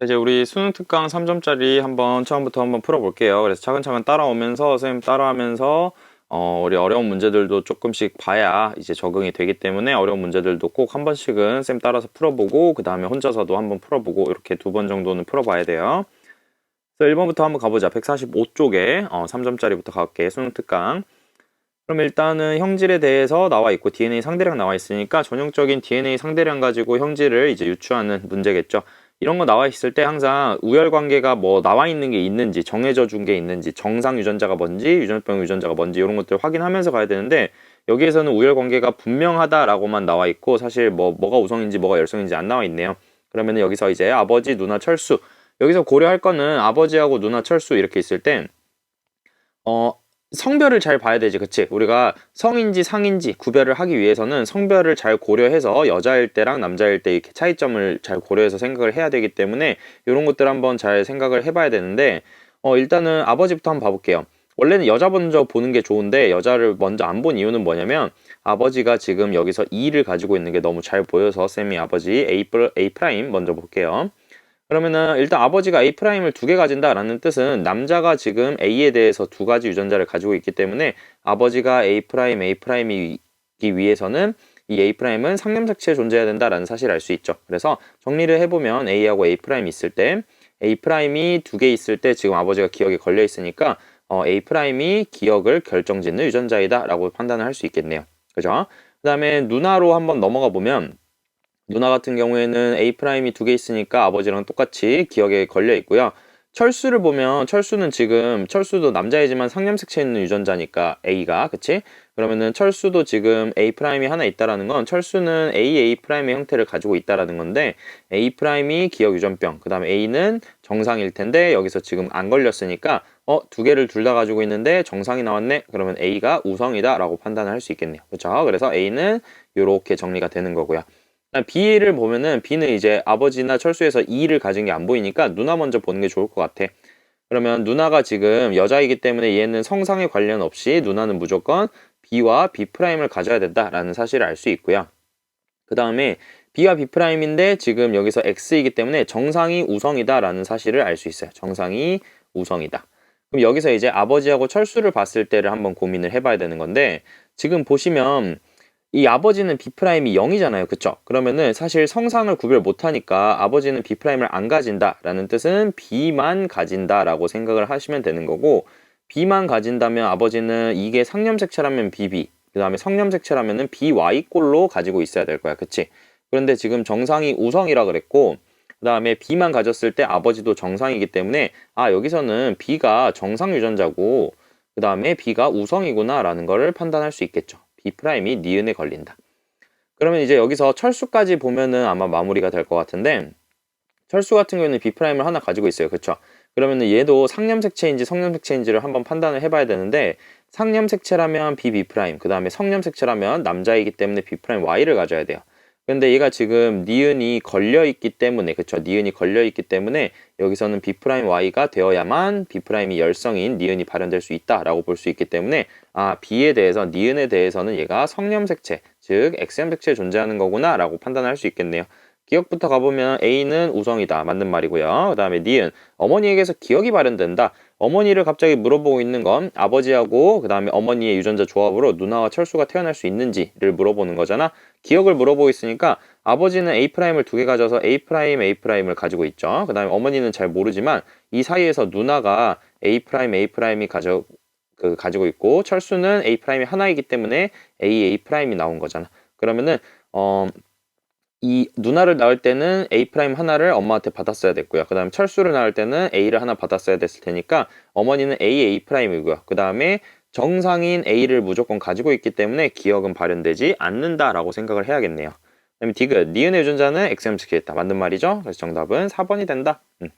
이제 우리 수능 특강 3점짜리 한번 처음부터 한번 풀어볼게요. 그래서 차근차근 따라오면서 선생님 따라하면서 우리 어려운 문제들도 조금씩 봐야 이제 적응이 되기 때문에 어려운 문제들도 꼭 한 번씩은 쌤 따라서 풀어보고 그 다음에 혼자서도 한번 풀어보고 이렇게 2번 정도는 풀어봐야 돼요. 그래서 1번부터 한번 가보자. 145쪽에 3점짜리부터 갈게. 수능 특강. 그럼 일단은 형질에 대해서 나와 있고 DNA 상대량 나와 있으니까 전형적인 DNA 상대량 가지고 형질을 이제 유추하는 문제겠죠. 이런 거 나와 있을 때 항상 우열 관계가 뭐 나와 있는 게 있는지 정해져 준 게 있는지 정상 유전자가 뭔지 유전병 유전자가 뭔지 이런 것들 확인하면서 가야 되는데 여기에서는 우열 관계가 분명하다라고만 나와 있고 사실 뭐가 우성인지 뭐가 열성인지 안 나와 있네요. 그러면 여기서 이제 아버지 누나 철수 여기서 고려할 거는 아버지하고 누나 철수 이렇게 있을 땐 성별을 잘 봐야 되지, 그치? 우리가 성인지 상인지 구별을 하기 위해서는 성별을 잘 고려해서 여자일 때랑 남자일 때 이렇게 차이점을 잘 고려해서 생각을 해야 되기 때문에 이런 것들 한번 잘 생각을 해봐야 되는데 일단은 아버지부터 한번 봐볼게요. 원래는 여자 먼저 보는 게 좋은데 여자를 먼저 안 본 이유는 뭐냐면 아버지가 지금 여기서 2를 가지고 있는 게 너무 잘 보여서 쌤이 아버지 A' 먼저 볼게요. 그러면은 일단 아버지가 A'을 두 개 가진다라는 뜻은 남자가 지금 A에 대해서 두 가지 유전자를 가지고 있기 때문에 아버지가 A'A'이기 위해서는 이 A'은 상념색체에 존재해야 된다라는 사실을 알 수 있죠. 그래서 정리를 해보면 A하고 A' 있을 때 A'이 두 개 있을 때 지금 아버지가 기억에 걸려 있으니까 A'이 기억을 결정짓는 유전자이다 라고 판단을 할 수 있겠네요. 그죠? 그 다음에 누나로 한번 넘어가 보면 누나 같은 경우에는 A'이 두 개 있으니까 아버지랑 똑같이 기억에 걸려 있고요. 철수를 보면 철수는 지금 철수도 남자이지만 상념색체 있는 유전자니까 A가 그치? 그러면은 철수도 지금 A'이 하나 있다라는 건 철수는 A'의 형태를 가지고 있다라는 건데 A'이 기억 유전병 그 다음에 A는 정상일 텐데 여기서 지금 안 걸렸으니까 두 개를 둘 다 가지고 있는데 정상이 나왔네? 그러면 A가 우성이다 라고 판단을 할 수 있겠네요. 그렇죠? 그래서 A는 이렇게 정리가 되는 거고요. B를 보면은 B는 이제 아버지나 철수에서 E를 가진 게 안 보이니까 누나 먼저 보는 게 좋을 것 같아. 그러면 누나가 지금 여자이기 때문에 얘는 성상에 관련 없이 누나는 무조건 B와 B'을 가져야 된다라는 사실을 알 수 있고요. 그 다음에 B와 B'인데 지금 여기서 X이기 때문에 정상이 우성이다라는 사실을 알 수 있어요. 정상이 우성이다. 그럼 여기서 이제 아버지하고 철수를 봤을 때를 한번 고민을 해봐야 되는 건데 지금 보시면 이 아버지는 B'이 0이잖아요. 그쵸? 그러면은 사실 성상을 구별 못하니까 아버지는 B'을 안 가진다라는 뜻은 B만 가진다라고 생각을 하시면 되는 거고 B만 가진다면 아버지는 이게 상념색체라면 BB 그 다음에 성념색체라면은 BY꼴로 가지고 있어야 될 거야. 그치? 그런데 지금 정상이 우성이라 그랬고 그 다음에 B만 가졌을 때 아버지도 정상이기 때문에 여기서는 B가 정상 유전자고 그 다음에 B가 우성이구나 라는 거를 판단할 수 있겠죠. B'이 니은에 걸린다. 그러면 이제 여기서 철수까지 보면은 아마 마무리가 될 것 같은데 철수 같은 경우에는 B'을 하나 가지고 있어요. 그쵸? 그러면은 얘도 상념색체인지 성념색체인지를 한번 판단을 해봐야 되는데 상념색체라면 B, 그 다음에 성념색체라면 남자이기 때문에 B'Y를 가져야 돼요. 근데 얘가 지금 니은이 걸려있기 때문에 그쵸? 니은이 걸려있기 때문에 여기서는 B'Y가 되어야만 B'이 열성인 니은이 발현될 수 있다라고 볼 수 있기 때문에 B에 대해서 니은에 대해서는 얘가 성념색체 즉 X염색체에 존재하는 거구나 라고 판단할 수 있겠네요. 기억부터 가보면 A는 우성이다. 맞는 말이고요. 그 다음에 니은 어머니에게서 기억이 발현된다. 어머니를 갑자기 물어보고 있는 건 아버지하고 그 다음에 어머니의 유전자 조합으로 누나와 철수가 태어날 수 있는지를 물어보는 거잖아. 기억을 물어보고 있으니까 아버지는 A'을 두 개 가져서 A'를 가지고 있죠. 그 다음에 어머니는 잘 모르지만 이 사이에서 누나가 A'이 가지고 있고 철수는 A'이 하나이기 때문에 A'이 나온 거잖아. 그러면은 이 누나를 낳을 때는 A' 하나를 엄마한테 받았어야 됐고요. 그 다음에 철수를 낳을 때는 A를 하나 받았어야 됐을 테니까 어머니는 A'이고요. 그 다음에 정상인 A를 무조건 가지고 있기 때문에 기억은 발현되지 않는다라고 생각을 해야겠네요. 그 다음에 디귿, 니은의 유전자는 X염색체였다. 맞는 말이죠? 그래서 정답은 4번이 된다. 그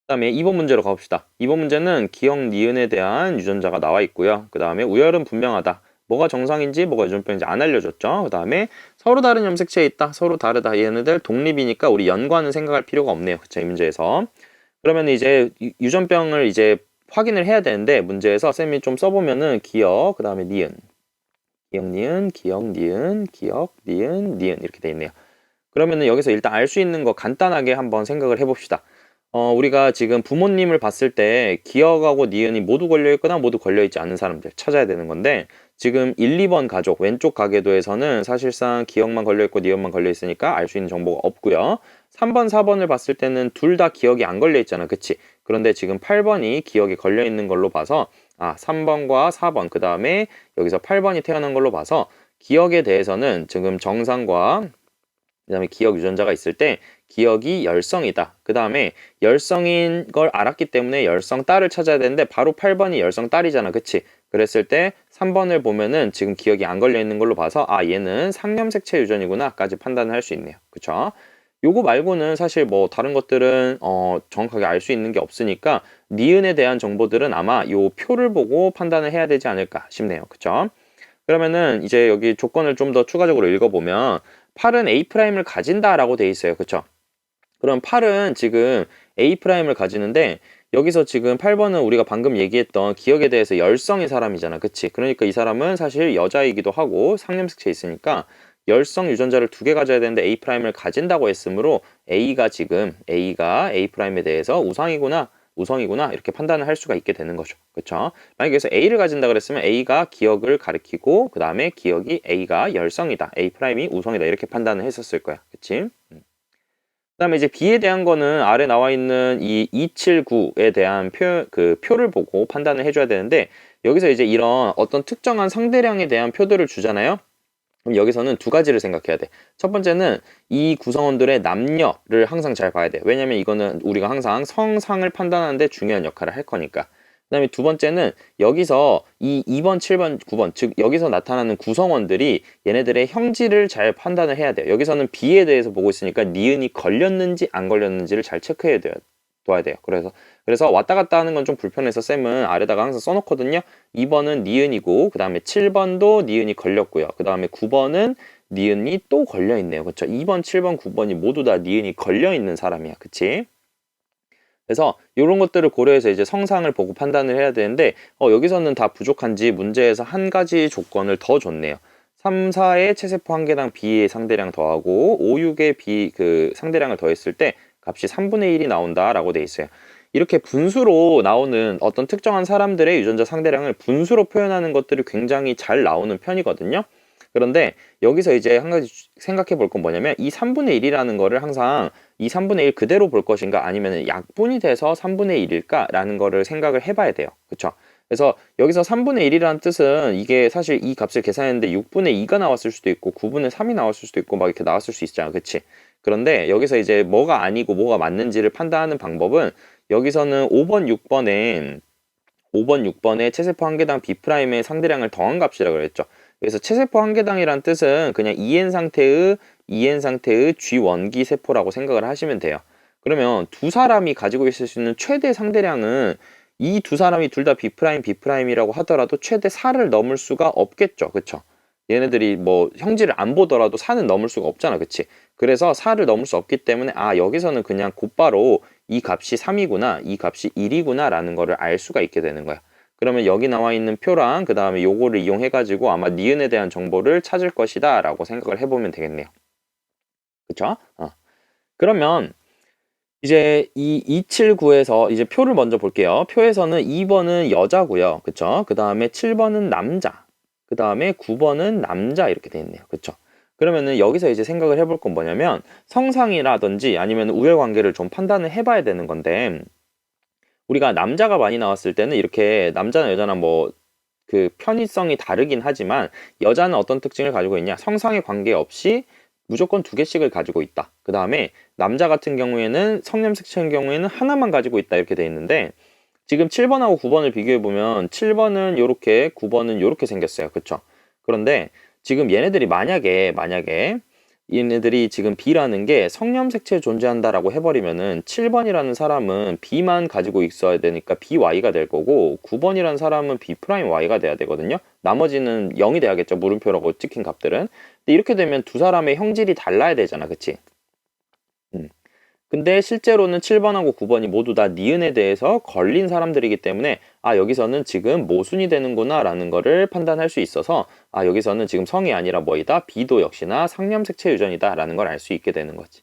다음에 2번 문제로 가봅시다. 2번 문제는 기억 니은에 대한 유전자가 나와 있고요. 그 다음에 우열은 분명하다. 뭐가 정상인지 뭐가 유전병인지 안 알려줬죠. 그 다음에 서로 다른 염색체에 있다. 서로 다르다. 얘네들 독립이니까 우리 연관은 생각할 필요가 없네요. 그쵸? 이 문제에서. 그러면 이제 유전병을 이제 확인을 해야 되는데 문제에서 쌤이 좀 써보면은 기억, 그 다음에 니은. 기억, 니은, 기억, 니은, 기억, 니은, 니은 이렇게 돼 있네요. 그러면은 여기서 일단 알 수 있는 거 간단하게 한번 생각을 해봅시다. 우리가 지금 부모님을 봤을 때 기억하고 니은이 모두 걸려있거나 모두 걸려있지 않은 사람들 찾아야 되는 건데, 지금 1, 2번 가족 왼쪽 가계도에서는 사실상 기억만 걸려있고 니은만 걸려있으니까 알 수 있는 정보가 없고요. 3번, 4번을 봤을 때는 둘 다 기억이 안 걸려있잖아. 그치? 그런데 지금 8번이 기억이 걸려있는 걸로 봐서 3번과 4번 그 다음에 여기서 8번이 태어난 걸로 봐서 기억에 대해서는 지금 정상과 그 다음에 기억 유전자가 있을 때 기억이 열성이다. 그 다음에 열성인 걸 알았기 때문에 열성 딸을 찾아야 되는데 바로 8번이 열성 딸이잖아. 그치? 그랬을 때 3번을 보면은 지금 기억이 안 걸려 있는 걸로 봐서 얘는 상념색체 유전이구나 까지 판단을 할 수 있네요. 그쵸? 요거 말고는 사실 뭐 다른 것들은 정확하게 알 수 있는 게 없으니까 니은에 대한 정보들은 아마 요 표를 보고 판단을 해야 되지 않을까 싶네요. 그쵸? 그러면은 이제 여기 조건을 좀 더 추가적으로 읽어보면 8은 A'을 가진다라고 돼 있어요. 그쵸? 그럼 8은 지금 A'을 가지는데 여기서 지금 8번은 우리가 방금 얘기했던 기억에 대해서 열성의 사람이잖아. 그치? 그러니까 이 사람은 사실 여자이기도 하고 상념색체 있으니까 열성 유전자를 두 개 가져야 되는데 A'을 가진다고 했으므로 A가 A'에 대해서 우성이구나 이렇게 판단을 할 수가 있게 되는 거죠. 그쵸? 만약에 여기서 A를 가진다 그랬으면 A가 기억을 가리키고 그 다음에 기억이 A가 열성이다. A'이 우성이다. 이렇게 판단을 했었을 거야. 그치? 그다음에 이제 B에 대한 거는 아래 나와 있는 이 279에 대한 표를 보고 판단을 해줘야 되는데 여기서 이제 이런 어떤 특정한 상대량에 대한 표들을 주잖아요. 그럼 여기서는 두 가지를 생각해야 돼. 첫 번째는 이 구성원들의 남녀를 항상 잘 봐야 돼. 왜냐면 이거는 우리가 항상 성상을 판단하는데 중요한 역할을 할 거니까. 그다음에 두 번째는 여기서 이 2번, 7번, 9번 즉 여기서 나타나는 구성원들이 얘네들의 형질을 잘 판단을 해야 돼요. 여기서는 B에 대해서 보고 있으니까 니은이 걸렸는지 안 걸렸는지를 잘 체크해야 돼요. 둬야 돼요. 그래서 왔다 갔다 하는 건 좀 불편해서 쌤은 아래다가 항상 써놓거든요. 2번은 니은이고 그 다음에 7번도 니은이 걸렸고요. 그 다음에 9번은 니은이 또 걸려있네요. 그쵸? 2번, 7번, 9번이 모두 다 니은이 걸려있는 사람이야. 그치? 그래서 이런 것들을 고려해서 이제 성상을 보고 판단을 해야 되는데 여기서는 다 부족한지 문제에서 한 가지 조건을 더 줬네요. 3, 4의 체세포 한 개당 B의 상대량 더하고 5, 6의 B 그 상대량을 더했을 때 값이 3분의 1이 나온다라고 돼 있어요. 이렇게 분수로 나오는 어떤 특정한 사람들의 유전자 상대량을 분수로 표현하는 것들이 굉장히 잘 나오는 편이거든요. 그런데 여기서 이제 한 가지 생각해 볼 건 뭐냐면 이 3분의 1이라는 거를 항상 이 3분의 1 그대로 볼 것인가 아니면 약분이 돼서 3분의 1일까 라는 거를 생각을 해봐야 돼요. 그쵸? 그래서 여기서 3분의 1이라는 뜻은 이게 사실 이 값을 계산했는데 6분의 2가 나왔을 수도 있고 9분의 3이 나왔을 수도 있고 막 이렇게 나왔을 수 있잖아. 그치? 그런데 여기서 이제 뭐가 아니고 뭐가 맞는지를 판단하는 방법은 여기서는 5번, 6번에 체세포 한 개당 B'의 상대량을 더한 값이라고 그랬죠. 그래서 체세포 한 개당이란 뜻은 그냥 EN 상태의 G원기 세포라고 생각을 하시면 돼요. 그러면 두 사람이 가지고 있을 수 있는 최대 상대량은 이 두 사람이 둘 다 B'이라고 하더라도 최대 4를 넘을 수가 없겠죠. 그쵸? 얘네들이 뭐 형질을 안 보더라도 4는 넘을 수가 없잖아. 그치? 그래서 4를 넘을 수 없기 때문에 여기서는 그냥 곧바로 이 값이 3이구나, 이 값이 1이구나 라는 거를 알 수가 있게 되는 거야. 그러면 여기 나와 있는 표랑 그 다음에 요거를 이용해 가지고 아마 니은에 대한 정보를 찾을 것이다 라고 생각을 해보면 되겠네요. 그쵸? 그러면 이제 이 279에서 이제 표를 먼저 볼게요. 표에서는 2번은 여자고요. 그쵸? 그 다음에 7번은 남자. 그 다음에 9번은 남자 이렇게 돼 있네요. 그쵸? 그러면은 여기서 이제 생각을 해볼 건 뭐냐면 성상이라든지 아니면 우열관계를 좀 판단을 해봐야 되는 건데 우리가 남자가 많이 나왔을 때는 이렇게 남자나 여자나 뭐 그 편의성이 다르긴 하지만 여자는 어떤 특징을 가지고 있냐? 성상에 관계없이 무조건 두 개씩을 가지고 있다. 그 다음에 남자 같은 경우에는 성냄색체인 경우에는 하나만 가지고 있다 이렇게 돼 있는데 지금 7번하고 9번을 비교해 보면 7번은 요렇게 9번은 요렇게 생겼어요. 그쵸? 그런데 지금 얘네들이 만약에 얘네들이 지금 B라는 게 성염색체에 존재한다라고 해버리면은 7번이라는 사람은 B만 가지고 있어야 되니까 BY가 될 거고 9번이라는 사람은 B'Y가 돼야 되거든요. 나머지는 0이 돼야겠죠. 물음표라고 찍힌 값들은. 근데 이렇게 되면 두 사람의 형질이 달라야 되잖아. 그치? 근데 실제로는 7번하고 9번이 모두 다 니은에 대해서 걸린 사람들이기 때문에 여기서는 지금 모순이 되는구나 라는 거를 판단할 수 있어서 여기서는 지금 성이 아니라 뭐이다? B도 역시나 상념색체 유전이다 라는 걸 알 수 있게 되는 거지.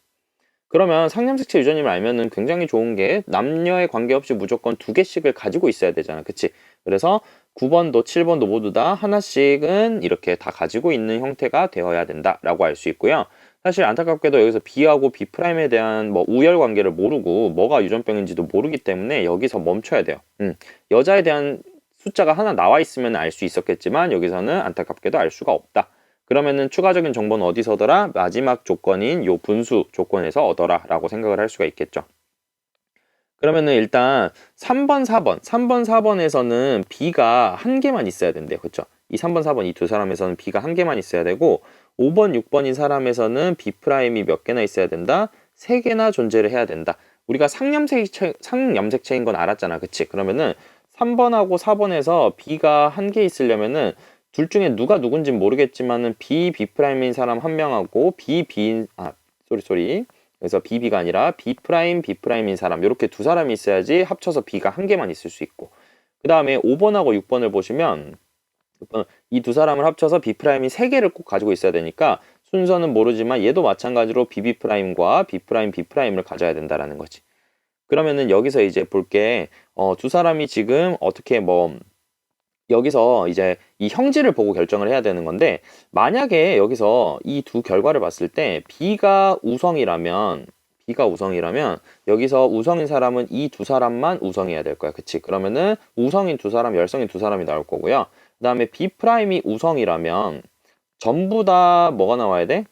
그러면 상념색체 유전임을 알면은 굉장히 좋은 게 남녀에 관계없이 무조건 두 개씩을 가지고 있어야 되잖아. 그치? 그래서 9번도 7번도 모두 다 하나씩은 이렇게 다 가지고 있는 형태가 되어야 된다라고 알 수 있고요. 사실 안타깝게도 여기서 B하고 B'에 대한 뭐 우열 관계를 모르고 뭐가 유전병인지도 모르기 때문에 여기서 멈춰야 돼요. 여자에 대한 숫자가 하나 나와 있으면 알 수 있었겠지만 여기서는 안타깝게도 알 수가 없다. 그러면은 추가적인 정보는 어디서 얻어라? 마지막 조건인 요 분수 조건에서 얻어라 라고 생각을 할 수가 있겠죠. 그러면은 일단 3번, 4번에서는 B가 한 개만 있어야 된대요. 그쵸? 이 3번, 4번 이 두 사람에서는 B가 한 개만 있어야 되고 5번, 6번인 사람에서는 B'이 몇 개나 있어야 된다? 3개나 존재를 해야 된다. 우리가 상염색체인 건 알았잖아. 그치? 그러면은 3번하고 4번에서 B가 한 개 있으려면은 둘 중에 누가 누군지 모르겠지만은 B'인 사람 한 명하고 그래서 BB가 아니라 B'인 사람 이렇게 두 사람이 있어야지 합쳐서 B가 한 개만 있을 수 있고 그 다음에 5번하고 6번을 보시면 이 두 사람을 합쳐서 B'이 세 개를 꼭 가지고 있어야 되니까 순서는 모르지만 얘도 마찬가지로 BB'과 B'을 가져야 된다라는 거지. 그러면은 여기서 이제 볼게 두 사람이 지금 어떻게 여기서 이제 이 형질을 보고 결정을 해야 되는 건데 만약에 여기서 이 두 결과를 봤을 때 B가 우성이라면 여기서 우성인 사람은 이 두 사람만 우성이어야 될 거야. 그치? 그러면은 우성인 두 사람, 열성인 두 사람이 나올 거고요. 그 다음에 B'이 우성이라면 전부 다 뭐가 나와야 돼?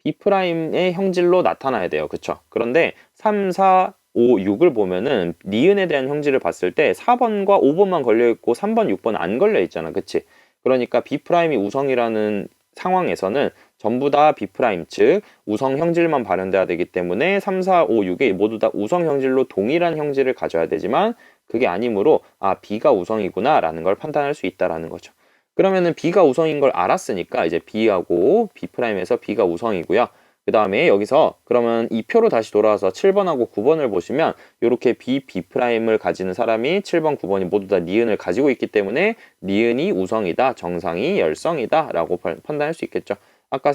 B'의 형질로 나타나야 돼요. 그쵸? 그런데 3, 4, 5, 6을 보면은 니은에 대한 형질을 봤을 때 4번과 5번만 걸려있고 3번, 6번 안 걸려있잖아. 그치? 그러니까 B'이 우성이라는 상황에서는 전부 다 B', 즉 우성 형질만 발현돼야 되기 때문에 3, 4, 5, 6이 모두 다 우성 형질로 동일한 형질을 가져야 되지만 그게 아니므로 B가 우성이구나 라는 걸 판단할 수 있다라는 거죠. 그러면은 B가 우성인 걸 알았으니까 이제 B하고 B'에서 B가 우성이고요. 그 다음에 여기서 그러면 이 표로 다시 돌아와서 7번하고 9번을 보시면 이렇게 B'을 가지는 사람이 7번, 9번이 모두 다 니은을 가지고 있기 때문에 니은이 우성이다, 정상이 열성이다 라고 판단할 수 있겠죠. 아까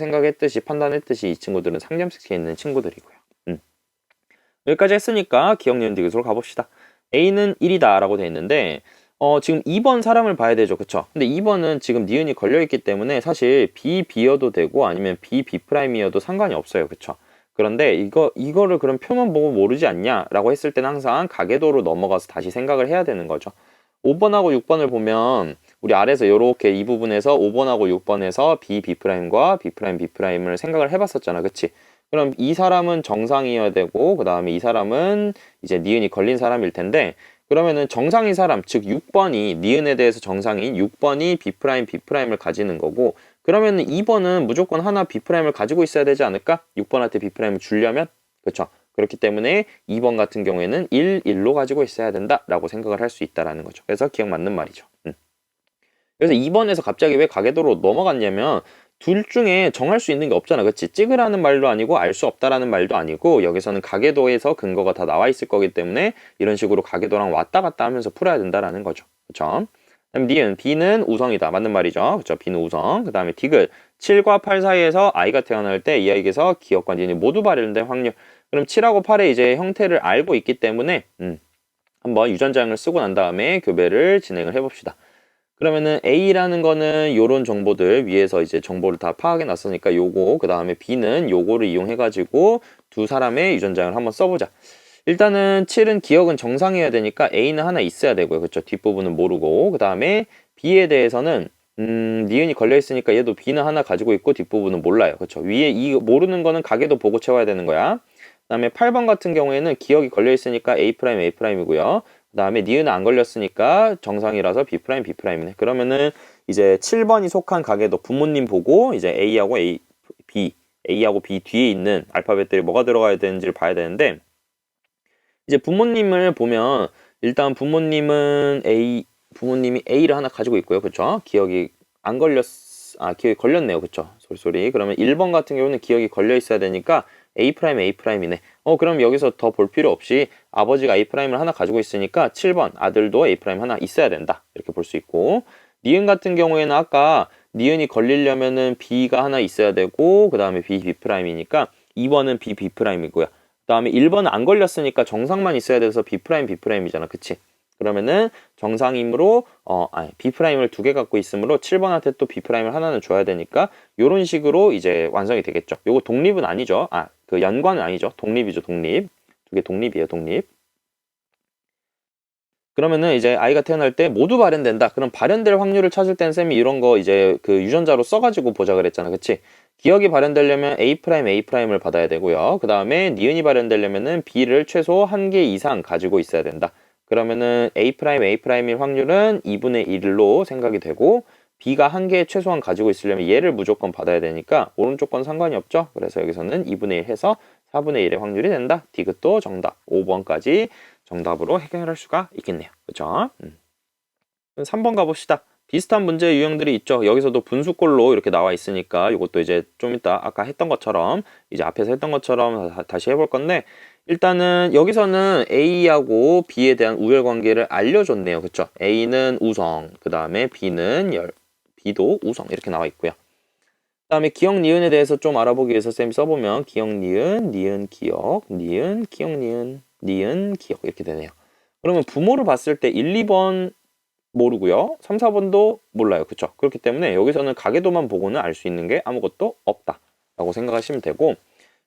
판단했듯이 이 친구들은 상점색에 있는 친구들이고요. 여기까지 했으니까 기억 니은 디귿으로 가봅시다. A는 1이다 라고 돼 있는데 지금 2번 사람을 봐야 되죠. 그쵸? 근데 2번은 지금 니은이 걸려있기 때문에 사실 B여도 되고 아니면 B'이어도 상관이 없어요. 그쵸? 그런데 이거를 그럼 표만 보고 모르지 않냐? 라고 했을 때는 항상 가계도로 넘어가서 다시 생각을 해야 되는 거죠. 5번하고 6번을 보면 우리 아래에서 이렇게 이 부분에서 5번하고 6번에서 B'과 B'을 생각을 해봤었잖아. 그치? 그럼 이 사람은 정상이어야 되고 그 다음에 이 사람은 이제 니은이 걸린 사람일 텐데 그러면은 정상인 사람, 즉 6번이 니은에 대해서 정상인 6번이 B'을 가지는 거고 그러면은 2번은 무조건 하나 B'을 가지고 있어야 되지 않을까? 6번한테 B'을 주려면? 그렇죠? 그렇기 때문에 2번 같은 경우에는 1로 가지고 있어야 된다라고 생각을 할 수 있다라는 거죠. 그래서 기억 맞는 말이죠. 그래서 2번에서 갑자기 왜 가계도로 넘어갔냐면 둘 중에 정할 수 있는 게 없잖아. 그치? 찍으라는 말도 아니고 알 수 없다라는 말도 아니고 여기서는 가계도에서 근거가 다 나와 있을 거기 때문에 이런 식으로 가계도랑 왔다 갔다 하면서 풀어야 된다라는 거죠. 그쵸? 그다음 니은 B는 우성이다. 맞는 말이죠. 그쵸? B는 우성. 그 다음에 디귿 7과 8 사이에서 아이가 태어날 때 이 아이에게서 기억과 니은이 모두 발현될 확률. 그럼 7하고 8의 이제 형태를 알고 있기 때문에 한번 유전자형을 쓰고 난 다음에 교배를 진행을 해봅시다. 그러면은 A라는 거는 요런 정보들 위에서 이제 정보를 다 파악해 놨으니까 요거 그 다음에 B는 요거를 이용해 가지고 두 사람의 유전자형을 한번 써보자. 일단은 7은 기억은 정상이어야 되니까 A는 하나 있어야 되고요. 그쵸? 뒷부분은 모르고 그 다음에 B에 대해서는 니은이 걸려 있으니까 얘도 B는 하나 가지고 있고 뒷부분은 몰라요. 그쵸? 위에 이 모르는 거는 가계도 보고 채워야 되는 거야. 그 다음에 8번 같은 경우에는 기억이 걸려 있으니까 A'A'이고요. 그 다음에 니은은 안 걸렸으니까 정상이라서 B'이네. 그러면은 이제 7번이 속한 가계도 부모님 보고 이제 A하고 B 뒤에 있는 알파벳들이 뭐가 들어가야 되는지를 봐야 되는데 이제 부모님을 보면 일단 부모님이 A를 하나 가지고 있고요. 그쵸? 기억이 걸렸네요. 그쵸? 소리. 그러면 1번 같은 경우는 기억이 걸려 있어야 되니까 A'A'이네. 그럼 여기서 더 볼 필요 없이 아버지가 A'을 하나 가지고 있으니까 7번 아들도 A' 하나 있어야 된다. 이렇게 볼 수 있고, 니은 같은 경우에는 아까 니은이 걸리려면은 B가 하나 있어야 되고, 그 다음에 B, B'이니까 2번은 B, B'이고요. 그 다음에 1번은 안 걸렸으니까 정상만 있어야 돼서 B', B'이잖아. 그치? 그러면은 정상이므로 B'을 두 개 갖고 있으므로 7번한테 또 B'을 하나는 줘야 되니까 요런 식으로 이제 완성이 되겠죠. 요거 독립은 아니죠. 그 연관은 아니죠. 독립이죠. 독립. 두 개 독립이에요. 독립. 그러면은 이제 아이가 태어날 때 모두 발현된다. 그럼 발현될 확률을 찾을 땐 쌤이 이런 거 이제 그 유전자로 써가지고 보자 그랬잖아. 그치? 기억이 발현되려면 A'A'을 받아야 되고요. 그 다음에 니은이 발현되려면은 B를 최소 한 개 이상 가지고 있어야 된다. 그러면은 A'A'일 확률은 2분의 1로 생각이 되고, B가 한 개 최소한 가지고 있으려면 얘를 무조건 받아야 되니까 오른쪽 건 상관이 없죠. 그래서 여기서는 2분의 1 해서 4분의 1의 확률이 된다. 디귿도 정답. 5번까지 정답으로 해결할 수가 있겠네요. 그렇죠? 3번 가봅시다. 비슷한 문제 유형들이 있죠. 여기서도 분수꼴로 이렇게 나와 있으니까 이것도 이제 좀 이따 아까 했던 것처럼 이제 앞에서 했던 것처럼 다시 해볼 건데, 일단은 여기서는 A하고 B에 대한 우열 관계를 알려줬네요. 그쵸? A는 우성, 그 다음에 B도 우성 이렇게 나와 있고요. 그 다음에 기억 니은에 대해서 좀 알아보기 위해서 쌤이 써보면 기억 니은, 니은 기억, 니은, 기억 니은, 니은 기억 이렇게 되네요. 그러면 부모를 봤을 때 1, 2번 모르고요. 3, 4번도 몰라요. 그쵸? 그렇기 때문에 여기서는 가계도만 보고는 알 수 있는 게 아무것도 없다 라고 생각하시면 되고,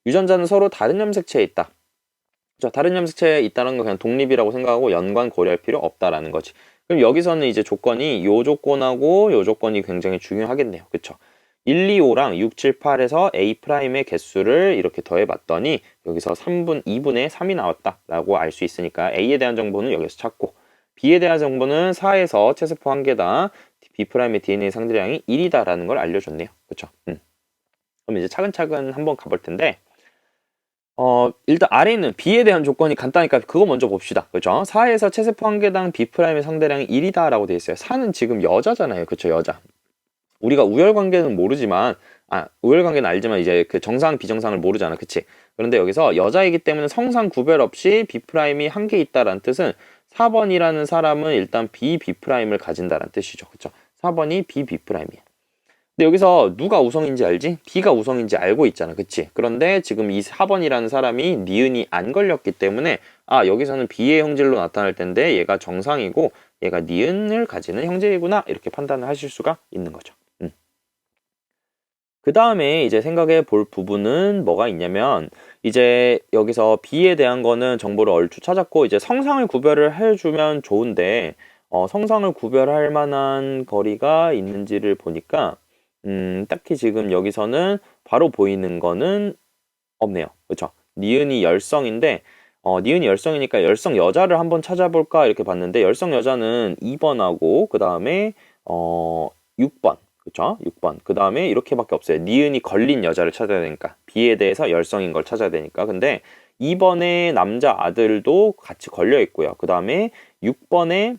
유전자는 서로 다른 염색체에 있다. 그쵸? 다른 염색체에 있다는 거 그냥 독립이라고 생각하고 연관 고려할 필요 없다라는 거지. 그럼 여기서는 이제 조건이 요 조건하고 요 조건이 굉장히 중요하겠네요. 그쵸? 1, 2, 5랑 6, 7, 8에서 A'의 개수를 이렇게 더해봤더니 여기서 2분의 3이 나왔다라고 알 수 있으니까 A에 대한 정보는 여기서 찾고, B에 대한 정보는 4에서 채세포 1개당 B'의 DNA 상대량이 1이다라는 걸 알려줬네요. 그쵸? 그럼 이제 차근차근 한번 가볼 텐데, 일단 아래에 있는 B에 대한 조건이 간단하니까 그거 먼저 봅시다. 그죠? 4에서 채세포 1개당 B'의 상대량이 1이다라고 돼 있어요. 4는 지금 여자잖아요. 그쵸? 여자. 우리가 우열관계는 모르지만, 우열관계는 알지만 이제 그 정상, 비정상을 모르잖아. 그치? 그런데 여기서 여자이기 때문에 성상 구별 없이 B'이 한 개 있다라는 뜻은 4번이라는 사람은 일단 B'을 가진다라는 뜻이죠. 그쵸? 4번이 B'이야. 근데 여기서 누가 우성인지 알지? B가 우성인지 알고 있잖아. 그치? 그런데 지금 이 4번이라는 사람이 니은이 안 걸렸기 때문에 여기서는 B의 형질로 나타날 텐데 얘가 정상이고 얘가 니은을 가지는 형질이구나 이렇게 판단을 하실 수가 있는 거죠. 그 다음에 이제 생각해 볼 부분은 뭐가 있냐면, 이제 여기서 B에 대한 거는 정보를 얼추 찾았고, 이제 성상을 구별을 해주면 좋은데, 성상을 구별할 만한 거리가 있는지를 보니까, 딱히 지금 여기서는 바로 보이는 거는 없네요. 그쵸? 니은이 열성인데, 니은이 열성이니까 열성 여자를 한번 찾아볼까 이렇게 봤는데, 열성 여자는 2번하고, 그 다음에, 6번. 그쵸? 6번. 그 다음에 이렇게밖에 없어요. 니은이 걸린 여자를 찾아야 되니까. B에 대해서 열성인 걸 찾아야 되니까. 근데 2번의 남자 아들도 같이 걸려 있고요. 그 다음에 6번에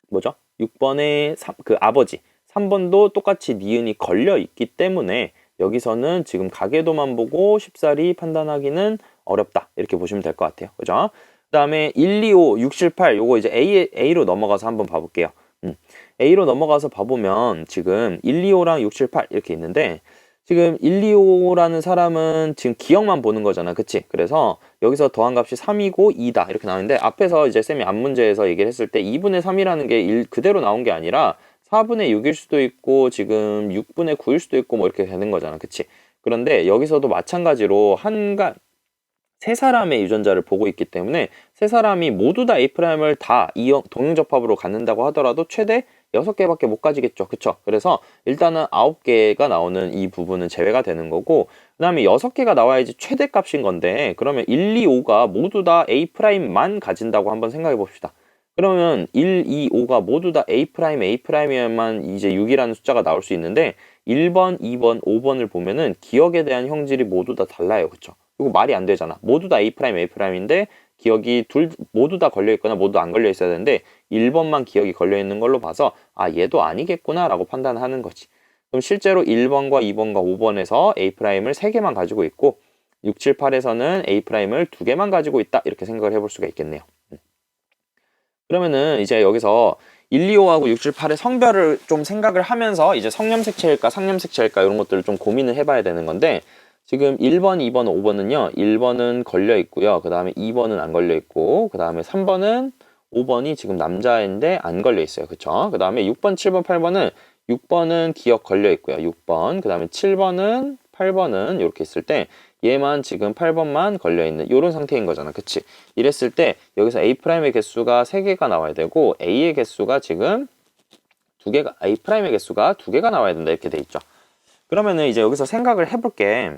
뭐죠? 6번에 그 아버지. 3번도 똑같이 니은이 걸려 있기 때문에 여기서는 지금 가계도만 보고 쉽사리 판단하기는 어렵다. 이렇게 보시면 될 것 같아요. 그죠? 그 다음에 1, 2, 5, 6, 7, 8 요거 이제 A로 넘어가서 한번 봐볼게요. A로 넘어가서 봐보면 지금 1, 2, 5랑 6, 7, 8 이렇게 있는데, 지금 1, 2, 5라는 사람은 지금 기억만 보는 거잖아. 그치? 그래서 여기서 더한 값이 3이고 2다 이렇게 나오는데, 앞에서 이제 쌤이 앞문제에서 얘기를 했을 때 2분의 3이라는 게 그대로 나온 게 아니라 4분의 6일 수도 있고 지금 6분의 9일 수도 있고 뭐 이렇게 되는 거잖아. 그치? 그런데 여기서도 마찬가지로 세 사람의 유전자를 보고 있기 때문에 세 사람이 모두 다 A'을 다 동형접합으로 갖는다고 하더라도 최대 6개밖에 못 가지겠죠. 그쵸? 그래서 일단은 9개가 나오는 이 부분은 제외가 되는 거고, 그 다음에 6개가 나와야지 최대값인 건데, 그러면 1, 2, 5가 모두 다 A'만 가진다고 한번 생각해 봅시다. 그러면 1, 2, 5가 모두 다 A'이어야만 이제 6이라는 숫자가 나올 수 있는데, 1번, 2번, 5번을 보면은 기억에 대한 형질이 모두 다 달라요. 그쵸? 이거 말이 안 되잖아. 모두 다 A'인데 기억이 모두 다 걸려 있거나 모두 안 걸려 있어야 되는데 1번만 기억이 걸려 있는 걸로 봐서 얘도 아니겠구나 라고 판단하는 거지. 그럼 실제로 1번과 2번과 5번에서 A'을 3개만 가지고 있고, 6, 7, 8에서는 A'을 두 개만 가지고 있다. 이렇게 생각을 해볼 수가 있겠네요. 그러면은 이제 여기서 1, 2, 5하고 6, 7, 8의 성별을 좀 생각을 하면서 이제 성염색체일까 상염색체일까 이런 것들을 좀 고민을 해봐야 되는 건데 지금 1번, 2번, 5번은요. 1번은 걸려 있고요. 그 다음에 2번은 안 걸려 있고 그 다음에 3번은 5번이 지금 남자인데 안 걸려 있어요. 그쵸? 그 다음에 6번, 7번, 8번은 6번은 기억 걸려 있고요. 6번, 그 다음에 7번은 8번은 이렇게 있을 때 얘만 지금 8번만 걸려있는 이런 상태인 거잖아. 그치? 이랬을 때 여기서 A'의 개수가 3개가 나와야 되고 A의 개수가 지금 2개가 A'의 개수가 2개가 나와야 된다. 이렇게 돼 있죠. 그러면은 이제 여기서 생각을 해볼게.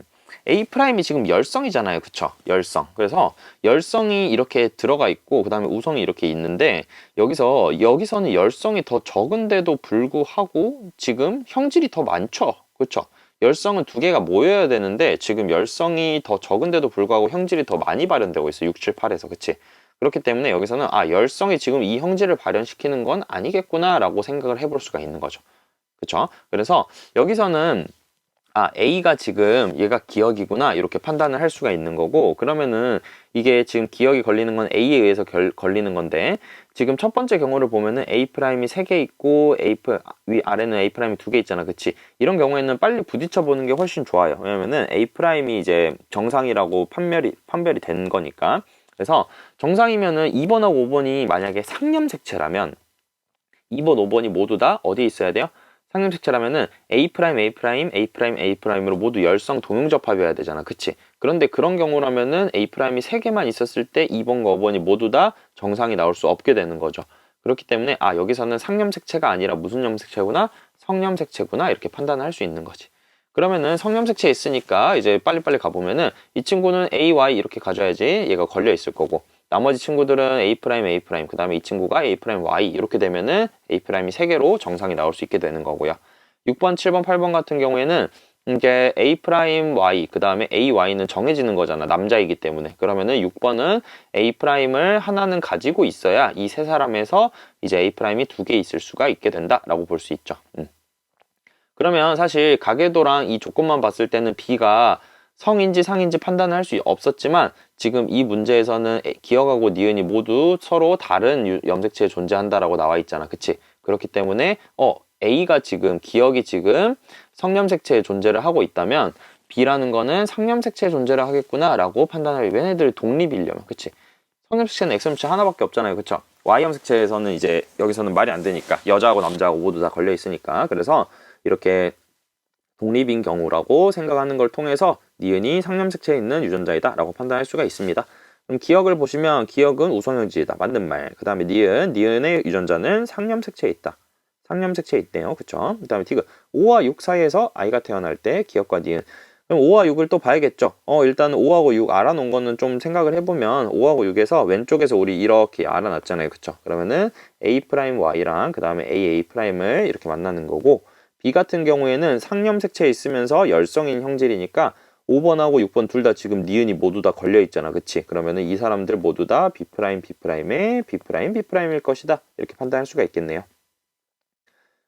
A'이 지금 열성이잖아요. 그쵸? 열성. 그래서 열성이 이렇게 들어가 있고 그 다음에 우성이 이렇게 있는데 여기서는 열성이 더 적은데도 불구하고 지금 형질이 더 많죠. 그쵸? 열성은 2개가 모여야 되는데 지금 열성이 더 적은데도 불구하고 형질이 더 많이 발현되고 있어. 6, 7, 8에서. 그치? 그렇기 때문에 여기서는 열성이 지금 이 형질을 발현시키는 건 아니겠구나 라고 생각을 해볼 수가 있는 거죠. 그쵸? 그래서 여기서는 A가 지금 얘가 기억이구나 이렇게 판단을 할 수가 있는 거고 그러면은 이게 지금 기억이 걸리는 건 A에 의해서 걸리는 건데 지금 첫 번째 경우를 보면은 A'이 3개 있고 아래는 A'이 2개 있잖아. 그치? 이런 경우에는 빨리 부딪혀 보는 게 훨씬 좋아요. 왜냐면은 A'이 이제 정상이라고 판별이 된 거니까. 그래서 정상이면은 2번하고 5번이 만약에 상염색체라면 2번, 5번이 모두 다 어디에 있어야 돼요? 상염색체라면은 A', A'A'A'으로 모두 열성 동용접합이어야 되잖아. 그치? 그런데 그런 경우라면은 A'이 3개만 있었을 때 2번과 5번이 모두 다 정상이 나올 수 없게 되는 거죠. 그렇기 때문에 여기서는 상염색체가 아니라 무슨 염색체구나? 성염색체구나 이렇게 판단을 할 수 있는 거지. 그러면은 성염색체 있으니까 이제 빨리빨리 가보면은 이 친구는 A, Y 이렇게 가져야지 얘가 걸려 있을 거고 나머지 친구들은 A', 그 다음에 이 친구가 A', Y 이렇게 되면은 A'이 3개로 정상이 나올 수 있게 되는 거고요. 6번, 7번, 8번 같은 경우에는 이게 A', Y 그 다음에 AY는 정해지는 거잖아. 남자이기 때문에. 그러면은 6번은 A'을 하나는 가지고 있어야 이 세 사람에서 이제 A'이 2개 있을 수가 있게 된다라고 볼 수 있죠. 그러면 사실 가계도랑 이 조건만 봤을 때는 B가 성인지 상인지 판단을 할 수 없었지만 지금 이 문제에서는 기억하고 니은이 모두 서로 다른 염색체에 존재한다라고 나와 있잖아. 그치? 그렇기 때문에 A가 지금 기억이 지금 성염색체의 존재를 하고 있다면 B라는 거는 상염색체의 존재를 하겠구나 라고 판단할 얘네들 독립이려면 그치? 성염색체는 X염색체 하나밖에 없잖아요. 그쵸? Y염색체에서는 이제 여기서는 말이 안 되니까 여자하고 남자하고 모두 다 걸려 있으니까 그래서 이렇게 독립인 경우라고 생각하는 걸 통해서 니은이 상염색체에 있는 유전자이다 라고 판단할 수가 있습니다. 그럼 기억을 보시면 기억은 우성형질이다. 맞는 말. 그 다음에 니은의 유전자는 상염색체에 있다. 상염색체에 있대요. 그쵸? 그 다음에 디귿 5와 6 사이에서 아이가 태어날 때 기억과 니은. 그럼 5와 6을 또 봐야겠죠. 일단 5하고 6 알아놓은 거는 좀 생각을 해보면 5하고 6에서 왼쪽에서 우리 이렇게 알아놨잖아요. 그쵸? 그러면은 A'Y랑 그 다음에 AA'을 이렇게 만나는 거고 B 같은 경우에는 상염색체에 있으면서 열성인 형질이니까 5번하고 6번 둘 다 지금 니은이 모두 다 걸려 있잖아. 그치? 그러면은 이 사람들 모두 다 B'B'의 B'B'일 것이다. 이렇게 판단할 수가 있겠네요.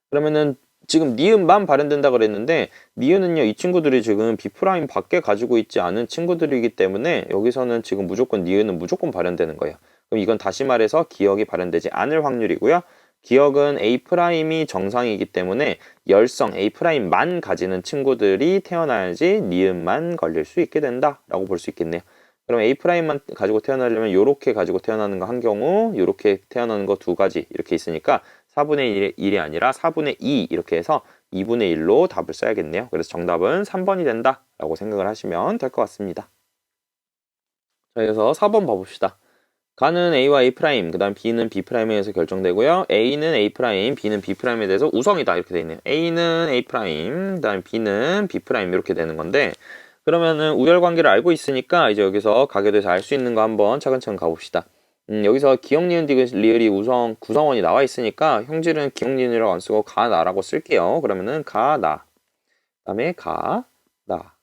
그러면은 지금 니은만 발현된다 그랬는데 니은은요 이 친구들이 지금 B' 밖에 가지고 있지 않은 친구들이기 때문에 여기서는 지금 무조건 니은은 무조건 발현되는 거예요. 그럼 이건 다시 말해서 기억이 발현되지 않을 확률이고요. 기억은 A'이 정상이기 때문에 열성 A'만 가지는 친구들이 태어나야지 니은만 걸릴 수 있게 된다라고 볼 수 있겠네요. 그럼 A'만 가지고 태어나려면 이렇게 가지고 태어나는 거 한 경우 이렇게 태어나는 거 두 가지 이렇게 있으니까 4분의 1이 아니라 4분의 2 이렇게 해서 2분의 1로 답을 써야겠네요. 그래서 정답은 3번이 된다라고 생각을 하시면 될 것 같습니다. 자, 그래서 4번 봐봅시다. 가는 A와 A', 그 다음 B는 B'에 의해서 결정되고요. A는 A', B는 B'에 대해서 우성이다 이렇게 돼 있네요. A는 A', 그 다음 B는 B' 이렇게 되는 건데 그러면은 우열관계를 알고 있으니까 이제 여기서 가게 돼서 알 수 있는 거 한번 차근차근 가봅시다. 여기서 기억, 니은, 디귿, 리을이 구성원이 나와 있으니까 형질은 기억, 니은이라고 안 쓰고 가, 나라고 쓸게요. 그러면은 가, 나. 그 다음에 가, 나.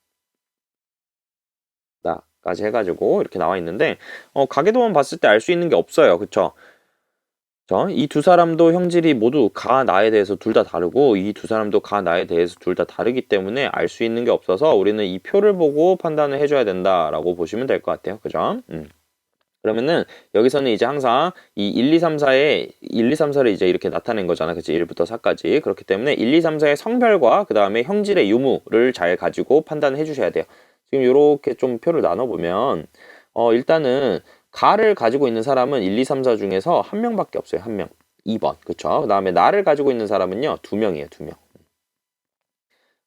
나까지 해가지고 이렇게 나와 있는데 가계도만 봤을 때 알 수 있는 게 없어요. 그쵸? 이 두 사람도 형질이 모두 가, 나에 대해서 둘 다 다르고 이 두 사람도 가, 나에 대해서 둘 다 다르기 때문에 알 수 있는 게 없어서 우리는 이 표를 보고 판단을 해줘야 된다라고 보시면 될 것 같아요. 그죠? 그러면은 여기서는 이제 항상 이 1, 2, 3, 4에 1, 2, 3, 4를 이제 이렇게 나타낸 거잖아. 그치? 1부터 4까지. 그렇기 때문에 1, 2, 3, 4의 성별과 그 다음에 형질의 유무를 잘 가지고 판단해 주셔야 돼요. 지금 이렇게 좀 표를 나눠보면 일단은 가를 가지고 있는 사람은 1, 2, 3, 4 중에서 한 명밖에 없어요. 한 명. 2번. 그쵸? 그 다음에 나를 가지고 있는 사람은요. 2명이에요. 2명.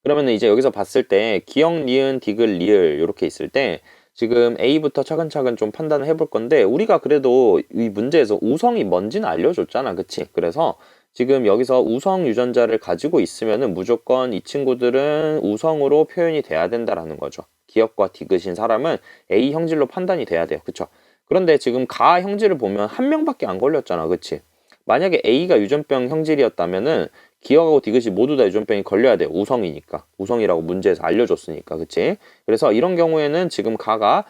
그러면은 이제 여기서 봤을 때 기역, 니은, 디귿, 리을 이렇게 있을 때 지금 A부터 차근차근 좀 판단을 해볼 건데 우리가 그래도 이 문제에서 우성이 뭔지는 알려줬잖아. 그치? 그래서 지금 여기서 우성 유전자를 가지고 있으면은 무조건 이 친구들은 우성으로 표현이 돼야 된다라는 거죠. 기역과 디귿인 사람은 A 형질로 판단이 돼야 돼요. 그쵸? 그런데 지금 가 형질을 보면 한 명밖에 안 걸렸잖아. 그치? 만약에 A가 유전병 형질이었다면은 기억하고 디귿이 모두 다 유전병이 걸려야 돼요. 우성이니까. 우성이라고 문제에서 알려줬으니까. 그치? 그래서 이런 경우에는 지금 가가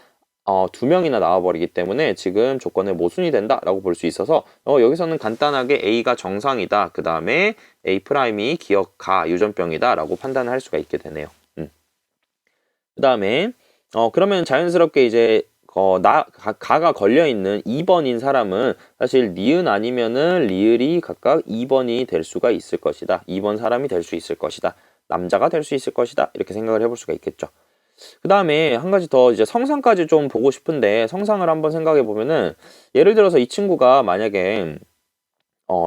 2명이나 나와버리기 때문에 지금 조건에 모순이 된다라고 볼 수 있어서 여기서는 간단하게 A가 정상이다. 그 다음에 A'이 기억 가 유전병이다 라고 판단을 할 수가 있게 되네요. 그 다음에 그러면 자연스럽게 이제 가가 걸려있는 2번인 사람은 사실 니은 아니면은 리을이 각각 2번이 될 수가 있을 것이다. 2번 사람이 될 수 있을 것이다. 남자가 될 수 있을 것이다. 이렇게 생각을 해볼 수가 있겠죠. 그 다음에 한 가지 더 이제 성상까지 좀 보고 싶은데 성상을 한번 생각해 보면은 예를 들어서 이 친구가 만약에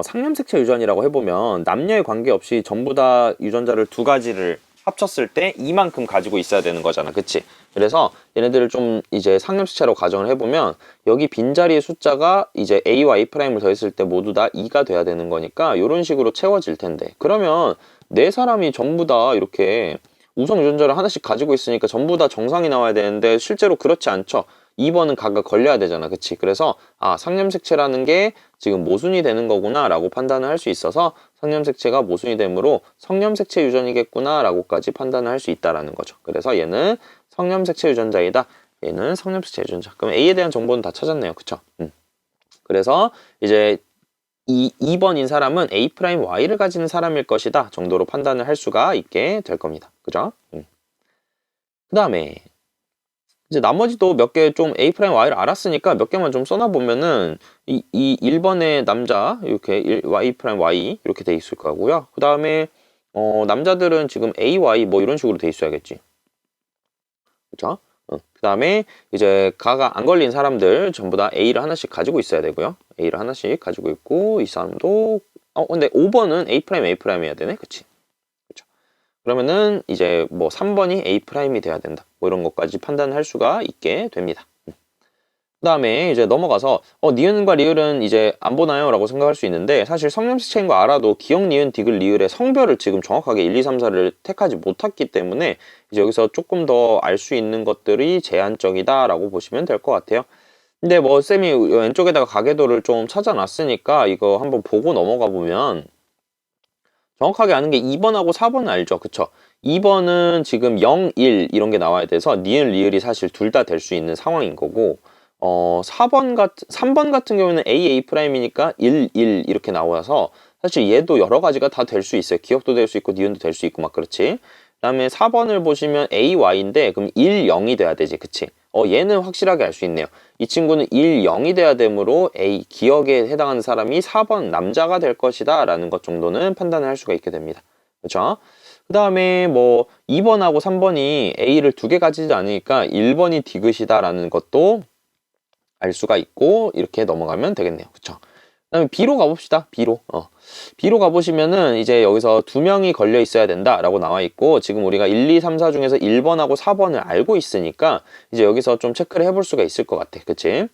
상념색체 유전이라고 해보면 남녀의 관계없이 전부 다 유전자를 두 가지를 합쳤을 때 이만큼 가지고 있어야 되는 거잖아. 그치? 그래서 얘네들을 좀 이제 상념식체로 가정을 해보면 여기 빈자리의 숫자가 이제 A와 A'을 더했을 때 모두 다 2가 돼야 되는 거니까 이런 식으로 채워질 텐데 그러면 네 사람이 전부 다 이렇게 우성 유전자를 하나씩 가지고 있으니까 전부 다 정상이 나와야 되는데 실제로 그렇지 않죠. 2번은 각각 걸려야 되잖아. 그치? 그래서 상념색체라는 게 지금 모순이 되는 거구나 라고 판단을 할 수 있어서 상념색체가 모순이 되므로 성념색체 유전이겠구나 라고까지 판단을 할 수 있다라는 거죠. 그래서 얘는 성념색체 유전자이다. 얘는 성념색체 유전자. 그럼 A에 대한 정보는 다 찾았네요. 그쵸? 그래서 이제 2번인 사람은 A'Y를 가지는 사람일 것이다 정도로 판단을 할 수가 있게 될 겁니다. 그죠? 그 다음에 이제 나머지도 몇 개 좀 A'Y를 알았으니까 몇 개만 좀 써놔보면은 이 1번의 남자 이렇게 Y'Y 이렇게 돼 있을 거고요. 그 다음에 남자들은 지금 AY 뭐 이런 식으로 돼 있어야겠지. 그쵸? 그 다음에 이제 가가 안 걸린 사람들 전부 다 A를 하나씩 가지고 있어야 되고요. A를 하나씩 가지고 있고 이 사람도 근데 5번은 A'A' 해야 되네. 그치? 그러면은 이제 뭐 3번이 A'이 돼야 된다. 뭐 이런 것까지 판단할 수가 있게 됩니다. 그 다음에 이제 넘어가서 니은과 리을은 이제 안 보나요? 라고 생각할 수 있는데 사실 성념식체인 거 알아도 기역, 니은, 디귿, 리을의 성별을 지금 정확하게 1, 2, 3, 4를 택하지 못했기 때문에 이제 여기서 조금 더 알 수 있는 것들이 제한적이다 라고 보시면 될 것 같아요. 근데 뭐 쌤이 왼쪽에다가 가계도를 좀 찾아놨으니까 이거 한번 보고 넘어가 보면 정확하게 아는 게 2번하고 4번은 알죠. 그쵸? 2번은 지금 0, 1 이런 게 나와야 돼서 니은, 리을이 사실 둘 다 될 수 있는 상황인 거고 3번 같은 경우는 A'I니까 1, 1 이렇게 나와서 사실 얘도 여러 가지가 다 될 수 있어요. 기억도 될 수 있고 니은도 될 수 있고 막 그렇지. 그 다음에 4번을 보시면 AY인데 그럼 1, 0이 돼야 되지. 그치? 얘는 확실하게 알 수 있네요. 이 친구는 1, 0이 돼야 되므로 A, 기억에 해당하는 사람이 4번 남자가 될 것이다 라는 것 정도는 판단을 할 수가 있게 됩니다. 그렇죠? 그 다음에 뭐 2번하고 3번이 A를 두 개 가지지 않으니까 1번이 디귿이다 라는 것도 알 수가 있고 이렇게 넘어가면 되겠네요. 그쵸? 그다음에 B로 가봅시다. B로. B로 가보시면은 이제 여기서 2명이 걸려 있어야 된다라고 나와 있고 지금 우리가 1, 2, 3, 4 중에서 1번하고 4번을 알고 있으니까 이제 여기서 좀 체크를 해볼 수가 있을 것 같아. 그치?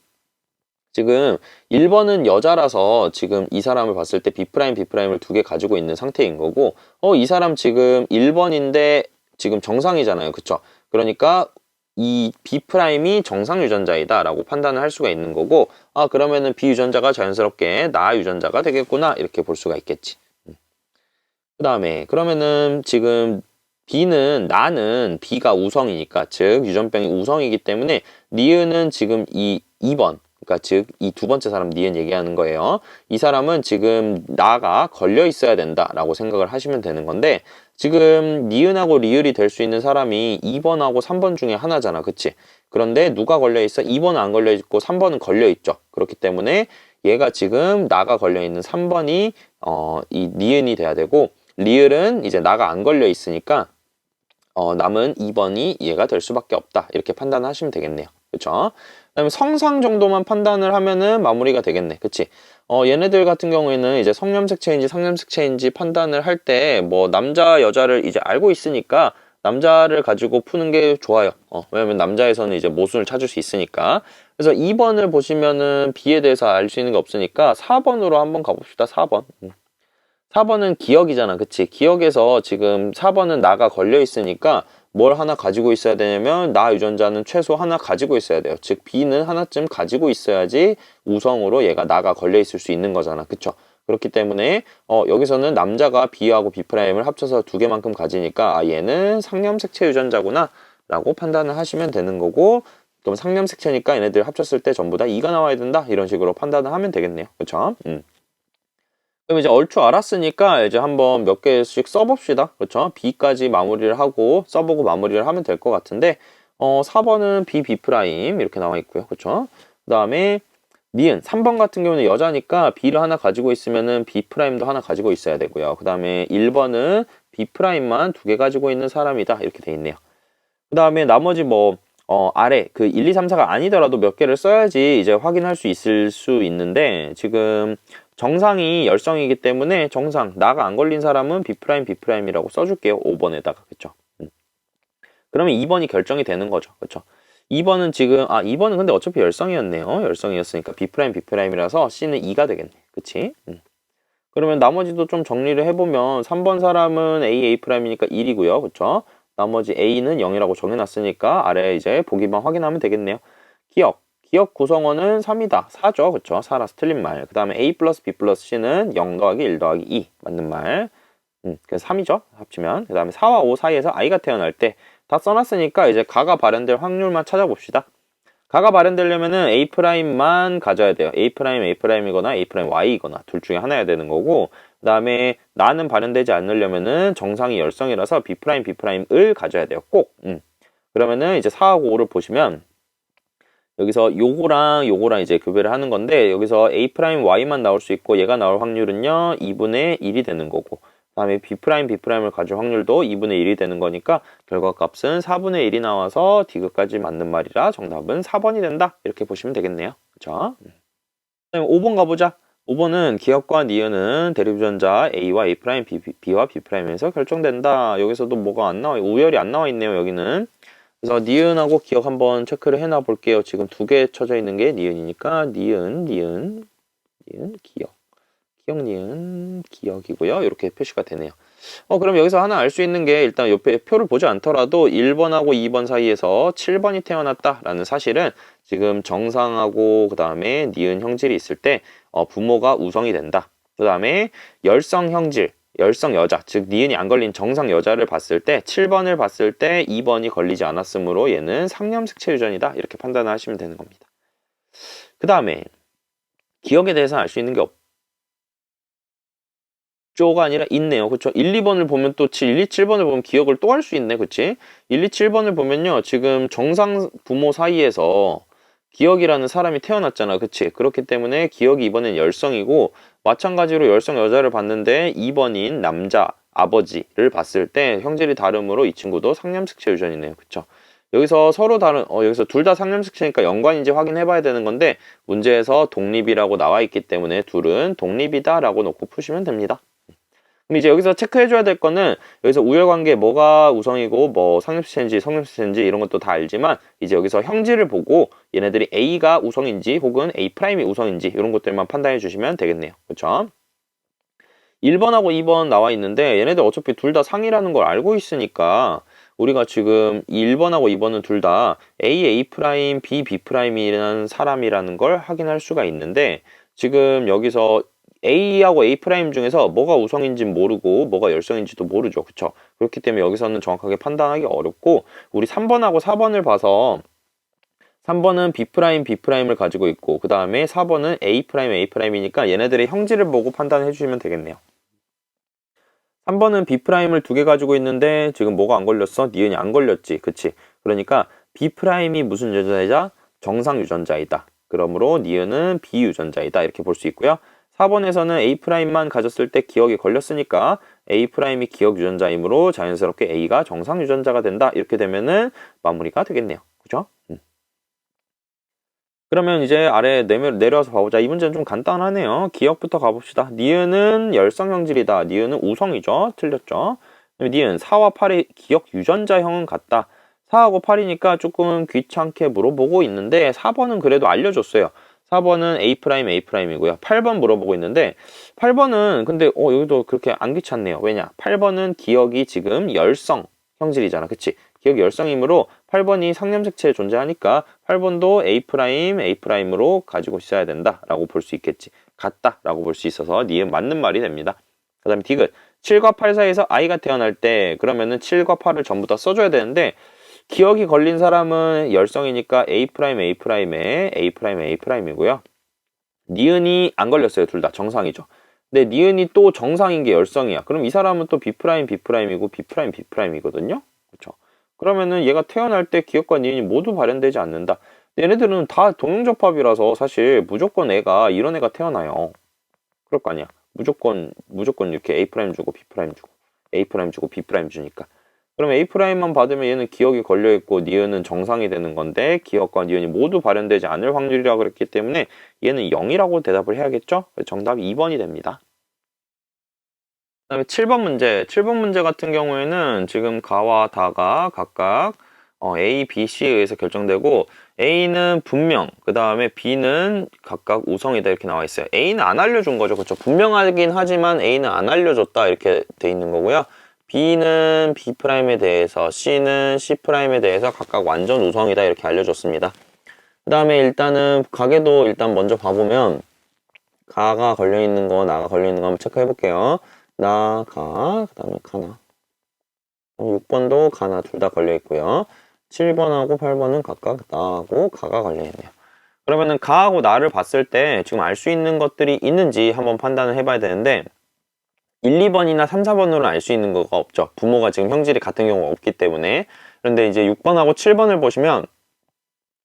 지금 1번은 여자라서 지금 이 사람을 봤을 때 B'B'을 두 개 가지고 있는 상태인 거고 이 사람 지금 1번인데 지금 정상이잖아요. 그쵸? 그러니까 이 B'이 정상 유전자이다 라고 판단을 할 수가 있는 거고 그러면은 B 유전자가 자연스럽게 나 유전자가 되겠구나 이렇게 볼 수가 있겠지. 그 다음에 그러면은 지금 나는 B가 우성이니까 즉 유전병이 우성이기 때문에 니은은 지금 이 2번 그러니까 즉 이 두 번째 사람 니은 얘기하는 거예요. 이 사람은 지금 나가 걸려 있어야 된다라고 생각을 하시면 되는 건데 지금 니은하고 리을이 될 수 있는 사람이 2번하고 3번 중에 하나잖아. 그치? 그런데 누가 걸려 있어? 2번은 안 걸려 있고 3번은 걸려 있죠. 그렇기 때문에 얘가 지금 나가 걸려 있는 3번이 이 니은이 돼야 되고 리을은 이제 나가 안 걸려 있으니까 남은 2번이 얘가 될 수밖에 없다. 이렇게 판단하시면 되겠네요. 그쵸? 그다음에 성상 정도만 판단을 하면은 마무리가 되겠네. 그치? 얘네들 같은 경우에는 이제 성염색체인지 상염색체인지 판단을 할 때 뭐 남자 여자를 이제 알고 있으니까 남자를 가지고 푸는 게 좋아요. 왜냐면 남자에서는 이제 모순을 찾을 수 있으니까. 그래서 2번을 보시면은 B에 대해서 알 수 있는 게 없으니까 4번으로 한번 가봅시다. 4번. 4번은 기억이잖아. 그치? 기억에서 지금 4번은 나가 걸려 있으니까 뭘 하나 가지고 있어야 되냐면 나 유전자는 최소 하나 가지고 있어야 돼요. 즉 B는 하나쯤 가지고 있어야지 우성으로 얘가 나가 걸려 있을 수 있는 거잖아. 그쵸? 그렇기 때문에 여기서는 남자가 B하고 B'을 합쳐서 두 개만큼 가지니까 얘는 상염색체 유전자구나 라고 판단을 하시면 되는 거고 그럼 상염색체니까 얘네들 합쳤을 때 전부 다 2가 나와야 된다 이런 식으로 판단을 하면 되겠네요. 그쵸? 그럼 이제 얼추 알았으니까 이제 한번 몇 개씩 써봅시다. 그렇죠? B까지 마무리를 하고 써보고 마무리를 하면 될 것 같은데 4번은 B, B' 이렇게 나와 있고요. 그렇죠? 그 다음에 니은 3번 같은 경우는 여자니까 B를 하나 가지고 있으면은 B'도 하나 가지고 있어야 되고요. 그 다음에 1번은 B'만 두 개 가지고 있는 사람이다. 이렇게 돼 있네요. 그 다음에 나머지 뭐 아래 그 1, 2, 3, 4가 아니더라도 몇 개를 써야지 이제 확인할 수 있을 수 있는데 지금 정상이 열성이기 때문에 정상 나가 안 걸린 사람은 B'B'이라고 써줄게요. 5번에다가 그쵸? 그러면 2번이 결정이 되는 거죠. 그쵸? 2번은 지금 2번은 근데 어차피 열성이었네요. 열성이었으니까 B'B'이라서 C는 2가 되겠네. 그치? 그러면 나머지도 좀 정리를 해보면 3번 사람은 A'I니까 1이고요. 그쵸? 나머지 A는 0이라고 정해놨으니까 아래 이제 보기만 확인하면 되겠네요. 기억 구성원은 3이다. 4죠. 그쵸? 4라서 틀린 말. 그 다음에 A 플러스 B 플러스 C는 0 더하기 1 더하기 2. 맞는 말. 그래서 3이죠. 합치면. 그 다음에 4와 5 사이에서 I가 태어날 때 다 써놨으니까 이제 가가 발현될 확률만 찾아봅시다. 가가 발현되려면은 A'만 가져야 돼요. A'I거나 A'Y이거나 둘 중에 하나여야 되는 거고 그 다음에 나는 발현되지 않으려면은 정상이 열성이라서 B'B'을 가져야 돼요. 꼭. 그러면은 이제 4하고 5를 보시면 여기서 요거랑 이제 교배를 하는 건데 여기서 A'Y만 나올 수 있고 얘가 나올 확률은요 2분의 1이 되는 거고 그 다음에 B'B'을 가질 확률도 2분의 1이 되는 거니까 결과값은 4분의 1이 나와서 D급까지 맞는 말이라 정답은 4번이 된다 이렇게 보시면 되겠네요. 그쵸? 그다음에 5번 가보자. 5번은 기억과 니은은 대립유전자 A와 A', B와 B'에서 결정된다. 여기서도 뭐가 안 나와, 우열이 안 나와 있네요. 여기는. 그래서 니은하고 기억 한번 체크를 해놔 볼게요. 지금 두 개 쳐져 있는 게 니은이니까 니은, 기억. 기억, 니은, 기억이고요. 이렇게 표시가 되네요. 그럼 여기서 하나 알 수 있는 게 일단 옆에 표를 보지 않더라도 1번하고 2번 사이에서 7번이 태어났다라는 사실은 지금 정상하고 그 다음에 니은 형질이 있을 때 부모가 우성이 된다. 그 다음에 열성 형질, 열성 여자, 즉 니은이 안 걸린 정상 여자를 봤을 때 7번을 봤을 때 2번이 걸리지 않았으므로 얘는 상염색체 유전이다. 이렇게 판단하시면 되는 겁니다. 그 다음에 기억에 대해서 알 수 있는 게 없죠가 아니라 있네요. 그쵸? 1, 2번을 보면 또 1, 2, 7번을 보면 기억을 또 할 수 있네. 그치? 1, 2, 7번을 보면요. 지금 정상 부모 사이에서 기억이라는 사람이 태어났잖아. 그치? 그렇기 때문에 기억이 이번엔 열성이고 마찬가지로 열성 여자를 봤는데 2번인 남자 아버지를 봤을 때 형질이 다르므로 이 친구도 상염색체 유전이네요. 그쵸? 여기서 서로 다른 여기서 둘 다 상염색체니까 연관인지 확인해 봐야 되는 건데 문제에서 독립이라고 나와 있기 때문에 둘은 독립이다 라고 놓고 푸시면 됩니다. 그럼 이제 여기서 체크해 줘야 될 거는 여기서 우열관계 뭐가 우성이고 뭐 상엽색체인지 성엽색체인지 이런 것도 다 알지만 이제 여기서 형질을 보고 얘네들이 A가 우성인지 혹은 A'이 우성인지 이런 것들만 판단해 주시면 되겠네요. 그렇죠? 1번하고 2번 나와 있는데 얘네들 어차피 둘 다 상이라는 걸 알고 있으니까 우리가 지금 1번하고 2번은 둘 다 A, B, B이라는 사람이라는 걸 확인할 수가 있는데 지금 여기서 A하고 A' 중에서 뭐가 우성인지 모르고 뭐가 열성인지도 모르죠. 그쵸? 그렇기 때문에 여기서는 정확하게 판단하기 어렵고 우리 3번하고 4번을 봐서 3번은 B'B'을 가지고 있고 그 다음에 4번은 A'A'이니까 얘네들의 형질을 보고 판단해 주시면 되겠네요. 3번은 B'을 두 개 가지고 있는데 지금 뭐가 안 걸렸어? 니은이 안 걸렸지. 그치? 그러니까 B'이 무슨 유전자이자? 정상 유전자이다. 그러므로 니은은 비유전자이다. 이렇게 볼 수 있고요. 4번에서는 A'만 가졌을 때 기억이 걸렸으니까 A'이 기억 유전자이므로 자연스럽게 A가 정상 유전자가 된다. 이렇게 되면은 마무리가 되겠네요. 그죠? 그러면 이제 아래 내려와서 봐보자. 이 문제는 좀 간단하네요. 기억부터 가봅시다. 니은은 열성형질이다. 니은은 우성이죠. 틀렸죠. 니은 4와 8의 기억 유전자형은 같다. 4하고 8이니까 조금 귀찮게 물어보고 있는데 4번은 그래도 알려줬어요. 4번은 A'A'이고요. 8번 물어보고 있는데 8번은 근데 여기도 그렇게 안 귀찮네요. 왜냐? 8번은 기억이 지금 열성 형질이잖아. 그치? 기억이 열성이므로 8번이 상념색체에 존재하니까 8번도 A'A'으로 가지고 있어야 된다라고 볼 수 있겠지. 같다라고 볼 수 있어서 니은 맞는 말이 됩니다. 그 다음에 디귿 7과 8 사이에서 아이가 태어날 때 그러면은 7과 8을 전부 다 써줘야 되는데 기억이 걸린 사람은 열성이니까 A'A'이고요. 니은이 안 걸렸어요. 둘 다 정상이죠. 근데 니은이 또 정상인 게 열성이야. 그럼 이 사람은 또 B'B'이고 B'B'이거든요. 그렇죠? 그러면은 얘가 태어날 때 기억과 니은이 모두 발현되지 않는다. 얘네들은 다 동용접합이라서 사실 무조건 애가 이런 애가 태어나요. 그럴 거 아니야. 무조건 이렇게 A' 주고 B' 주고 A' 주고 B' 주니까. 그럼 A'만 받으면 얘는 기억이 걸려있고 니은은 정상이 되는 건데 기억과 니은이 모두 발현되지 않을 확률이라고 그랬기 때문에 얘는 0이라고 대답을 해야겠죠? 정답이 2번이 됩니다. 그 다음에 7번 문제. 7번 문제 같은 경우에는 지금 가와 다가 각각 A, B, C에 의해서 결정되고 A는 분명, 그 다음에 B는 각각 우성이다 이렇게 나와 있어요. A는 안 알려준 거죠. 그렇죠? 분명하긴 하지만 A는 안 알려줬다 이렇게 돼 있는 거고요. B는 B'에 대해서, C는 C'에 대해서 각각 완전 우성이다 이렇게 알려줬습니다. 그 다음에 일단은 가계도 일단 먼저 봐보면 가가 걸려있는 거, 나가 걸려있는 거 한번 체크해 볼게요. 나, 가, 그 다음에 가나. 6번도 가나 둘 다 걸려있고요. 7번하고 8번은 각각 나하고 가가 걸려있네요. 그러면은 가하고 나를 봤을 때 지금 알 수 있는 것들이 있는지 한번 판단을 해봐야 되는데 1, 2번이나 3, 4번으로 알 수 있는 거가 없죠. 부모가 지금 형질이 같은 경우가 없기 때문에. 그런데 이제 6번하고 7번을 보시면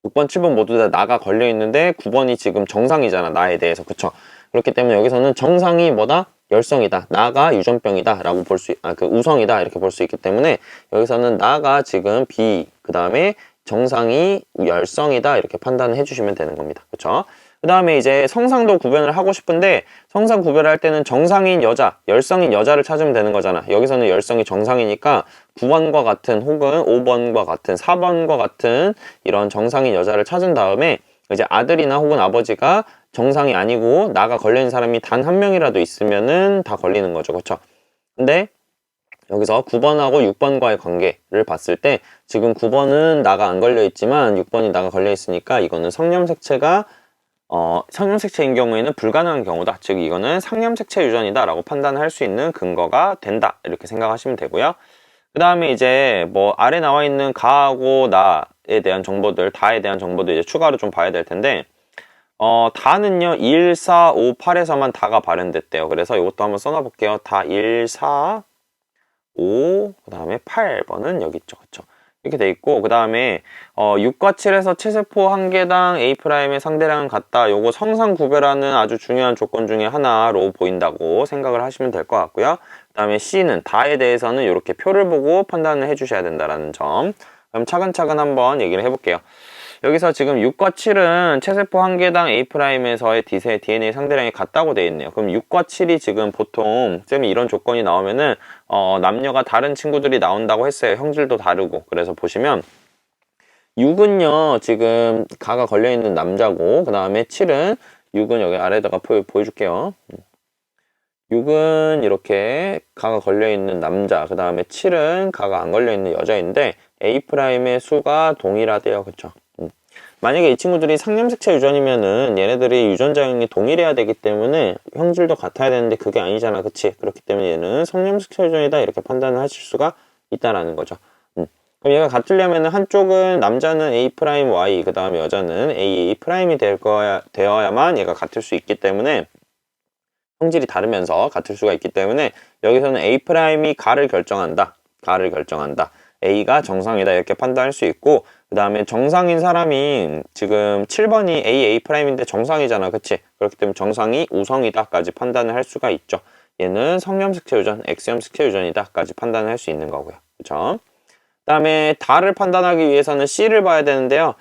6번, 7번 모두 다 나가 걸려있는데 9번이 지금 정상이잖아. 나에 대해서. 그쵸? 그렇기 때문에 여기서는 정상이 뭐다? 열성이다. 나가 유전병이다. 라고 볼 수, 우성이다. 이렇게 볼 수 있기 때문에 여기서는 나가 지금 B, 그 다음에 정상이 열성이다. 이렇게 판단을 해주시면 되는 겁니다. 그쵸? 그 다음에 이제 성상도 구별을 하고 싶은데 성상 구별을 할 때는 정상인 여자, 열성인 여자를 찾으면 되는 거잖아. 여기서는 열성이 정상이니까 9번과 같은 혹은 5번과 같은 4번과 같은 이런 정상인 여자를 찾은 다음에 이제 아들이나 혹은 아버지가 정상이 아니고 나가 걸려있는 사람이 단 한 명이라도 있으면은 다 걸리는 거죠. 그렇죠? 근데 여기서 9번하고 6번과의 관계를 봤을 때 지금 9번은 나가 안 걸려 있지만 6번이 나가 걸려 있으니까 이거는 성념색체가 성념색체인 경우에는 불가능한 경우다. 즉 이거는 상념색체 유전이다 라고 판단할 수 있는 근거가 된다. 이렇게 생각하시면 되고요. 그 다음에 이제 뭐 아래 나와 있는 가하고 나에 대한 정보들, 다에 대한 정보도 이제 추가로 좀 봐야 될 텐데 다는요 1, 4, 5, 8에서만 다가 발현됐대요. 그래서 이것도 한번 써놔 볼게요. 다 1, 4, 5, 그 다음에 8번은 여기 있죠. 그쵸? 이렇게 돼 있고 그 다음에 6과 7에서 체세포 한 개당 A'의 상대량은 같다. 요거 성상 구별하는 아주 중요한 조건 중에 하나로 보인다고 생각을 하시면 될 것 같고요. 그 다음에 C는 다에 대해서는 이렇게 표를 보고 판단을 해주셔야 된다는 점. 그럼 차근차근 한번 얘기를 해볼게요. 여기서 지금 6과 7은 체세포 한 개당 A'에서의 DNA 상대량이 같다고 되어 있네요. 그럼 6과 7이 지금 보통 쌤이 이런 조건이 나오면은 남녀가 다른 친구들이 나온다고 했어요. 형질도 다르고. 그래서 보시면 6은요 지금 가가 걸려있는 남자고 그 다음에 7은 6은 여기 아래다가 보여줄게요. 6은 이렇게 가가 걸려있는 남자 그 다음에 7은 가가 안 걸려있는 여자인데 A'의 수가 동일하대요. 그쵸? 만약에 이 친구들이 상념색체 유전이면은 얘네들이 유전자형이 동일해야 되기 때문에 형질도 같아야 되는데 그게 아니잖아. 그치? 그렇기 때문에 얘는 성념색체 유전이다 이렇게 판단을 하실 수가 있다라는 거죠. 그럼 얘가 같으려면 한쪽은 남자는 A 프라임 Y, 그 다음에 여자는 A 프라임이 되어야만 얘가 같을 수 있기 때문에 성질이 다르면서 같을 수가 있기 때문에 여기서는 A 프라임이 가를 결정한다. 가를 결정한다. A가 정상이다 이렇게 판단할 수 있고 그 다음에 정상인 사람이 지금 7번이 A 프라임인데 정상이잖아. 그치? 그렇기 때문에 정상이 우성이다까지 판단을 할 수가 있죠. 얘는 성염 색채 유전, X염 색채 유전이다까지 판단을 할 수 있는 거고요. 그쵸? 그 다음에 다를 판단하기 위해서는 C를 봐야 되는데요.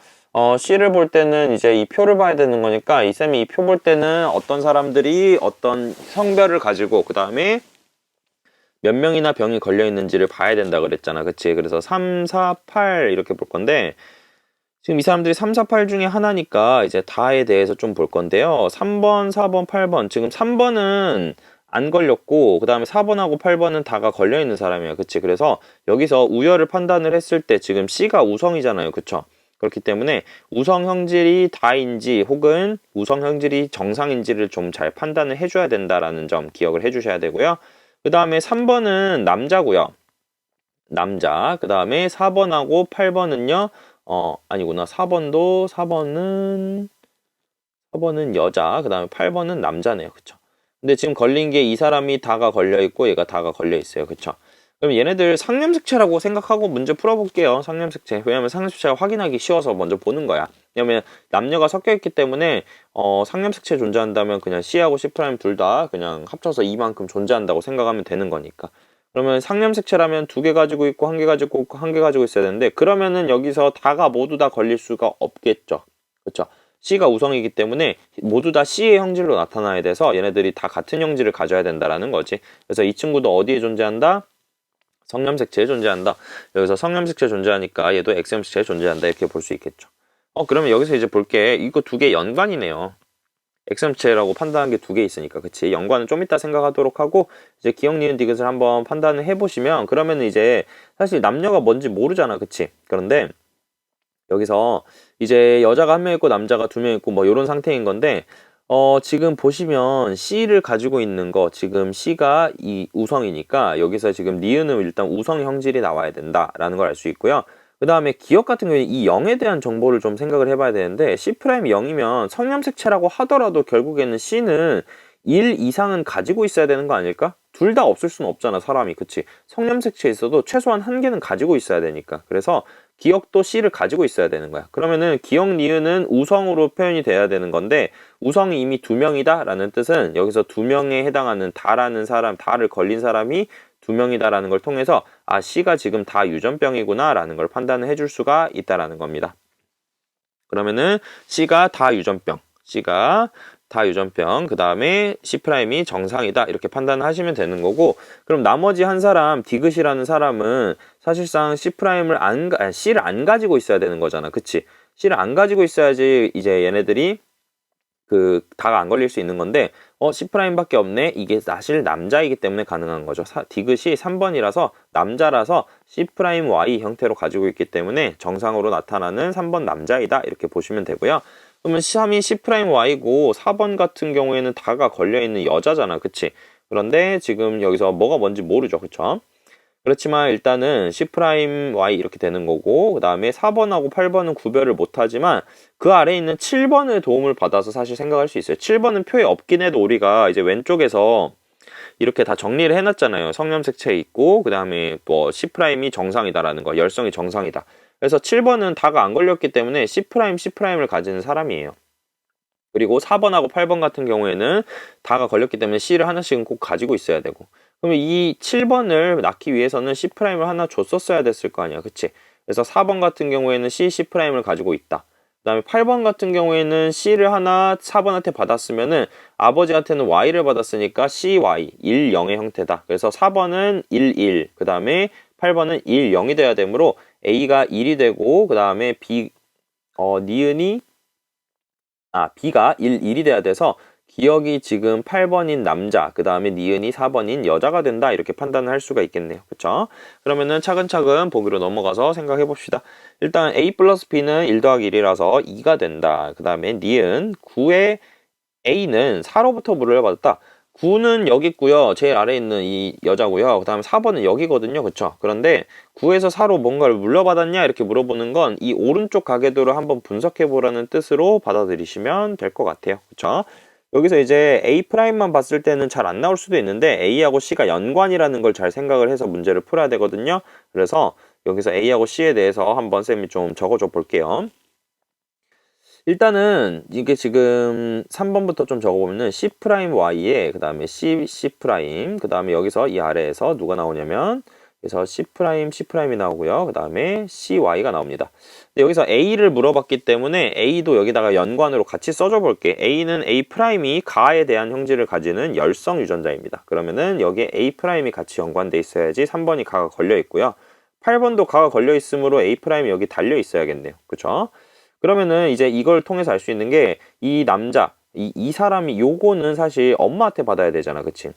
C를 볼 때는 이제 이 표를 봐야 되는 거니까 이 쌤이 이 표 볼 때는 어떤 사람들이 어떤 성별을 가지고 그 다음에 몇 명이나 병이 걸려 있는지를 봐야 된다 그랬잖아. 그치? 그래서 3, 4, 8 이렇게 볼 건데 지금 이 사람들이 3, 4, 8 중에 하나니까 이제 다에 대해서 좀 볼 건데요. 3번, 4번, 8번. 지금 3번은 안 걸렸고 그 다음에 4번하고 8번은 다가 걸려 있는 사람이에요. 그치? 그래서 여기서 우열을 판단을 했을 때 지금 C가 우성이잖아요. 그쵸? 그렇기 때문에 우성 형질이 다인지 혹은 우성 형질이 정상인지를 좀 잘 판단을 해줘야 된다라는 점 기억을 해주셔야 되고요. 그 다음에 3번은 남자고요. 남자. 그 다음에 4번하고 8번은요. 아니구나. 4번은 여자. 그 다음에 8번은 남자네요. 그쵸? 근데 지금 걸린 게 이 사람이 다가 걸려 있고 얘가 다가 걸려 있어요. 그쵸? 그럼 얘네들 상념색채라고 생각하고 문제 풀어볼게요. 상념색채. 왜냐면 상념색채가 확인하기 쉬워서 먼저 보는 거야. 왜냐면 남녀가 섞여 있기 때문에 상념색채 존재한다면 그냥 C하고 C' 둘 다 그냥 합쳐서 이만큼 존재한다고 생각하면 되는 거니까. 그러면 상념색채라면 두 개 가지고 있고 한 개 가지고 있고 한 개 가지고 있어야 되는데 그러면은 여기서 다가 모두 다 걸릴 수가 없겠죠. 그렇죠? C가 우성이기 때문에 모두 다 C의 형질로 나타나야 돼서 얘네들이 다 같은 형질을 가져야 된다라는 거지. 그래서 이 친구도 어디에 존재한다? 성염색체에 존재한다. 여기서 성염색체 존재하니까 얘도 X염색체에 존재한다. 이렇게 볼 수 있겠죠. 그러면 여기서 이제 볼게. 이거 두 개 연관이네요. X염체라고 판단한 게 두 개 있으니까. 그치? 연관은 좀 이따 생각하도록 하고 이제 기억, 니은, 디귿을 한번 판단을 해보시면 그러면 이제 사실 남녀가 뭔지 모르잖아. 그치? 그런데 여기서 이제 여자가 한 명 있고 남자가 두 명 있고 뭐 이런 상태인 건데 지금 보시면 C를 가지고 있는 거 지금 C가 이 우성이니까 여기서 지금 니은은 일단 우성 형질이 나와야 된다라는 걸 알 수 있고요. 그 다음에 기억 같은 경우에 이 0에 대한 정보를 좀 생각을 해봐야 되는데 C'이 0이면 성염색체라고 하더라도 결국에는 C는 1 이상은 가지고 있어야 되는 거 아닐까? 둘 다 없을 수는 없잖아 사람이. 그치? 성염색체 있어도 최소한 한 개는 가지고 있어야 되니까. 그래서 기억도 C를 가지고 있어야 되는 거야. 그러면은 기억 니은은 우성으로 표현이 돼야 되는 건데 우성이 이미 두 명이다 라는 뜻은 여기서 두 명에 해당하는 다라는 사람, 다를 걸린 사람이 두 명이다 라는 걸 통해서 아 C가 지금 다 유전병이구나 라는 걸 판단을 해줄 수가 있다라는 겁니다. 그러면은 C가 다 유전병, C가 다 유전병, 그 다음에 C'이 정상이다 이렇게 판단하시면 되는 거고 그럼 나머지 한 사람 디귿이라는 사람은 사실상 C'를 안 가지고 있어야 되는 거잖아. 그치? C를 안 가지고 있어야지 이제 얘네들이 다가 안 걸릴 수 있는 건데 C'밖에 없네. 이게 사실 남자이기 때문에 가능한 거죠. 디귿이 3번이라서 남자라서 C'Y 형태로 가지고 있기 때문에 정상으로 나타나는 3번 남자이다 이렇게 보시면 되고요. 그러면 3이 C'Y고 4번 같은 경우에는 다가 걸려있는 여자잖아. 그치? 그런데 지금 여기서 뭐가 뭔지 모르죠. 그쵸? 그렇지만 일단은 C'Y 이렇게 되는 거고 그 다음에 4번하고 8번은 구별을 못하지만 그 아래에 있는 7번의 도움을 받아서 사실 생각할 수 있어요. 7번은 표에 없긴 해도 우리가 이제 왼쪽에서 이렇게 다 정리를 해놨잖아요. 성염색체 있고 그 다음에 뭐 C'이 정상이다라는 거, 열성이 정상이다. 그래서 7번은 다가 안 걸렸기 때문에 C'R을 가지는 사람이에요. 그리고 4번하고 8번 같은 경우에는 다가 걸렸기 때문에 C를 하나씩은 꼭 가지고 있어야 되고 그러면 이 7번을 낳기 위해서는 C'를 하나 줬었어야 됐을 거 아니야. 그치? 그래서 4번 같은 경우에는 C'R을 가지고 있다. 그 다음에 8번 같은 경우에는 C를 하나 4번한테 받았으면은 아버지한테는 Y를 받았으니까 CY 1, 0의 형태다. 그래서 4번은 1, 1, 그 다음에 8번은 1, 0이 돼야 되므로 A가 1이 되고 그 다음에 니은이 B가 1, 1이 돼야 돼서 기억이 지금 8번인 남자, 그 다음에 니은이 4번인 여자가 된다 이렇게 판단을 할 수가 있겠네요. 그쵸? 그러면은 차근차근 보기로 넘어가서 생각해 봅시다. 일단 A 플러스 B는 1 더하기 1이라서 2가 된다. 그 다음에 니은 9의 A는 4로부터 물을 받았다. 9는 여기 있고요. 제일 아래에 있는 이 여자고요. 그 다음에 4번은 여기거든요. 그쵸? 그런데 9에서 4로 뭔가를 물려받았냐 이렇게 물어보는 건 이 오른쪽 가계도를 한번 분석해 보라는 뜻으로 받아들이시면 될 것 같아요. 그쵸? 여기서 이제 A'만 봤을 때는 잘 안 나올 수도 있는데 A하고 C가 연관이라는 걸 잘 생각을 해서 문제를 풀어야 되거든요. 그래서 여기서 A하고 C에 대해서 한번 쌤이 좀 적어줘 볼게요. 일단은 이게 지금 3번부터 좀 적어보면은 C'Y에 그 다음에 C 그 다음에 여기서 이 아래에서 누가 나오냐면 그래서 C'C'이 나오고요. 그 다음에 CY가 나옵니다. 근데 여기서 A를 물어봤기 때문에 A도 여기다가 연관으로 같이 써줘 볼게. A는 A'이 가에 대한 형질을 가지는 열성 유전자입니다. 그러면은 여기에 A'이 같이 연관돼 있어야지 3번이 가가 걸려 있고요. 8번도 가가 걸려 있으므로 A'이 여기 달려 있어야겠네요. 그쵸? 그러면은 이제 이걸 통해서 알 수 있는 게 이 남자, 이 사람이 요거는 사실 엄마한테 받아야 되잖아. 그치?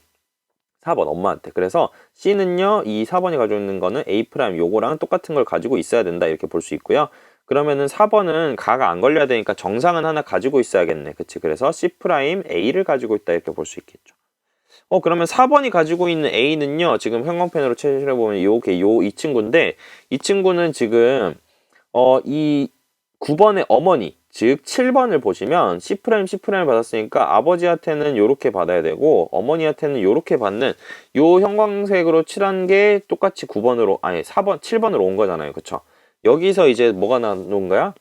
4번 엄마한테. 그래서 C는요, 이 4번이 가지고 있는 거는 A' 요거랑 똑같은 걸 가지고 있어야 된다. 이렇게 볼 수 있고요. 그러면은 4번은 가가 안 걸려야 되니까 정상은 하나 가지고 있어야겠네. 그치? 그래서 C' A를 가지고 있다. 이렇게 볼 수 있겠죠. 그러면 4번이 가지고 있는 A는요, 지금 형광펜으로 칠해보면 이 친구인데, 이 친구는 지금, 이 9번의 어머니, 즉 7번을 보시면 C'C'을 받았으니까 아버지한테는 요렇게 받아야 되고 어머니한테는 요렇게 받는 요 형광색으로 칠한 게 똑같이 9번으로 아니 4번, 7번으로 온 거잖아요. 그쵸? 여기서 이제 뭐가 나온 거야?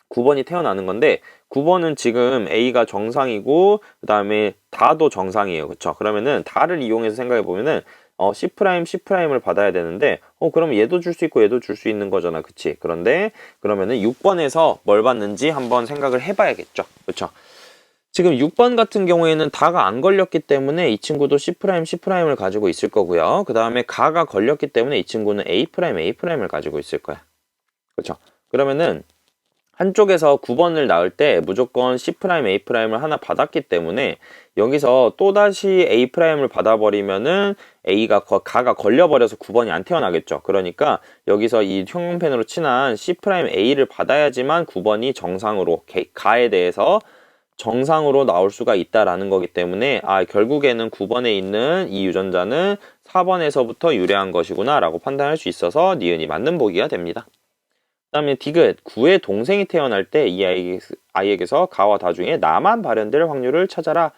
9번이 태어나는 건데 9번은 지금 A가 정상이고 그 다음에 다도 정상이에요. 그쵸? 그러면은 다를 이용해서 생각해 보면은 C'C'을 받아야 되는데 그러면 얘도 줄 수 있고 얘도 줄 수 있는 거잖아. 그치? 그런데 그러면은 6번에서 뭘 받는지 한번 생각을 해봐야겠죠. 그쵸? 지금 6번 같은 경우에는 다가 안 걸렸기 때문에 이 친구도 C'C'을 가지고 있을 거고요. 그 다음에 가가 걸렸기 때문에 이 친구는 A'를 가지고 있을 거야. 그쵸? 그러면은 한쪽에서 9번을 낳을 때 무조건 C', A'를 하나 받았기 때문에 여기서 또다시 A'를 받아버리면은 가가 걸려버려서 9번이 안 태어나겠죠. 그러니까 여기서 이 형광펜으로 칠한 C' A를 받아야지만 9번이 정상으로 가에 대해서 정상으로 나올 수가 있다라는 거기 때문에 결국에는 9번에 있는 이 유전자는 4번에서부터 유래한 것이구나 라고 판단할 수 있어서 니은이 맞는 보기가 됩니다. 그 다음에 디귿 9의 동생이 태어날 때 이 아이에게서 가와 다 중에 나만 발현될 확률을 찾아라.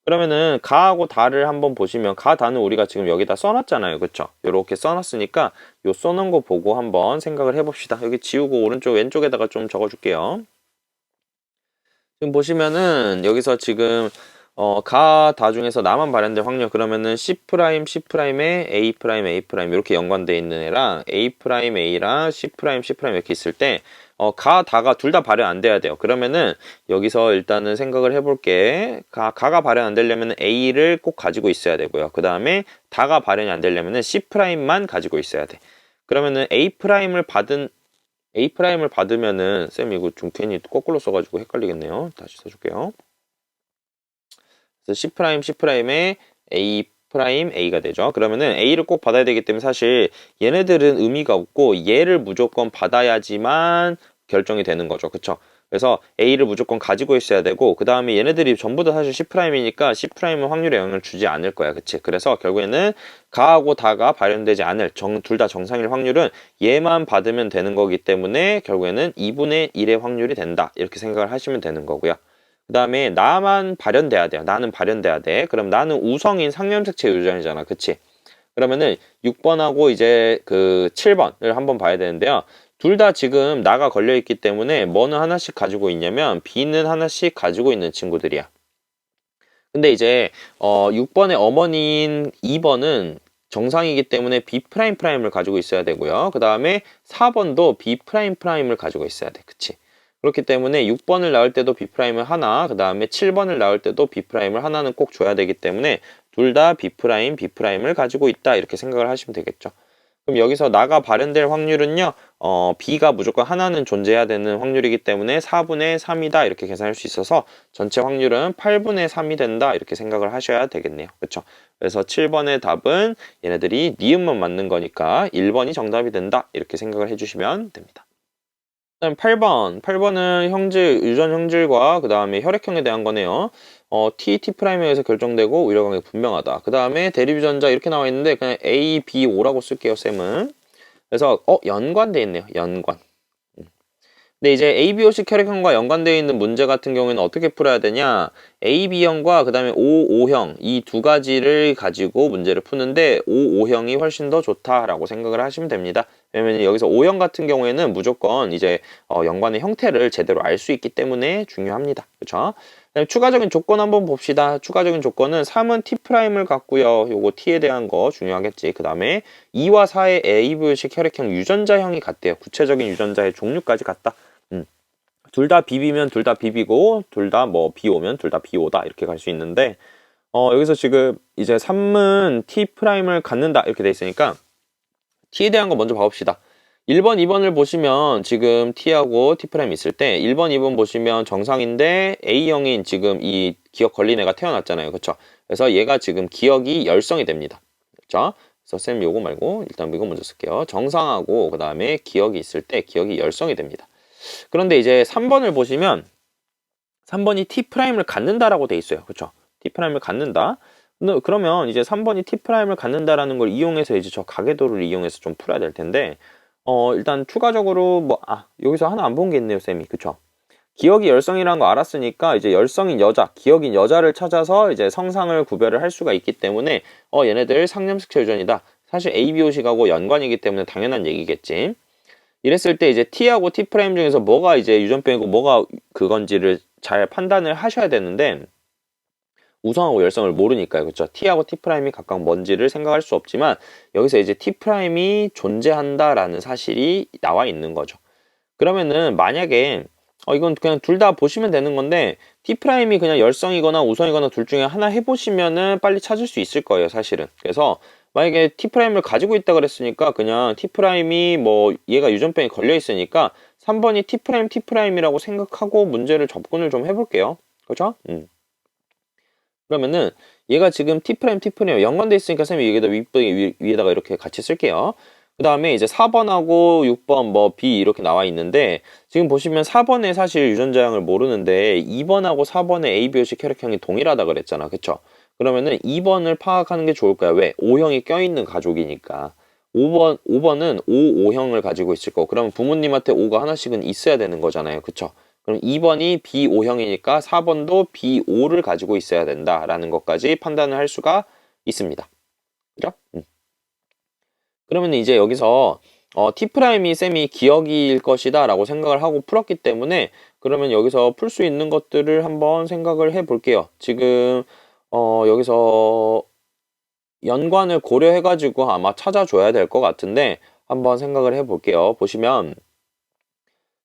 그러면은 가하고 다를 한번 보시면 가, 다는 우리가 지금 여기다 써놨잖아요. 그쵸? 요렇게 써놨으니까 요 써놓은 거 보고 한번 생각을 해봅시다. 여기 지우고 오른쪽 왼쪽에다가 좀 적어줄게요. 지금 보시면은 여기서 지금 가, 다 중에서 나만 발현될 확률 그러면은 C'C'에 A' 이렇게 연관되어 있는 애랑 A'A랑 C'C' 이렇게 있을 때 가, 다가 둘 다 발현 안 돼야 돼요. 그러면은 여기서 일단은 생각을 해볼게. 가가 발현 안 되려면 A를 꼭 가지고 있어야 되고요. 그 다음에 다가 발현이 안 되려면은 C'만 가지고 있어야 돼. 그러면은 A'을 받으면은 쌤 이거 좀 괜히 거꾸로 써가지고 헷갈리겠네요. 다시 써줄게요. 그래서 C'C'에 A'A가 되죠. 그러면은 A를 꼭 받아야 되기 때문에 사실 얘네들은 의미가 없고 얘를 무조건 받아야지만 결정이 되는 거죠. 그쵸? 그래서 A를 무조건 가지고 있어야 되고 그 다음에 얘네들이 전부 다 사실 C'이니까 C'은 확률에 영향을 주지 않을 거야. 그치? 그래서 결국에는 가하고 다가 발현되지 않을 둘 다 정상일 확률은 얘만 받으면 되는 거기 때문에 결국에는 2분의 1의 확률이 된다. 이렇게 생각을 하시면 되는 거고요. 그 다음에 나만 발현돼야 돼요. 나는 발현돼야 돼. 그럼 나는 우성인 상염색체 유전이잖아. 그치? 그러면은 6번하고 이제 그 7번을 한번 봐야 되는데요. 둘 다 지금 나가 걸려있기 때문에 뭐는 하나씩 가지고 있냐면 B는 하나씩 가지고 있는 친구들이야. 근데 이제 6번의 어머니인 2번은 정상이기 때문에 B'을 가지고 있어야 되고요. 그 다음에 4번도 B'을 가지고 있어야 돼. 그치? 그렇기 때문에 6번을 나올 때도 B'을 하나, 그 다음에 7번을 나올 때도 B'을 하나는 꼭 줘야 되기 때문에 둘 다 B'을 가지고 있다. 이렇게 생각을 하시면 되겠죠. 그럼 여기서 나가 발현될 확률은요, B가 무조건 하나는 존재해야 되는 확률이기 때문에 4분의 3이다. 이렇게 계산할 수 있어서 전체 확률은 8분의 3이 된다. 이렇게 생각을 하셔야 되겠네요. 그렇죠? 그래서 7번의 답은 얘네들이 니은만 맞는 거니까 1번이 정답이 된다. 이렇게 생각을 해주시면 됩니다. 그다음 8번은 유전 형질과 그 다음에 혈액형에 대한 거네요. T, T'에 의해서 결정되고 위력관계 분명하다. 그 다음에 대립유전자 이렇게 나와 있는데 그냥 A, B, O라고 쓸게요, 쌤은. 그래서 연관돼 있네요. 연관. 근데 이제 ABOC 혈액형과 연관되어 있는 문제 같은 경우에는 어떻게 풀어야 되냐? AB형과 그 다음에 OO형 이 두 가지를 가지고 문제를 푸는데 OO형이 훨씬 더 좋다라고 생각을 하시면 됩니다. 왜냐면 여기서 O형 같은 경우에는 무조건 이제 연관의 형태를 제대로 알 수 있기 때문에 중요합니다. 그렇죠? 추가적인 조건 한번 봅시다. 추가적인 조건은 3은 T'을 갖고요. 요거 T에 대한 거 중요하겠지. 그 다음에 2와 4의 ABO식 혈액형 유전자형이 같대요. 구체적인 유전자의 종류까지 같다. 둘 다 비비면 둘 다 비비고 둘 다 뭐 비오면 둘 다 비오다 이렇게 갈 수 있는데 여기서 지금 이제 3은 T'을 갖는다 이렇게 돼 있으니까 T에 대한 거 먼저 봐봅시다. 1번, 2번을 보시면 지금 T하고 T' 있을 때 1번, 2번 보시면 정상인데 A형인 지금 이 기억 걸린 애가 태어났잖아요. 그쵸? 그래서 얘가 지금 기억이 열성이 됩니다. 그쵸? 그래서 쌤 요거 말고 일단 이거 먼저 쓸게요. 정상하고 그 다음에 기억이 있을 때 기억이 열성이 됩니다. 그런데 이제 3번을 보시면 3번이 T'을 갖는다라고 돼 있어요. 그쵸? T'을 갖는다. 그러면 이제 3번이 T'을 갖는다라는 걸 이용해서 이제 저 가계도를 이용해서 좀 풀어야 될 텐데 일단 추가적으로 여기서 하나 안 본 게 있네요, 쌤이. 그쵸? 기억이 열성이라는 거 알았으니까 이제 열성인 여자, 기억인 여자를 찾아서 이제 성상을 구별을 할 수가 있기 때문에 얘네들 상념색체 유전이다. 사실 ABO식하고 연관이기 때문에 당연한 얘기겠지. 이랬을 때 이제 T하고 T' 중에서 뭐가 이제 유전병이고 뭐가 그건지를 잘 판단을 하셔야 되는데 우성하고 열성을 모르니까요. 그렇죠? T하고 T'이 각각 뭔지를 생각할 수 없지만 여기서 이제 T'이 존재한다라는 사실이 나와 있는 거죠. 그러면은 만약에 이건 그냥 둘 다 보시면 되는 건데 T'이 그냥 열성이거나 우성이거나 둘 중에 하나 해보시면은 빨리 찾을 수 있을 거예요, 사실은. 그래서 만약에 T'을 가지고 있다 그랬으니까 그냥 T'이 뭐 얘가 유전병이 걸려 있으니까 3번이 T'T'이라고 생각하고 문제를 접근을 좀 해볼게요. 그렇죠? 그러면은 얘가 지금 T'T'이랑 연관돼 있으니까 쌤이 여기다 위에다가 이렇게 같이 쓸게요. 그 다음에 이제 4번하고 6번 뭐 B 이렇게 나와 있는데 지금 보시면 4번에 사실 유전자형을 모르는데 2번하고 4번의 ABO식 혈액형이 동일하다 그랬잖아. 그쵸? 그러면은 2번을 파악하는 게 좋을 거야. 왜? O형이 껴있는 가족이니까. 5번은 OO형을 가지고 있을 거고 그러면 부모님한테 O가 하나씩은 있어야 되는 거잖아요. 그쵸? 그럼 2번이 B5형이니까 4번도 B5를 가지고 있어야 된다라는 것까지 판단을 할 수가 있습니다. 그죠? 그러면 이제 여기서 T'이 쌤이 기억일 것이다 라고 생각을 하고 풀었기 때문에 그러면 여기서 풀 수 있는 것들을 한번 생각을 해 볼게요. 지금 여기서 연관을 고려해 가지고 아마 찾아줘야 될 것 같은데 한번 생각을 해 볼게요. 보시면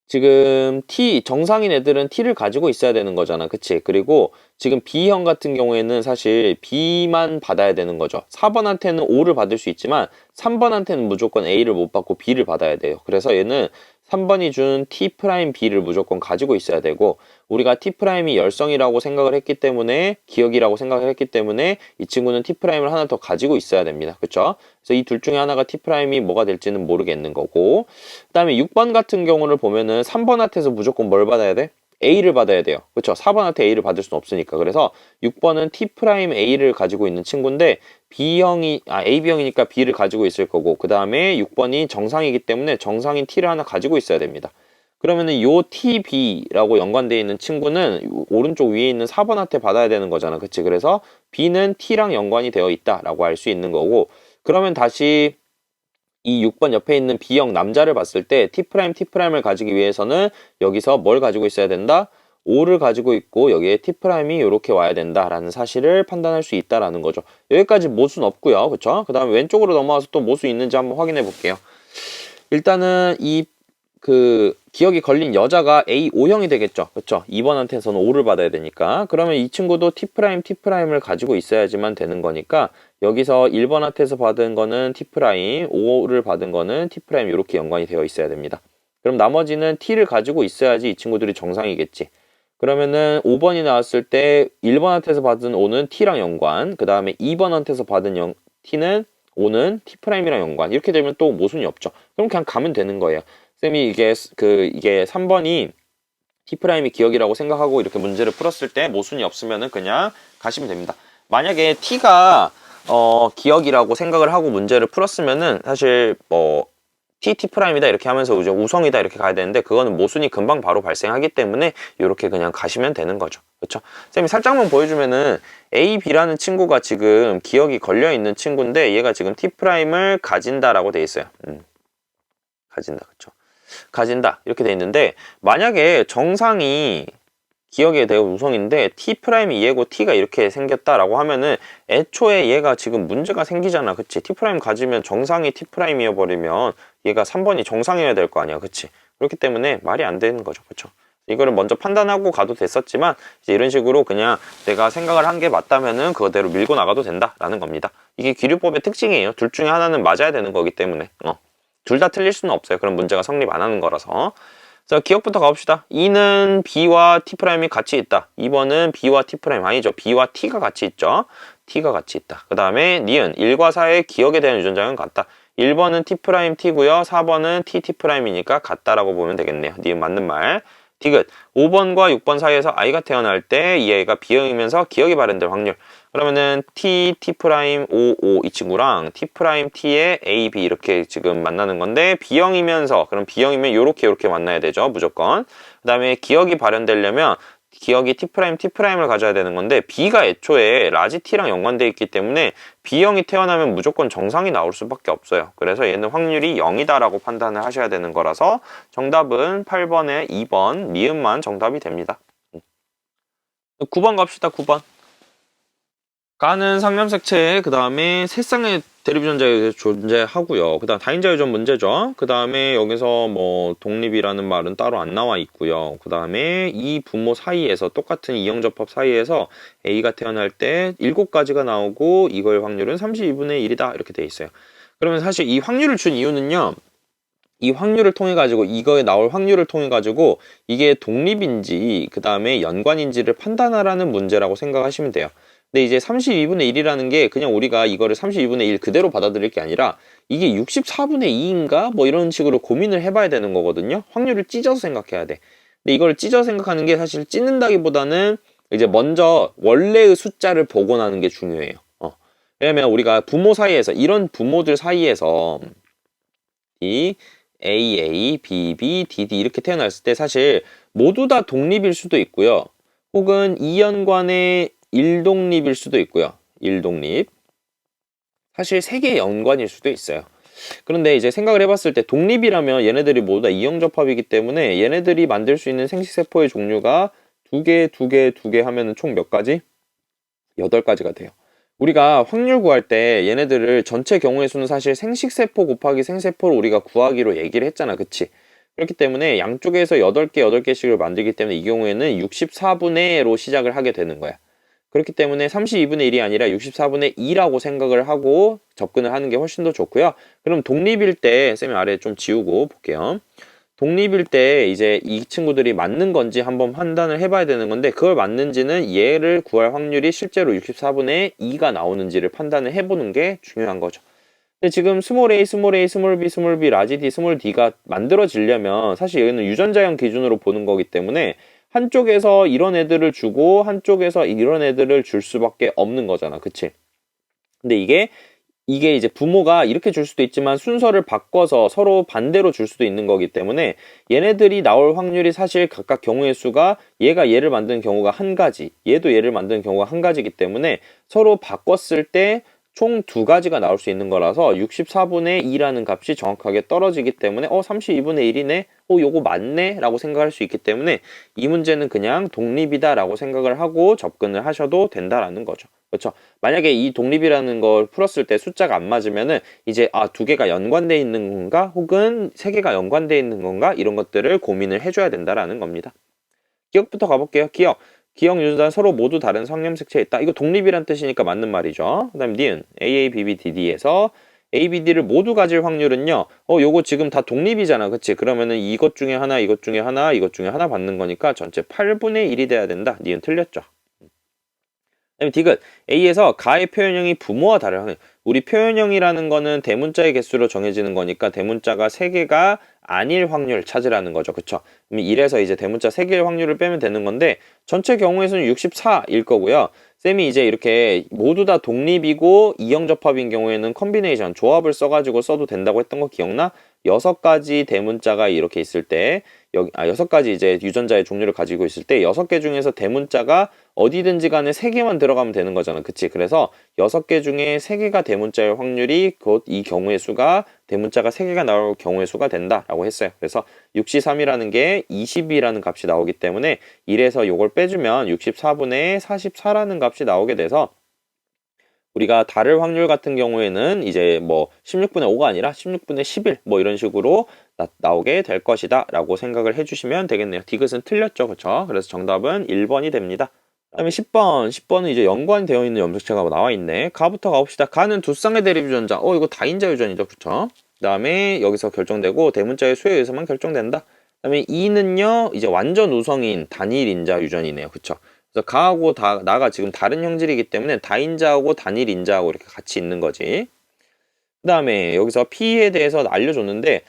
지금 정상인 애들은 T를 가지고 있어야 되는 거잖아. 그치? 그리고 지금 B형 같은 경우에는 사실 B만 받아야 되는 거죠. 4번한테는 O를 받을 수 있지만 3번한테는 무조건 A를 못 받고 B를 받아야 돼요. 그래서 얘는 3번이 준 T'B를 무조건 가지고 있어야 되고 우리가 T'이 열성이라고 생각을 했기 때문에 기억이라고 생각을 했기 때문에 이 친구는 T'를 하나 더 가지고 있어야 됩니다. 그쵸? 그래서 이 둘 중에 하나가 T'이 뭐가 될지는 모르겠는 거고 그 다음에 6번 같은 경우를 보면은 3번한테서 무조건 뭘 받아야 돼? A를 받아야 돼요. 그쵸? 4번한테 A를 받을 수는 없으니까. 그래서 6번은 T'A를 가지고 있는 친구인데 AB형이니까 B를 가지고 있을 거고 그 다음에 6번이 정상이기 때문에 정상인 T를 하나 가지고 있어야 됩니다. 그러면은 요 TB라고 연관되어 있는 친구는 오른쪽 위에 있는 4번한테 받아야 되는 거잖아. 그치? 그래서 B는 T랑 연관이 되어 있다라고 알 수 있는 거고 그러면 다시 이 6번 옆에 있는 B형 남자를 봤을 때 T'을 가지기 위해서는 여기서 뭘 가지고 있어야 된다? O를 가지고 있고 여기에 T'이 이렇게 와야 된다라는 사실을 판단할 수 있다라는 거죠. 여기까지 모수는 없고요. 그쵸? 그 다음에 왼쪽으로 넘어와서 또 모수 있는지 한번 확인해 볼게요. 일단은 기억이 걸린 여자가 A5형이 되겠죠. 그쵸? 2번한테서는 O를 받아야 되니까. 그러면 이 친구도 T'를 가지고 있어야지만 되는 거니까 여기서 1번한테서 받은 거는 T', 5를 받은 거는 T' 이렇게 연관이 되어 있어야 됩니다. 그럼 나머지는 T를 가지고 있어야지 이 친구들이 정상이겠지. 그러면은 5번이 나왔을 때 1번한테서 받은 O는 T랑 연관, 그 다음에 2번한테서 받은 T는 O는 T'이랑 연관. 이렇게 되면 또 모순이 없죠. 그럼 그냥 가면 되는 거예요. 쌤이 이게 3번이 T'이 기억이라고 생각하고 이렇게 문제를 풀었을 때 모순이 없으면은 그냥 가시면 됩니다. 만약에 T가 기억이라고 생각을 하고 문제를 풀었으면은 사실 뭐 T'I다 이렇게 하면서 이제 우성이다 이렇게 가야 되는데 그거는 모순이 금방 바로 발생하기 때문에 이렇게 그냥 가시면 되는 거죠. 그렇죠? 쌤이 살짝만 보여주면은 A, B라는 친구가 지금 기억이 걸려 있는 친구인데 얘가 지금 T'을 가진다라고 돼 있어요. 가진다. 그렇죠? 가진다 이렇게 돼 있는데 만약에 정상이 기억에 대해 우성인데 T'이고 T가 이렇게 생겼다라고 하면은 애초에 얘가 지금 문제가 생기잖아. 그치? T' 가지면 정상이 T'이어 버리면 얘가 3번이 정상이어야 될 거 아니야. 그치? 그렇기 때문에 말이 안 되는 거죠. 그쵸? 이거를 먼저 판단하고 가도 됐었지만 이제 이런 식으로 그냥 내가 생각을 한 게 맞다면은 그거대로 밀고 나가도 된다라는 겁니다. 이게 기류법의 특징이에요. 둘 중에 하나는 맞아야 되는 거기 때문에 둘 다 틀릴 수는 없어요. 그럼 문제가 성립 안 하는 거라서. 자, 기억부터 가봅시다. 2는 B와 T'이 같이 있다. 2번은 B와 T' 아니죠. B와 T가 같이 있죠. T가 같이 있다. 그 다음에 니은 1과 4의 기억에 대한 유전자는 같다. 1번은 T' T고요. 4번은 T'이니까 같다라고 보면 되겠네요. 니은 맞는 말. 디귿 5번과 6번 사이에서 아이가 태어날 때 이 아이가 B형이면서 기억이 발현될 확률. 그러면은 T, T', 5, 이 친구랑 T', T의 A, B 이렇게 지금 만나는 건데 B형이면서 그럼 B형이면 요렇게 만나야 되죠. 무조건. 그 다음에 기억이 발현되려면 기억이 T'을 가져야 되는 건데 B가 애초에 라지 T랑 연관되어 있기 때문에 B형이 태어나면 무조건 정상이 나올 수밖에 없어요. 그래서 얘는 확률이 0이다라고 판단을 하셔야 되는 거라서 정답은 8번에 2번 니은만 정답이 됩니다. 9번 갑시다. 9번. 가는 상념색채 그 다음에 세 쌍의 대립유전자가 존재하고요. 그 다음 다인자 유전 문제죠. 그 다음에 여기서 뭐 독립이라는 말은 따로 안 나와 있고요. 그 다음에 이 부모 사이에서 똑같은 이형접합 사이에서 A가 태어날 때 7가지가 나오고 이거의 확률은 32분의 1이다 이렇게 돼 있어요. 그러면 사실 이 확률을 준 이유는요. 이 확률을 통해 가지고 이거에 나올 확률을 통해 가지고 이게 독립인지 그 다음에 연관인지를 판단하라는 문제라고 생각하시면 돼요. 근데 이제 32분의 1이라는 게 그냥 우리가 이거를 32분의 1 그대로 받아들일 게 아니라 이게 64분의 2인가 뭐 이런 식으로 고민을 해봐야 되는 거거든요. 확률을 찢어서 생각해야 돼. 근데 이걸 찢어서 생각하는 게 사실 찢는다기보다는 이제 먼저 원래의 숫자를 복원하는 게 중요해요. 왜냐면 우리가 부모 사이에서 이런 부모들 사이에서 이 AA, BB, DD 이렇게 태어났을 때 사실 모두 다 독립일 수도 있고요. 혹은 이연관의 일독립일 수도 있고요. 일독립. 사실 세 개의 연관일 수도 있어요. 그런데 이제 생각을 해봤을 때 독립이라면 얘네들이 모두 다 이형접합이기 때문에 얘네들이 만들 수 있는 생식세포의 종류가 두 개 하면은 총 몇 가지? 8가지가 돼요. 우리가 확률 구할 때 얘네들을 전체 경우의 수는 사실 생식세포 곱하기 생세포를 우리가 구하기로 얘기를 했잖아. 그치? 그렇기 때문에 양쪽에서 8개씩을 만들기 때문에 이 경우에는 64분의로 시작을 하게 되는 거야. 그렇기 때문에 32분의 1이 아니라 64분의 2라고 생각을 하고 접근을 하는 게 훨씬 더 좋고요. 그럼 독립일 때, 쌤이 아래 좀 지우고 볼게요. 독립일 때 이제 이 친구들이 맞는 건지 한번 판단을 해봐야 되는 건데 그걸 맞는지는 얘를 구할 확률이 실제로 64분의 2가 나오는지를 판단을 해보는 게 중요한 거죠. 근데 지금 스몰 a, 스몰 a, 스몰 b, 스몰 b, 라지 d, 스몰 d가 만들어지려면 사실 여기는 유전자형 기준으로 보는 거기 때문에 한쪽에서 이런 애들을 주고 한쪽에서 이런 애들을 줄 수밖에 없는 거잖아. 그치? 근데 이게 이제 부모가 이렇게 줄 수도 있지만 순서를 바꿔서 서로 반대로 줄 수도 있는 거기 때문에 얘네들이 나올 확률이 사실 각각 경우의 수가 얘가 얘를 만드는 경우가 한 가지, 얘도 얘를 만드는 경우가 한 가지이기 때문에 서로 바꿨을 때 총 2가지가 나올 수 있는 거라서 64분의 2라는 값이 정확하게 떨어지기 때문에 32분의 1이네? 요거 맞네? 라고 생각할 수 있기 때문에 이 문제는 그냥 독립이다 라고 생각을 하고 접근을 하셔도 된다라는 거죠. 그렇죠? 만약에 이 독립이라는 걸 풀었을 때 숫자가 안 맞으면은 이제 2개가 연관되어 있는 건가? 혹은 3개가 연관되어 있는 건가? 이런 것들을 고민을 해줘야 된다라는 겁니다. 기억부터 가볼게요. 기억 유전자는 서로 모두 다른 성념색체에 있다. 이거 독립이란 뜻이니까 맞는 말이죠. 그 다음 니은 AA, BB, DD에서 A, B, D를 모두 가질 확률은요. 요거 지금 다 독립이잖아. 그치? 그러면은 이것 중에 하나, 이것 중에 하나, 이것 중에 하나 받는 거니까 전체 8분의 1이 돼야 된다. 니은 틀렸죠. 그다음에 디귿 A에서 가의 표현형이 부모와 다른 확률. 우리 표현형이라는 거는 대문자의 개수로 정해지는 거니까 대문자가 3개가 아닐 확률 찾으라는 거죠. 그쵸? 그럼 1에서 이제 대문자 3개의 확률을 빼면 되는 건데 전체 경우의 수는 64일 거고요. 쌤이 이제 이렇게 모두 다 독립이고 이형접합인 경우에는 컨비네이션, 조합을 써가지고 써도 된다고 했던 거 기억나? 6가지 대문자가 이렇게 있을 때, 6가지 이제 유전자의 종류를 가지고 있을 때 6개 중에서 대문자가 어디든지 간에 3개만 들어가면 되는 거잖아. 그치? 그래서 6개 중에 3개가 대문자일 확률이 곧 이 경우의 수가 대문자가 3개가 나올 경우의 수가 된다라고 했어요. 그래서 63이라는 게 20이라는 값이 나오기 때문에 1에서 요걸 빼주면 64분의 44라는 값이 나오게 돼서 우리가 다를 확률 같은 경우에는 이제 뭐 16분의 5가 아니라 16분의 11 뭐 이런 식으로 나오게 될 것이다 라고 생각을 해주시면 되겠네요. 디귿은 틀렸죠. 그쵸? 그래서 정답은 1번이 됩니다. 그다음에 10번은 이제 연관이 되어 있는 염색체가 나와 있네. 가부터 가봅시다. 가는 두 쌍의 대립 유전자. 이거 다인자 유전이죠. 그쵸? 그다음에 여기서 결정되고 대문자의 수에 의해서만 결정된다. 그다음에 이는요 이제 완전 우성인 단일 인자 유전이네요. 그쵸? 그래서 가하고 나가 지금 다른 형질이기 때문에 다인자하고 단일 인자하고 이렇게 같이 있는 거지. 그 다음에 여기서 P에 대해서 알려줬는데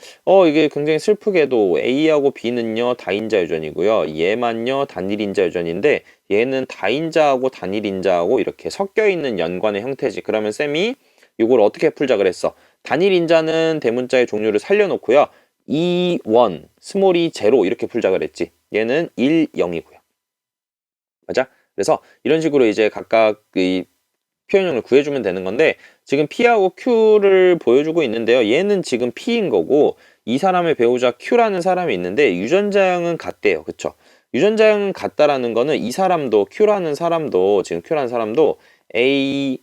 이게 굉장히 슬프게도 A하고 B는요 다인자 유전이고요. 얘만요 단일인자 유전인데 얘는 다인자하고 단일인자하고 이렇게 섞여 있는 연관의 형태지. 그러면 쌤이 이걸 어떻게 풀자 그랬어? 단일인자는 대문자의 종류를 살려놓고요. 2, 1, 스몰 e, 0 이렇게 풀자 그랬지. 얘는 1, 0이고요. 맞아? 그래서 이런 식으로 이제 각각 이 표현형을 구해주면 되는 건데 지금 P하고 Q를 보여주고 있는데요. 얘는 지금 P인 거고 이 사람의 배우자 Q라는 사람이 있는데 유전자형은 같대요. 그쵸? 유전자형은 같다라는 거는 이 사람도 Q라는 사람도 지금 Q라는 사람도 A,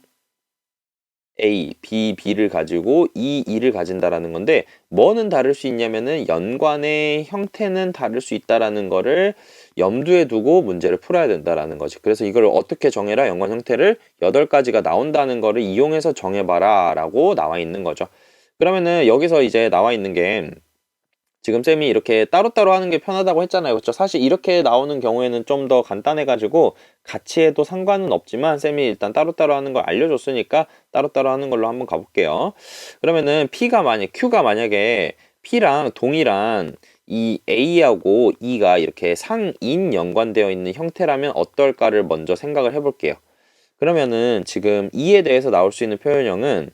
B를 가지고 E를 가진다라는 건데 뭐는 다를 수 있냐면은 연관의 형태는 다를 수 있다라는 거를 염두에 두고 문제를 풀어야 된다라는 거지. 그래서 이걸 어떻게 정해라? 연관 형태를 8가지가 나온다는 거를 이용해서 정해봐라 라고 나와 있는 거죠. 그러면은 여기서 이제 나와 있는 게 지금 쌤이 이렇게 따로따로 하는 게 편하다고 했잖아요. 그렇죠? 사실 이렇게 나오는 경우에는 좀 더 간단해가지고 같이 해도 상관은 없지만 쌤이 일단 따로따로 하는 걸 알려줬으니까 따로따로 하는 걸로 한번 가볼게요. 그러면은 Q가 만약에 P랑 동일한 이 A하고 E가 이렇게 상인 연관되어 있는 형태라면 어떨까를 먼저 생각을 해볼게요. 그러면은 지금 E에 대해서 나올 수 있는 표현형은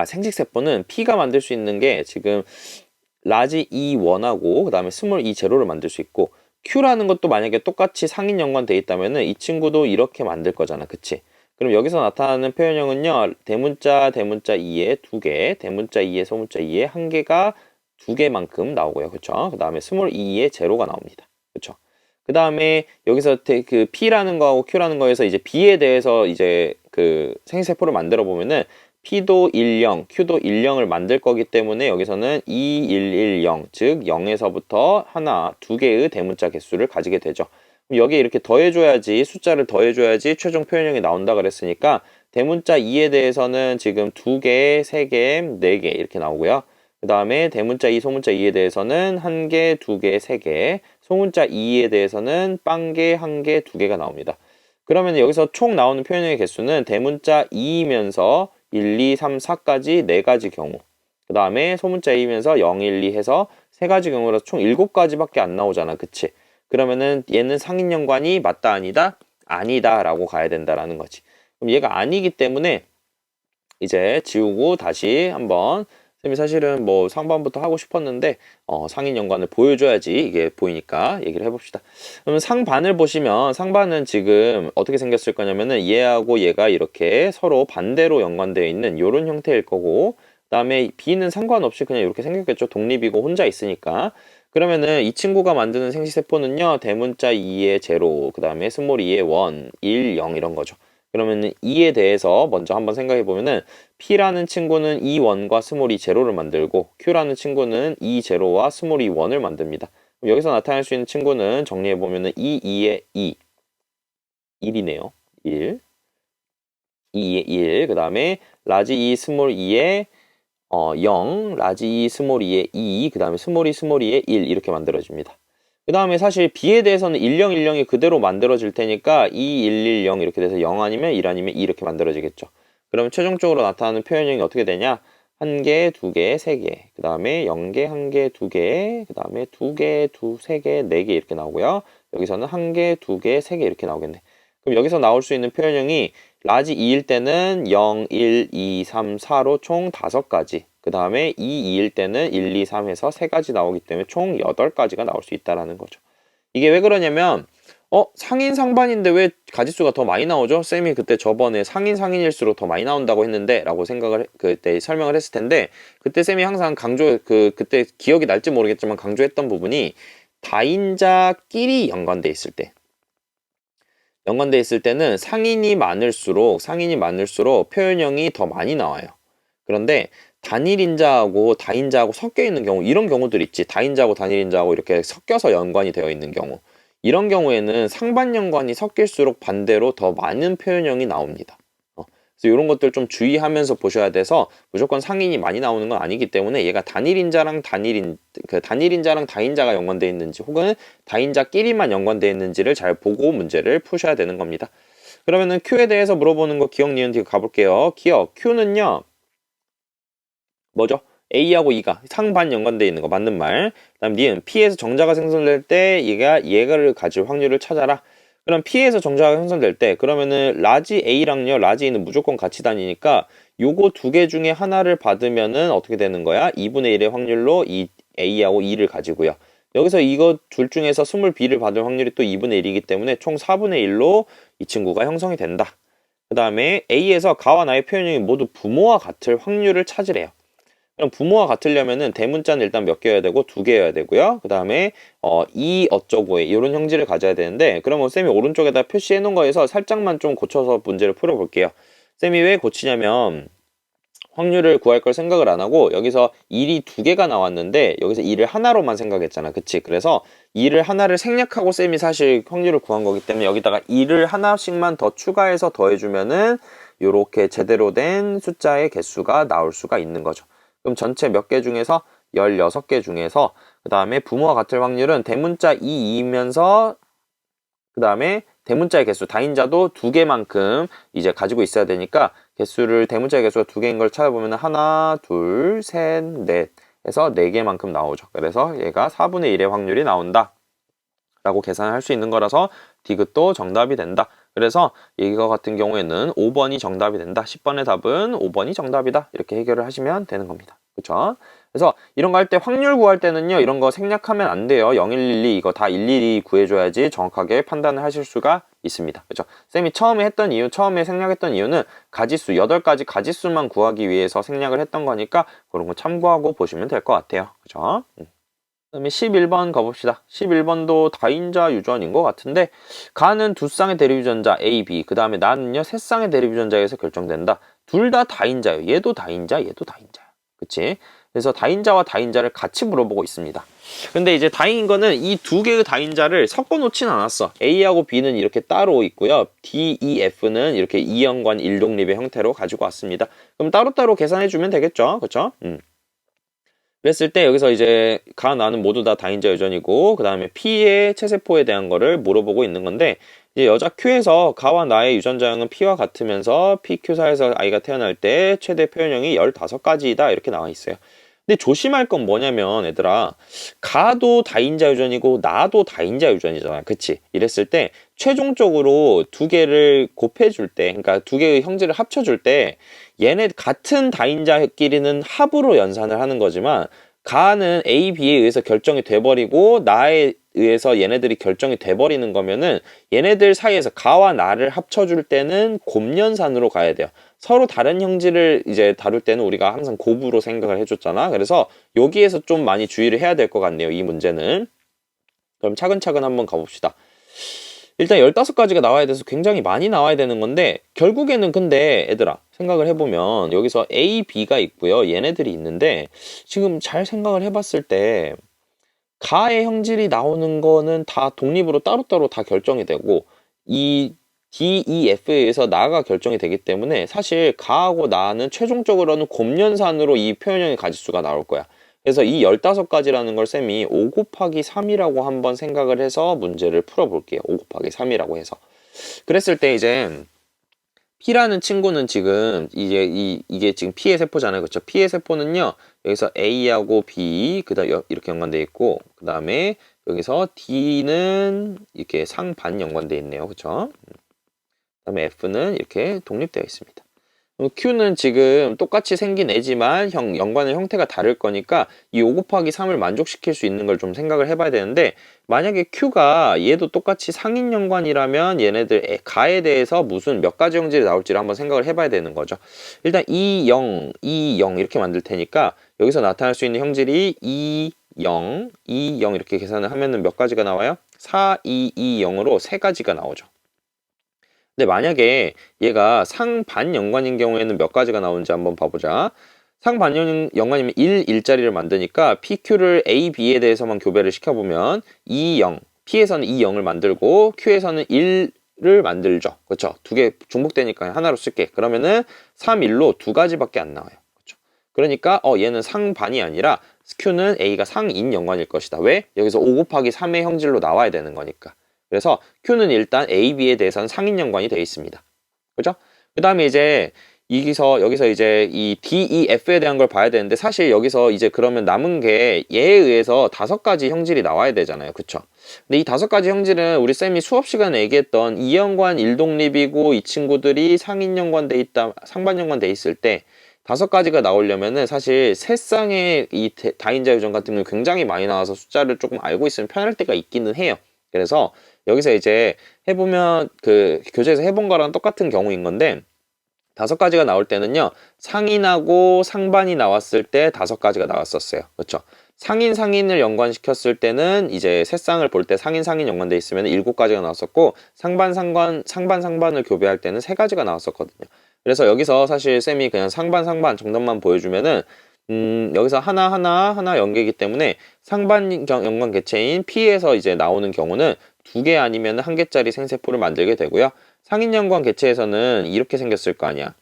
생식세포는 P가 만들 수 있는 게 지금 라지 E1하고 그 다음에 스몰 E0를 만들 수 있고 Q라는 것도 만약에 똑같이 상인 연관돼 있다면은 이 친구도 이렇게 만들 거잖아. 그치? 그럼 여기서 나타나는 표현형은요. 대문자 2에 2개, 대문자 2에 소문자 2에 1개가 2개만큼 나오고요. 그쵸? 그 다음에 스몰 E에 0가 나옵니다. 그쵸? 그 다음에 여기서 그 P라는 거하고 Q라는 거에서 이제 B에 대해서 이제 그 생식세포를 만들어 보면은 P도 10, Q도 10을 만들 거기 때문에 여기서는 2110, 즉 0에서부터 하나, 2개의 대문자 개수를 가지게 되죠. 그럼 여기에 이렇게 더해줘야지, 숫자를 더해줘야지 최종 표현형이 나온다 그랬으니까 대문자 2에 대해서는 지금 2개, 3개, 4개 이렇게 나오고요. 그 다음에 대문자 2, 소문자 2에 대해서는 1개, 2개, 3개, 소문자 2에 대해서는 빵개, 1개, 2개가 나옵니다. 그러면 여기서 총 나오는 표현형의 개수는 대문자 2이면서 1, 2, 3, 4까지 4가지 경우 그 다음에 소문자 2이면서 0, 1, 2 해서 3가지 경우라서 총 7가지밖에 안 나오잖아. 그치? 그러면은 얘는 상인연관이 맞다 아니다? 아니다 라고 가야 된다라는 거지. 그럼 얘가 아니기 때문에 이제 지우고 다시 한번 쌤이 사실은 뭐 상반부터 하고 싶었는데 상인 연관을 보여줘야지 이게 보이니까 얘기를 해봅시다. 그러면 상반을 보시면 상반은 지금 어떻게 생겼을 거냐면은 얘하고 얘가 이렇게 서로 반대로 연관되어 있는 이런 형태일 거고 그 다음에 B는 상관없이 그냥 이렇게 생겼겠죠. 독립이고 혼자 있으니까. 그러면은 이 친구가 만드는 생식세포는요. 대문자 2의 0, 그 다음에 스몰 2의 1, 1, 0 이런 거죠. 그러면 E에 대해서 먼저 한번 생각해 보면은 P라는 친구는 E1과 스몰 E0를 만들고 Q라는 친구는 E0와 스몰 E1을 만듭니다. 그럼 여기서 나타날 수 있는 친구는 정리해 보면은 E2의 2, 1이네요. 1, E2의 1, 그 다음에 라지 E 스몰 E의 0, 라지 E 스몰 E의 2, 그 다음에 스몰 E의 1 이렇게 만들어집니다. 그 다음에 사실 B에 대해서는 1010이 그대로 만들어질 테니까 2110 이렇게 돼서 0 아니면 1 아니면 2 이렇게 만들어지겠죠. 그러면 최종적으로 나타나는 표현형이 어떻게 되냐? 1개, 2개, 3개, 그 다음에 0개, 1개, 2개, 그 다음에 2개, 3개, 4개 이렇게 나오고요. 여기서는 1개, 2개, 3개 이렇게 나오겠네. 그럼 여기서 나올 수 있는 표현형이 라지 2일 때는 0, 1, 2, 3, 4로 총 5가지. 그 다음에 2일 때는 1, 2, 3에서 3가지 나오기 때문에 총 8가지가 나올 수 있다라는 거죠. 이게 왜 그러냐면 상인 상반인데 왜 가지수가 더 많이 나오죠? 쌤이 그때 저번에 상인일수록 더 많이 나온다고 했는데 라고 그때 설명을 했을 텐데, 그때 쌤이 항상 그때 기억이 날지 모르겠지만 강조했던 부분이 다인자끼리 연관돼 있을 때는 상인이 많을수록 표현형이 더 많이 나와요. 그런데 단일인자하고 다인자하고 섞여 있는 경우, 이런 경우들 있지. 다인자하고 단일인자하고 이렇게 섞여서 연관이 되어 있는 경우, 이런 경우에는 상반 연관이 섞일수록 반대로 더 많은 표현형이 나옵니다. 그래서 이런 것들 좀 주의하면서 보셔야 돼서, 무조건 상인이 많이 나오는 건 아니기 때문에 얘가 단일인자랑 다인자가 연관되어 있는지, 혹은 다인자끼리만 연관되어 있는지를 잘 보고 문제를 푸셔야 되는 겁니다. 그러면은 Q에 대해서 물어보는 거 기억, 니은, 뒤 가볼게요. 기억, Q는요, 뭐죠? A하고 E가 상반 연관되어 있는 거 맞는 말. 그다음 니은, P에서 정자가 생성될 때 얘가를 가질 확률을 찾아라. 그럼 P에서 정자가 형성될 때, 그러면은 라지 A랑요 라지 E는 무조건 같이 다니니까 요거 2개 중에 하나를 받으면은 어떻게 되는 거야? 2분의 1의 확률로 이 A하고 E를 가지고요. 여기서 이거 둘 중에서 스물 B를 받을 확률이 또 2분의 1이기 때문에 총 4분의 1로 이 친구가 형성이 된다. 그 다음에 A에서 가와 나의 표현형이 모두 부모와 같을 확률을 찾으래요. 그럼 부모와 같으려면은 대문자는 일단 몇 개여야 되고 2개여야 되고요. 그 다음에 이 어쩌고에 이런 형질을 가져야 되는데, 그러면 쌤이 오른쪽에다 표시해 놓은 거에서 살짝만 좀 고쳐서 문제를 풀어 볼게요. 쌤이 왜 고치냐면, 확률을 구할 걸 생각을 안 하고 여기서 1이 2개가 나왔는데 여기서 1을 하나로만 생각했잖아. 그치? 그래서 1을 하나를 생략하고 쌤이 사실 확률을 구한 거기 때문에 여기다가 1을 하나씩만 더 추가해서 더해주면은 요렇게 제대로 된 숫자의 개수가 나올 수가 있는 거죠. 그럼 전체 몇 개 중에서 16개 중에서, 그 다음에 부모와 같을 확률은 대문자 2이면서 그 다음에 대문자의 개수, 다인자도 2개만큼 이제 가지고 있어야 되니까 대문자의 개수가 2개인 걸 찾아보면 하나, 둘, 셋, 넷 해서 4개만큼 나오죠. 그래서 얘가 4분의 1의 확률이 나온다 라고 계산할 수 있는 거라서 디귿도 정답이 된다. 그래서 이거 같은 경우에는 5번이 정답이 된다. 10번의 답은 5번이 정답이다. 이렇게 해결을 하시면 되는 겁니다. 그쵸? 그래서 이런 거 할 때, 확률 구할 때는요, 이런 거 생략하면 안 돼요. 0, 1, 1, 2 이거 다 일일이 구해줘야지 정확하게 판단을 하실 수가 있습니다. 그쵸? 쌤이 처음에 생략했던 이유는 가지수, 8가지 가지수만 구하기 위해서 생략을 했던 거니까 그런 거 참고하고 보시면 될 것 같아요. 그쵸? 그다음에 11번 가봅시다. 11번도 다인자 유전인 것 같은데, 가는 두 쌍의 대립 유전자 A, B, 그 다음에 나는요 세 쌍의 대립 유전자에서 결정된다. 둘 다 다인자예요. 얘도 다인자, 얘도 다인자야. 그치? 그래서 다인자와 다인자를 같이 물어보고 있습니다. 근데 이제 다행인 거는 이 2개의 다인자를 섞어 놓진 않았어. A하고 B는 이렇게 따로 있고요. D, E, F는 이렇게 이연관 일독립의 형태로 가지고 왔습니다. 그럼 따로따로 계산해 주면 되겠죠? 그쵸? 그랬을 때 여기서 이제 가, 나는 모두 다 다인자 유전이고, 그 다음에 P의 체세포에 대한 거를 물어보고 있는 건데, 이제 여자 Q에서 가와 나의 유전자형은 P와 같으면서 PQ사에서 아이가 태어날 때 최대 표현형이 15가지이다 이렇게 나와 있어요. 근데 조심할 건 뭐냐면, 얘들아, 가도 다인자 유전이고 나도 다인자 유전이잖아. 그치? 이랬을 때 최종적으로 2개를 곱해줄 때, 그러니까 2개의 형질을 합쳐줄 때 얘네 같은 다인자끼리는 합으로 연산을 하는 거지만, 가는 A, B에 의해서 결정이 돼버리고 나에 의해서 얘네들이 결정이 돼버리는 거면은, 얘네들 사이에서 가와 나를 합쳐줄 때는 곱연산으로 가야 돼요. 서로 다른 형질을 이제 다룰 때는 우리가 항상 곱으로 생각을 해줬잖아. 그래서 여기에서 좀 많이 주의를 해야 될 것 같네요, 이 문제는. 그럼 차근차근 한번 가봅시다. 일단 15가지가 나와야 돼서 굉장히 많이 나와야 되는 건데, 결국에는 근데 얘들아 생각을 해보면 여기서 A, B가 있고요. 얘네들이 있는데, 지금 잘 생각을 해봤을 때 가의 형질이 나오는 거는 다 독립으로 따로따로 다 결정이 되고, 이 D, E, F에 의해서 나가 결정이 되기 때문에 사실 가하고 나는 최종적으로는 곱연산으로 이 표현형의 가지수가 나올 거야. 그래서 이 15가지라는 걸 쌤이 5 곱하기 3이라고 한번 생각을 해서 문제를 풀어볼게요. 5 곱하기 3이라고 해서. 그랬을 때 이제 P라는 친구는 지금 이게 지금 P의 세포잖아요. 그렇죠? P의 세포는요. 여기서 A하고 B 그다음 이렇게 연관돼 있고 그다음에 여기서 D는 이렇게 상반 연관돼 있네요. 그렇죠? 그다음에 F는 이렇게 독립되어 있습니다. Q는 지금 똑같이 생긴 애지만 연관의 형태가 다를 거니까 이 5 곱하기 3을 만족시킬 수 있는 걸 좀 생각을 해봐야 되는데 만약에 Q가 얘도 똑같이 상인 연관이라면 얘네들 가에 대해서 무슨 몇 가지 형질이 나올지를 한번 생각을 해봐야 되는 거죠. 일단 2, 0, 2, 0 이렇게 만들 테니까 여기서 나타날 수 있는 형질이 2, 0, 2, 0 이렇게 계산을 하면은 몇 가지가 나와요? 4, 2, 2, 0으로 세 가지가 나오죠. 근데 만약에 얘가 상반 연관인 경우에는 몇 가지가 나오는지 한번 봐보자. 상반 연관이면 1, 1자리를 만드니까 PQ를 A, B에 대해서만 교배를 시켜보면 2, 0, P에서는 2, 0을 만들고 Q에서는 1을 만들죠. 그렇죠? 두 개 중복되니까 하나로 쓸게. 그러면은 3, 1로 두 가지밖에 안 나와요. 그렇죠? 그러니까 얘는 상반이 아니라 Q는 A가 상인 연관일 것이다. 왜? 여기서 5 곱하기 3의 형질로 나와야 되는 거니까. 그래서 Q는 일단 A, B에 대해서는 상인 연관이 되어 있습니다. 그죠? 그 다음에 이제 여기서 이제 이 D, E, F에 대한 걸 봐야 되는데 사실 여기서 이제 그러면 남은 게 얘에 의해서 5가지 형질이 나와야 되잖아요. 그쵸? 근데 이 5가지 형질은 우리 쌤이 수업 시간에 얘기했던 2연관 1독립이고 이 친구들이 상인 연관돼 있다, 상반 연관돼 있을 때 5가지가 나오려면은 사실 세 쌍의 이 다인자 유전 같은 경우는 굉장히 많이 나와서 숫자를 조금 알고 있으면 편할 때가 있기는 해요. 그래서 여기서 이제 해보면 그 교재에서 해본 거랑 똑같은 경우인 건데 5가지가 나올 때는요 상인하고 상반이 나왔을 때 5가지가 나왔었어요. 그렇죠? 상인을 연관시켰을 때는 이제 세 쌍을 볼 때 상인 연관돼 있으면 7가지가 나왔었고 상반을 교배할 때는 3가지가 나왔었거든요. 그래서 여기서 사실 쌤이 그냥 상반 정답만 보여주면은 여기서 하나 연계이기 때문에 상반 연관 개체인 P에서 이제 나오는 경우는 2개 아니면 1개짜리 생세포를 만들게 되고요. 상인 연관 개체에서는 이렇게 생겼을 거 아니야.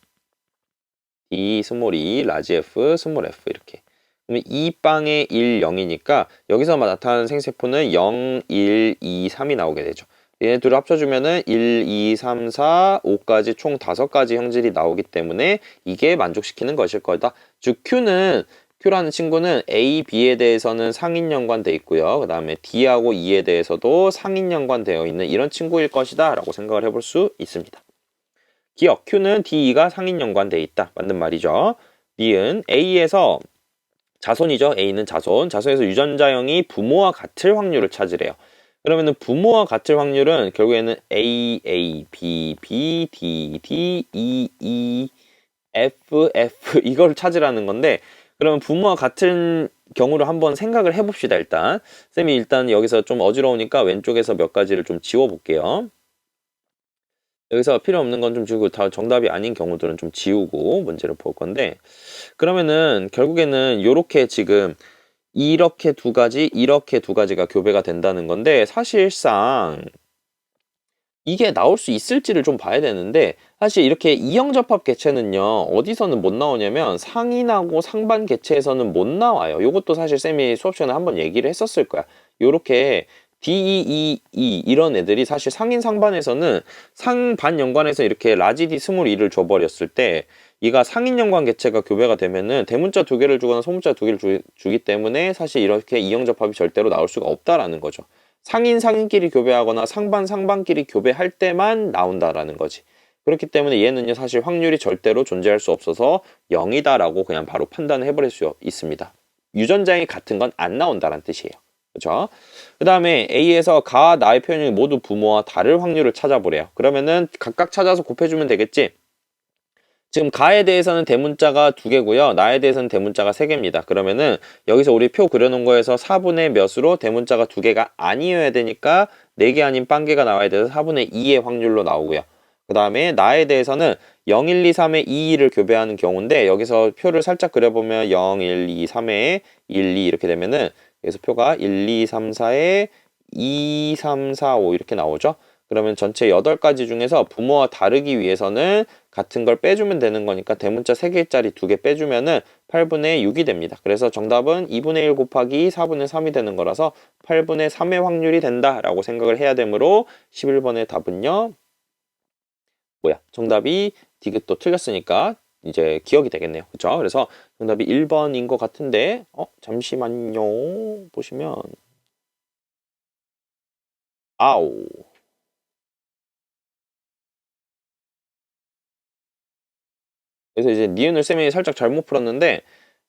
D 스몰 e, 라지 F, 스몰 f 이렇게. 그러면 2빵에 1, 0이니까 여기서 나타나는 생세포는 0, 1, 2, 3이 나오게 되죠. 얘네 둘을 합쳐주면은 1, 2, 3, 4, 5까지 총 5가지 형질이 나오기 때문에 이게 만족시키는 것일 거다. 즉 Q라는 친구는 A, B에 대해서는 상인 연관돼 있고요. 그 다음에 D하고 E에 대해서도 상인 연관되어 있는 이런 친구일 것이다 라고 생각을 해볼 수 있습니다. 기억, Q는 D, E가 상인 연관돼 있다. 맞는 말이죠. 니은 A에서 자손이죠. A는 자손에서 유전자형이 부모와 같을 확률을 찾으래요. 그러면은 부모와 같을 확률은 결국에는 A, B, B, D, E, F 이걸 찾으라는 건데 그러면 부모와 같은 경우를 한번 생각을 해봅시다. 쌤이 일단 여기서 좀 어지러우니까 왼쪽에서 몇 가지를 좀 지워볼게요. 여기서 필요 없는 건 좀 지우고 다 정답이 아닌 경우들은 좀 지우고 문제를 볼 건데 그러면은 결국에는 요렇게 지금 이렇게 두 가지가 교배가 된다는 건데 사실상 이게 나올 수 있을지를 좀 봐야 되는데 사실 이렇게 이형접합 개체는요 어디서는 못 나오냐면 상인하고 상반 개체에서는 못 나와요. 요것도 사실 쌤이 수업 시간에 한번 얘기를 했었을 거야. 요렇게 D2E 이런 애들이 사실 상인 상반에서는 상반 연관에서 이렇게 라지 D 스몰 E를 줘버렸을 때 얘가 상인 연관 개체가 교배가 되면은 대문자 2개를 주거나 소문자 2개를 주기 때문에 사실 이렇게 이형접합이 절대로 나올 수가 없다라는 거죠. 상인끼리 교배하거나 상반끼리 교배할 때만 나온다라는 거지. 그렇기 때문에 얘는요 사실 확률이 절대로 존재할 수 없어서 0이다라고 그냥 바로 판단을 해버릴 수 있습니다. 유전자형이 같은 건 안 나온다라는 뜻이에요. 그렇죠? 그 다음에 A에서 가와 나의 표현이 모두 부모와 다를 확률을 찾아보래요. 그러면은 각각 찾아서 곱해주면 되겠지? 지금 가에 대해서는 대문자가 2개고요. 나에 대해서는 대문자가 3개입니다. 그러면은 여기서 우리 표 그려놓은 거에서 4분의 몇으로 대문자가 2개가 아니어야 되니까 4개 아닌 빵개가 나와야 돼서 4분의 2의 확률로 나오고요. 그 다음에 나에 대해서는 0, 1, 2, 3의 2를 교배하는 경우인데 여기서 표를 살짝 그려보면 0, 1, 2, 3의 1, 2 이렇게 되면은 여기서 표가 1, 2, 3, 4의 2, 3, 4, 5 이렇게 나오죠. 그러면 전체 8가지 중에서 부모와 다르기 위해서는 같은 걸 빼주면 되는 거니까 대문자 3개짜리 2개 빼주면은 8분의 6이 됩니다. 그래서 정답은 2분의 1 곱하기 4분의 3이 되는 거라서 8분의 3의 확률이 된다라고 생각을 해야 되므로 11번의 답은요. 정답이 디귿도 틀렸으니까 이제 기억이 되겠네요. 그쵸? 그래서 정답이 1번인 것 같은데, 잠시만요. 보시면, 아우. 그래서 이제 니은을 쌤이 살짝 잘못 풀었는데,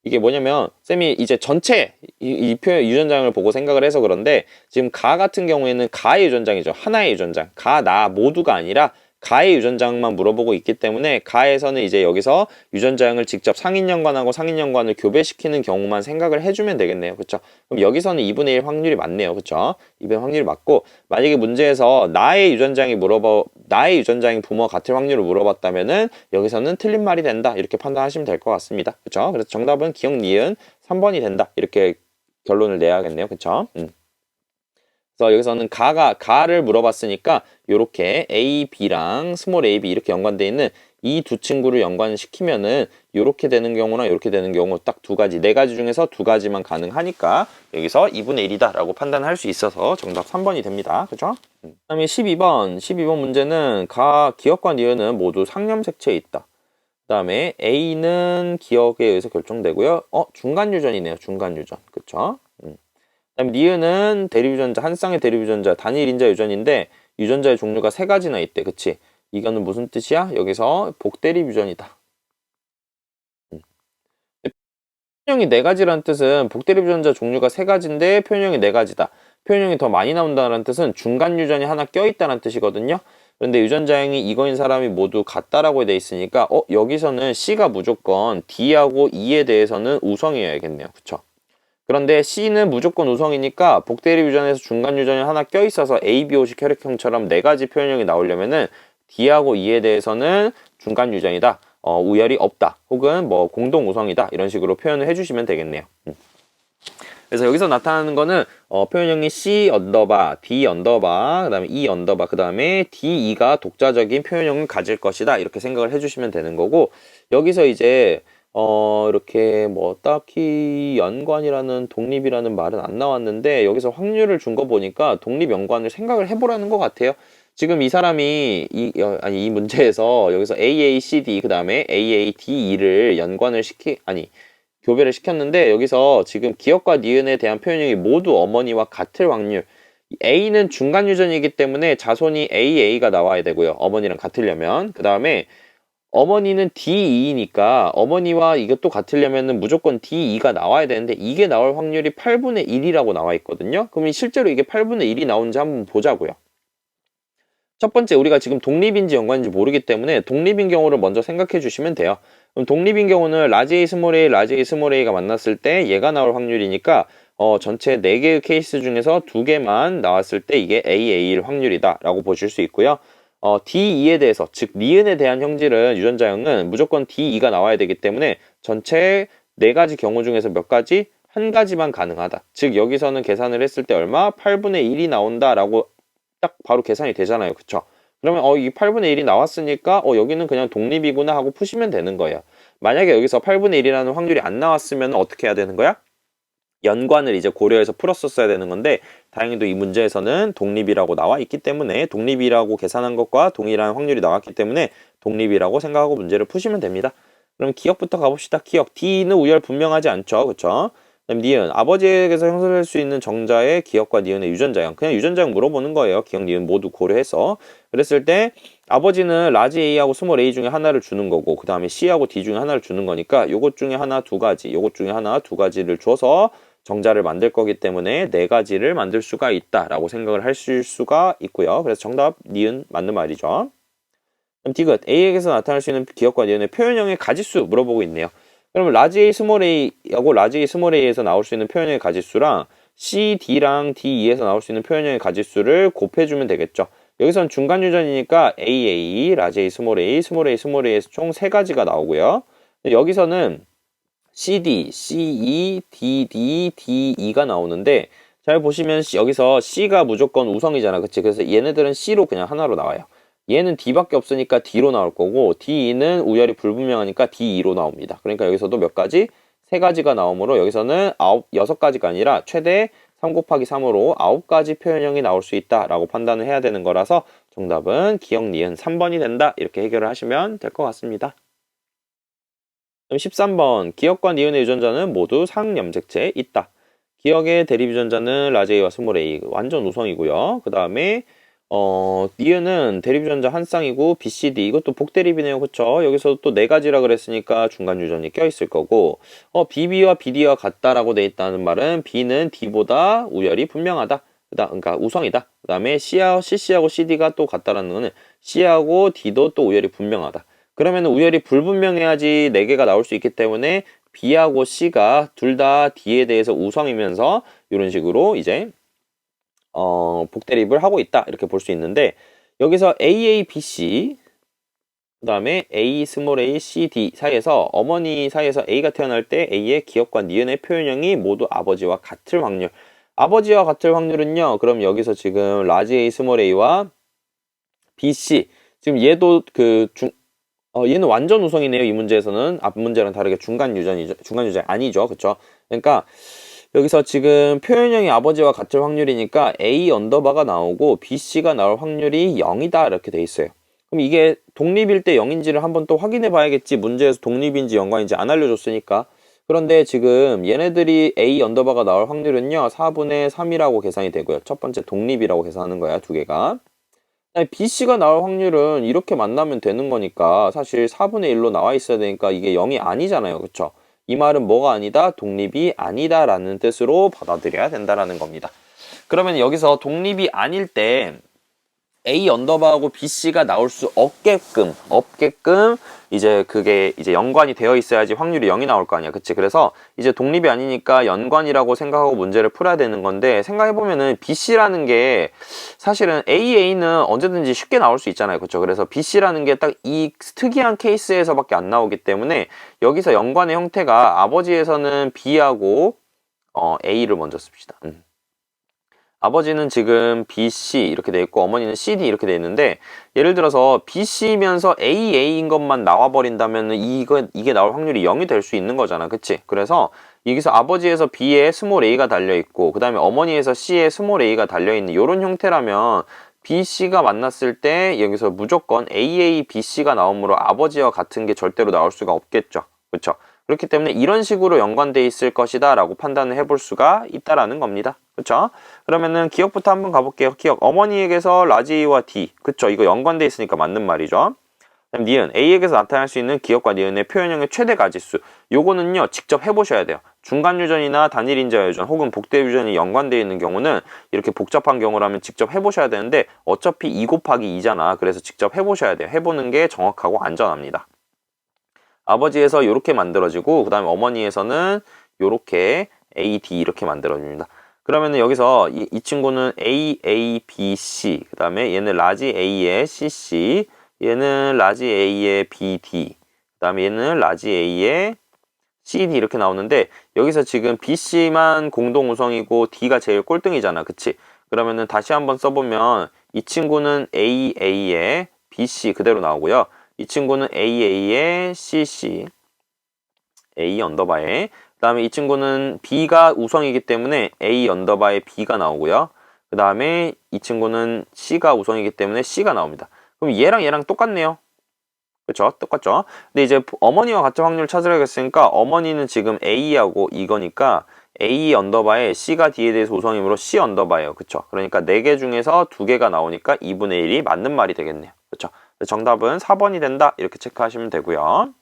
이게 뭐냐면, 쌤이 이제 전체 이 표의 유전장을 보고 생각을 해서 그런데, 지금 가 같은 경우에는 가의 유전장이죠. 하나의 유전장. 가, 나 모두가 아니라 가의 유전장만 물어보고 있기 때문에 가에서는 이제 여기서 유전장을 직접 상인연관하고 상인연관을 교배시키는 경우만 생각을 해주면 되겠네요. 그쵸? 그럼 여기서는 2분의 1 확률이 맞네요. 그쵸? 2분의 1 확률이 맞고, 만약에 문제에서 나의 유전장이 부모와 같을 확률을 물어봤다면은 여기서는 틀린 말이 된다. 이렇게 판단하시면 될 것 같습니다. 그쵸? 그래서 정답은 기억 니은 3번이 된다. 이렇게 결론을 내야겠네요. 그쵸? 그래서 여기서는 가를 물어봤으니까 요렇게 A, B랑 스몰 a, B 이렇게 연관되어 있는 이 두 친구를 연관시키면은 요렇게 되는 경우나 요렇게 되는 경우 딱 두 가지, 네 가지 중에서 두 가지만 가능하니까 여기서 2분의 1이다 라고 판단할 수 있어서 정답 3번이 됩니다. 그죠? 그 다음에 12번 문제는 기억과 니은은 모두 상념색체에 있다. 그 다음에 A는 기억에 의해서 결정되고요. 중간 유전이네요. 중간 유전. 그쵸? 그다음에 니은은 대립유전자, 한 쌍의 대립유전자, 단일 인자 유전인데 유전자의 종류가 세 가지나 있대. 그치? 이거는 무슨 뜻이야? 여기서 복대립 유전이다. 표현형이 네 가지라는 뜻은 복대립 유전자 종류가 세 가지인데 표현형이 네 가지다. 표현형이 더 많이 나온다는 뜻은 중간 유전이 하나 껴있다는 뜻이거든요. 그런데 유전자형이 이거인 사람이 모두 같다라고 돼 있으니까 여기서는 C가 무조건 D하고 E에 대해서는 우성이어야겠네요. 그쵸? 그런데 C는 무조건 우성이니까 복대립 유전에서 중간 유전이 하나 껴있어서 A, B, O식 혈액형처럼 네 가지 표현형이 나오려면은 D하고 E에 대해서는 중간 유전이다. 우열이 없다. 혹은 뭐 공동 우성이다. 이런 식으로 표현을 해주시면 되겠네요. 그래서 여기서 나타나는 거는 표현형이 C 언더바, D 언더바, 그 다음에 E 언더바, 그 다음에 D, E가 독자적인 표현형을 가질 것이다. 이렇게 생각을 해주시면 되는 거고 여기서 이제 이렇게 뭐 딱히 연관이라는 독립이라는 말은 안 나왔는데 여기서 확률을 준 거 보니까 독립 연관을 생각을 해보라는 것 같아요. 지금 이 사람이 이 문제에서 여기서 AACD 그 다음에 AADE를 교배를 시켰는데 여기서 지금 기억과 니은에 대한 표현형이 모두 어머니와 같을 확률. A는 중간 유전이기 때문에 자손이 AA가 나와야 되고요. 어머니랑 같으려면. 그 다음에 어머니는 D2이니까 어머니와 이것도 같으려면 무조건 D2가 나와야 되는데 이게 나올 확률이 8분의 1이라고 나와 있거든요. 그럼 실제로 이게 8분의 1이 나오는지 한번 보자고요. 첫 번째 우리가 지금 독립인지 연관인지 모르기 때문에 독립인 경우를 먼저 생각해 주시면 돼요. 그럼 독립인 경우는 라지 A, 스몰 A, 라지 A, 스몰 A가 만났을 때 얘가 나올 확률이니까 전체 4개의 케이스 중에서 2개만 나왔을 때 이게 AA일 확률이다 라고 보실 수 있고요. D2에 대해서 즉 니은에 대한 형질은 유전자형은 무조건 D2가 나와야 되기 때문에 전체 4가지 경우 중에서 몇 가지? 한 가지만 가능하다. 즉 여기서는 계산을 했을 때 얼마? 8분의 1이 나온다 라고 딱 바로 계산이 되잖아요. 그쵸? 그러면 이 8분의 1이 나왔으니까 여기는 그냥 독립이구나 하고 푸시면 되는 거예요. 만약에 여기서 8분의 1이라는 확률이 안 나왔으면 어떻게 해야 되는 거야? 연관을 이제 고려해서 풀었었어야 되는 건데 다행히도 이 문제에서는 독립이라고 나와 있기 때문에 독립이라고 계산한 것과 동일한 확률이 나왔기 때문에 독립이라고 생각하고 문제를 푸시면 됩니다. 그럼 기억부터 가봅시다. 기억. D는 우열 분명하지 않죠. 그쵸? 그다음 니은. 아버지에게서 형성될 수 있는 정자의 기억과 니은의 유전자형. 그냥 유전자형 물어보는 거예요. 기억, 니은 모두 고려해서. 그랬을 때 아버지는 라지 A하고 스몰 A 중에 하나를 주는 거고 그 다음에 C하고 D 중에 하나를 주는 거니까 요것 중에 하나 두 가지, 요것 중에 하나 두 가지를 줘서 정자를 만들 거기 때문에 네 가지를 만들 수가 있다라고 생각을 하실 수가 있고요. 그래서 정답 니은 맞는 말이죠. 그럼 디귿 A에게서 나타날 수 있는 기억과 니은의 표현형의 가지수 물어보고 있네요. 그러면 라지 A, 스몰 A하고 라지 A, 스몰 A에서 나올 수 있는 표현형의 가지수랑 C, D랑 D2에서 나올 수 있는 표현형의 가지수를 곱해주면 되겠죠. 여기서는 중간 유전이니까 AA, 라지 A, 스몰 A, 스몰 A, 스몰 A에서 총 3가지가 나오고요. 여기서는 CD, CE, DD, DE가 나오는데 잘 보시면 여기서 C가 무조건 우성이잖아. 그치? 그래서 얘네들은 C로 그냥 하나로 나와요. 얘는 D밖에 없으니까 D로 나올 거고 DE는 우열이 불분명하니까 D2로 나옵니다. 그러니까 여기서도 몇 가지? 3가지가 나오므로 여기서는 6가지가 아니라 최대 3 곱하기 3으로 9가지 표현형이 나올 수 있다라고 판단을 해야 되는 거라서 정답은 기억, 니은 3번이 된다. 이렇게 해결을 하시면 될 것 같습니다. 그럼 13번 기억과 니은의 유전자는 모두 상염색체에 있다. 기억의 대립 유전자는 라지 A와 스몰 a 완전 우성이고요. 그 다음에 니은은 대립 유전자 한 쌍이고 B, C, D 이것도 복대립이네요. 그쵸? 여기서 또 네 가지라 그랬으니까 중간 유전이 껴있을 거고 BB와 BD와 같다라고 돼 있다는 말은 B는 D보다 우열이 분명하다. 그러니까 우성이다. 그 다음에 CC하고 CD가 또 같다라는 거는 C하고 D도 또 우열이 분명하다. 그러면 우열이 불분명해야지 4개가 나올 수 있기 때문에 B하고 C가 둘 다 D에 대해서 우성이면서 이런 식으로 이제 복대립을 하고 있다 이렇게 볼 수 있는데 여기서 AA, BC 그 다음에 A, 스몰 a, C, D 사이에서 어머니 사이에서 A가 태어날 때 A의 기억과 니은의 표현형이 모두 아버지와 같을 확률. 아버지와 같을 확률은요. 그럼 여기서 지금 라지 A, 스몰 a와 BC 지금 얘도 얘는 완전 우성이네요. 이 문제에서는 앞 문제랑 다르게 중간 유전이 아니죠. 그쵸? 그러니까 여기서 지금 표현형이 아버지와 같을 확률이니까 A 언더바가 나오고 BC가 나올 확률이 0이다 이렇게 돼 있어요. 그럼 이게 독립일 때 0인지를 한번 또 확인해 봐야겠지. 문제에서 독립인지 연관인지 안 알려줬으니까. 그런데 지금 얘네들이 A 언더바가 나올 확률은요 4분의 3이라고 계산이 되고요. 첫 번째 독립이라고 계산하는 거야, 두 개가. BC가 나올 확률은 이렇게 만나면 되는 거니까 사실 4분의 1로 나와 있어야 되니까 이게 0이 아니잖아요. 그쵸? 이 말은 뭐가 아니다? 독립이 아니다 라는 뜻으로 받아들여야 된다라는 겁니다. 그러면 여기서 독립이 아닐 때 A 언더바하고 BC가 나올 수 없게끔 이제 그게 이제 연관이 되어 있어야지 확률이 0이 나올 거 아니야. 그치? 그래서 이제 독립이 아니니까 연관이라고 생각하고 문제를 풀어야 되는 건데 생각해보면은 BC라는 게 사실은 AA는 언제든지 쉽게 나올 수 있잖아요. 그쵸? 그래서 BC라는 게 딱 이 특이한 케이스에서밖에 안 나오기 때문에 여기서 연관의 형태가 아버지에서는 B하고 A를 먼저 씁시다. 아버지는 지금 BC 이렇게 돼 있고 어머니는 CD 이렇게 돼 있는데 예를 들어서 BC면서 AA인 것만 나와버린다면 이게 나올 확률이 0이 될 수 있는 거잖아. 그치? 그래서 여기서 아버지에서 B에 스몰 a가 달려있고 그 다음에 어머니에서 C에 스몰 a가 달려있는 이런 형태라면 BC가 만났을 때 여기서 무조건 AA, BC가 나오므로 아버지와 같은 게 절대로 나올 수가 없겠죠. 그쵸? 그렇기 때문에 이런 식으로 연관돼 있을 것이다 라고 판단을 해볼 수가 있다라는 겁니다. 그쵸? 그러면은 기억부터 한번 가볼게요. 기억. 어머니에게서 라지와 D. 그쵸? 이거 연관돼 있으니까 맞는 말이죠. 그다음 니은. A에게서 나타날 수 있는 기억과 니은의 표현형의 최대 가지수. 요거는요, 직접 해보셔야 돼요. 중간 유전이나 단일 인자 유전 혹은 복대 유전이 연관되어 있는 경우는 이렇게 복잡한 경우라면 직접 해보셔야 되는데 어차피 2 곱하기 2잖아. 그래서 직접 해보셔야 돼요. 해보는 게 정확하고 안전합니다. 아버지에서 이렇게 만들어지고 그 다음에 어머니에서는 이렇게 AD 이렇게 만들어집니다. 그러면은 여기서 이 친구는 AABC 그 다음에 얘는 라지 A의 CC 얘는 라지 A의 BD 그 다음에 얘는 라지 A의 CD 이렇게 나오는데 여기서 지금 BC만 공동 우성이고 D가 제일 꼴등이잖아. 그치? 그러면은 다시 한번 써보면 이 친구는 AA의 BC 그대로 나오고요. 이 친구는 AA의 CC A 언더바에 그 다음에 이 친구는 B가 우성이기 때문에 A 언더바에 B가 나오고요. 그 다음에 이 친구는 C가 우성이기 때문에 C가 나옵니다. 그럼 얘랑 똑같네요. 그쵸? 똑같죠? 근데 이제 어머니와 같은 확률 찾으려겠으니까 어머니는 지금 A하고 이거니까 A 언더바에 C가 D에 대해서 우성이므로 C 언더바예요. 그쵸? 그러니까 4개 중에서 2개가 나오니까 2분의 1이 맞는 말이 되겠네요. 그쵸? 정답은 4번이 된다. 이렇게 체크하시면 되고요.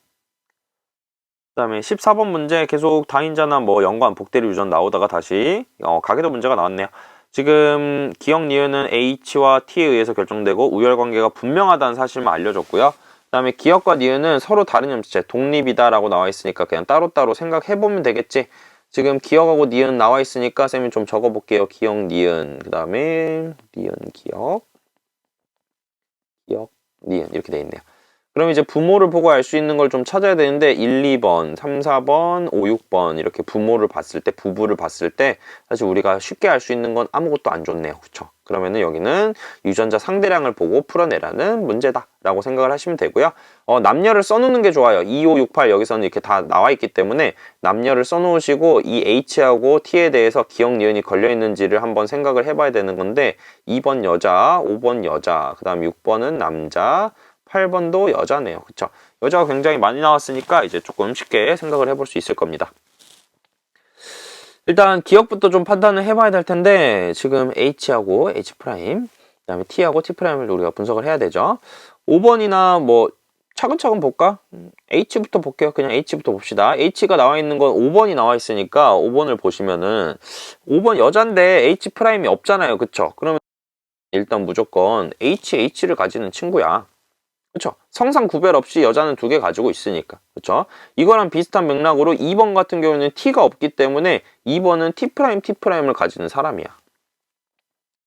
그 다음에 14번 문제 계속 다인자나 뭐 연관, 복대리 유전 나오다가 다시 가계도 문제가 나왔네요. 지금 기억 니은은 H와 T에 의해서 결정되고 우열관계가 분명하다는 사실만 알려줬고요. 그 다음에 기억과 니은은 서로 다른 염색체, 독립이다 라고 나와 있으니까 그냥 따로따로 생각해보면 되겠지. 지금 기억하고 니은 나와 있으니까 쌤이 좀 적어볼게요. 기억, 니은, 그 다음에 니은, 기억, 니은 이렇게 돼 있네요. 그럼 이제 부모를 보고 알 수 있는 걸 좀 찾아야 되는데 1, 2번, 3, 4번, 5, 6번 이렇게 부모를 봤을 때 부부를 봤을 때 사실 우리가 쉽게 알 수 있는 건 아무것도 안 좋네요. 그쵸? 그러면은 여기는 유전자 상대량을 보고 풀어내라는 문제다 라고 생각을 하시면 되고요. 남녀를 써놓는 게 좋아요. 2, 5, 6, 8 여기서는 이렇게 다 나와 있기 때문에 남녀를 써놓으시고 이 H하고 T에 대해서 기억, 니은이 걸려있는지를 한번 생각을 해봐야 되는 건데 2번 여자, 5번 여자, 그 다음 6번은 남자, 8번도 여자네요. 그쵸? 여자가 굉장히 많이 나왔으니까 이제 조금 쉽게 생각을 해볼 수 있을 겁니다. 일단 기억부터 좀 판단을 해봐야 될 텐데 지금 H하고 H', 그 다음에 T하고 T'을 우리가 분석을 해야 되죠. 5번이나 뭐 차근차근 볼까? H부터 볼게요. 그냥 H부터 봅시다. H가 나와 있는 건 5번이 나와 있으니까 5번을 보시면은 5번 여잔데 H'이 없잖아요. 그쵸? 그러면 일단 무조건 H를 가지는 친구야. 그쵸? 성상 구별 없이 여자는 2개 가지고 있으니까. 그쵸? 이거랑 비슷한 맥락으로 2번 같은 경우는 T가 없기 때문에 2번은 T'를 가지는 사람이야.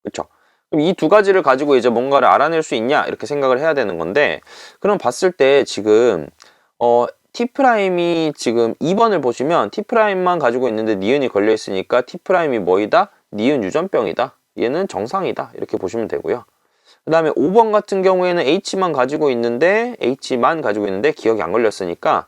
그쵸? 그럼 이 2가지를 가지고 이제 뭔가를 알아낼 수 있냐? 이렇게 생각을 해야 되는 건데, 그럼 봤을 때 지금, T'이 지금 2번을 보시면 T'만 가지고 있는데 니은이 걸려 있으니까 T'이 뭐이다? 니은 유전병이다. 얘는 정상이다. 이렇게 보시면 되고요. 그 다음에 5번 같은 경우에는 H만 가지고 있는데 기억이 안 걸렸으니까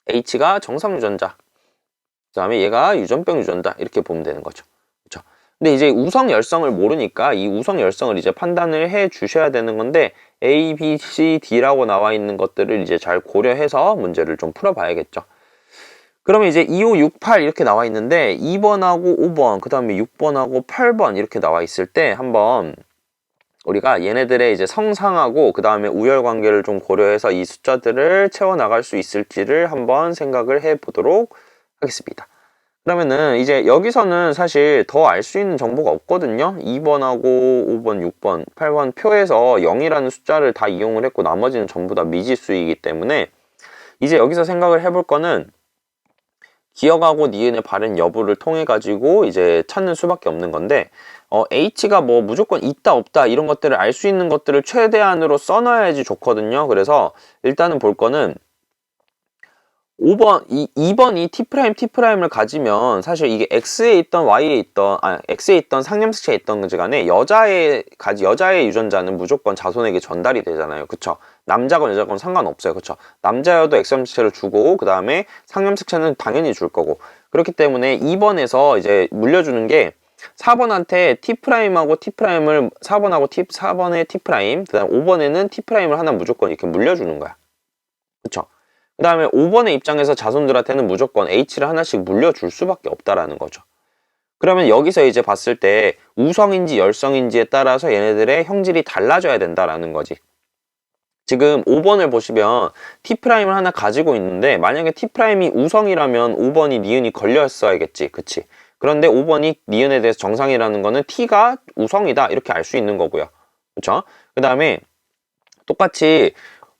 H가 정상 유전자, 그 다음에 얘가 유전병 유전자 이렇게 보면 되는 거죠. 그렇죠? 근데 이제 우성 열성을 모르니까 이 우성 열성을 이제 판단을 해 주셔야 되는 건데 A, B, C, D라고 나와 있는 것들을 이제 잘 고려해서 문제를 좀 풀어봐야겠죠. 그러면 이제 2, 5, 6, 8 이렇게 나와 있는데 2번하고 5번, 그 다음에 6번하고 8번 이렇게 나와 있을 때 한번 우리가 얘네들의 이제 성상하고 그 다음에 우열 관계를 좀 고려해서 이 숫자들을 채워나갈 수 있을지를 한번 생각을 해 보도록 하겠습니다. 그러면은 이제 여기서는 사실 더 알 수 있는 정보가 없거든요. 2번하고 5번, 6번, 8번 표에서 0이라는 숫자를 다 이용을 했고 나머지는 전부 다 미지수이기 때문에 이제 여기서 생각을 해볼 거는 기억하고 니은의 발음 여부를 통해 가지고 이제 찾는 수밖에 없는 건데 H가 뭐 무조건 있다 없다 이런 것들을 알 수 있는 것들을 최대한으로 써놔야지 좋거든요. 그래서 일단은 볼 거는 2번이 T'를 가지면 사실 이게 X에 있던 X에 있던 상념색체에 있던 간에 여자의 유전자는 무조건 자손에게 전달이 되잖아요. 그쵸? 남자건 여자건 상관없어요. 그쵸? 남자여도 X염색체를 주고 그 다음에 상념색체는 당연히 줄 거고 그렇기 때문에 2번에서 이제 물려주는 게 4번한테 T'하고 4번에 T', 그 다음 5번에는 T'를 하나 무조건 이렇게 물려주는 거야. 그쵸? 그 다음에 5번의 입장에서 자손들한테는 무조건 H를 하나씩 물려줄 수밖에 없다라는 거죠. 그러면 여기서 이제 봤을 때 우성인지 열성인지에 따라서 얘네들의 형질이 달라져야 된다라는 거지. 지금 5번을 보시면 T'를 하나 가지고 있는데 만약에 T'이 우성이라면 5번이 니은이 걸렸어야겠지. 그치? 그런데 5번이 니은에 대해서 정상이라는 거는 T가 우성이다 이렇게 알 수 있는 거고요. 그쵸? 그 다음에 똑같이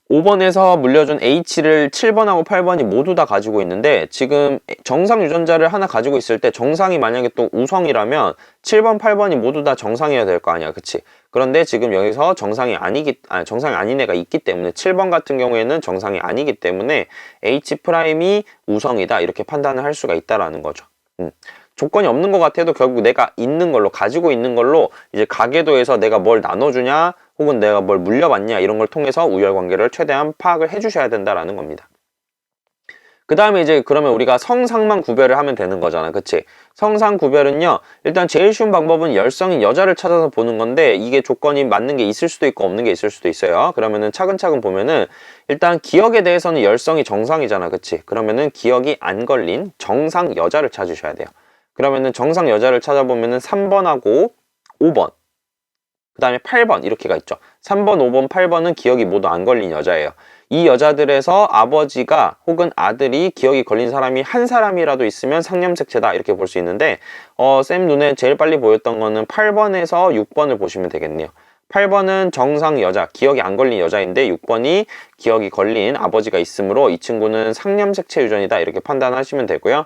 5번에서 물려준 H를 7번하고 8번이 모두 다 가지고 있는데 지금 정상 유전자를 하나 가지고 있을 때 정상이 만약에 또 우성이라면 7번, 8번이 모두 다 정상이어야 될 거 아니야. 그치? 그런데 지금 여기서 정상이 아닌 애가 있기 때문에 7번 같은 경우에는 정상이 아니기 때문에 H'이 우성이다 이렇게 판단을 할 수가 있다라는 거죠. 조건이 없는 것 같아도 결국 내가 있는 걸로 가지고 있는 걸로 이제 가계도에서 내가 뭘 나눠주냐 혹은 내가 뭘 물려받냐 이런 걸 통해서 우열관계를 최대한 파악을 해주셔야 된다라는 겁니다. 그 다음에 이제 그러면 우리가 성상만 구별을 하면 되는 거잖아. 그치? 성상 구별은요 일단 제일 쉬운 방법은 열성인 여자를 찾아서 보는 건데 이게 조건이 맞는 게 있을 수도 있고 없는 게 있을 수도 있어요. 그러면은 차근차근 보면은 일단 기억에 대해서는 열성이 정상이잖아. 그치? 그러면은 기억이 안 걸린 정상 여자를 찾으셔야 돼요. 그러면은 정상 여자를 찾아보면은 3번하고 5번 그 다음에 8번 이렇게가 있죠. 3번, 5번, 8번은 기억이 모두 안 걸린 여자예요. 이 여자들에서 아버지가 혹은 아들이 기억이 걸린 사람이 한 사람이라도 있으면 상념색체다 이렇게 볼 수 있는데 쌤 눈에 제일 빨리 보였던 거는 8번에서 6번을 보시면 되겠네요. 8번은 정상 여자, 기억이 안 걸린 여자인데 6번이 기억이 걸린 아버지가 있으므로 이 친구는 상념색체 유전이다 이렇게 판단하시면 되고요.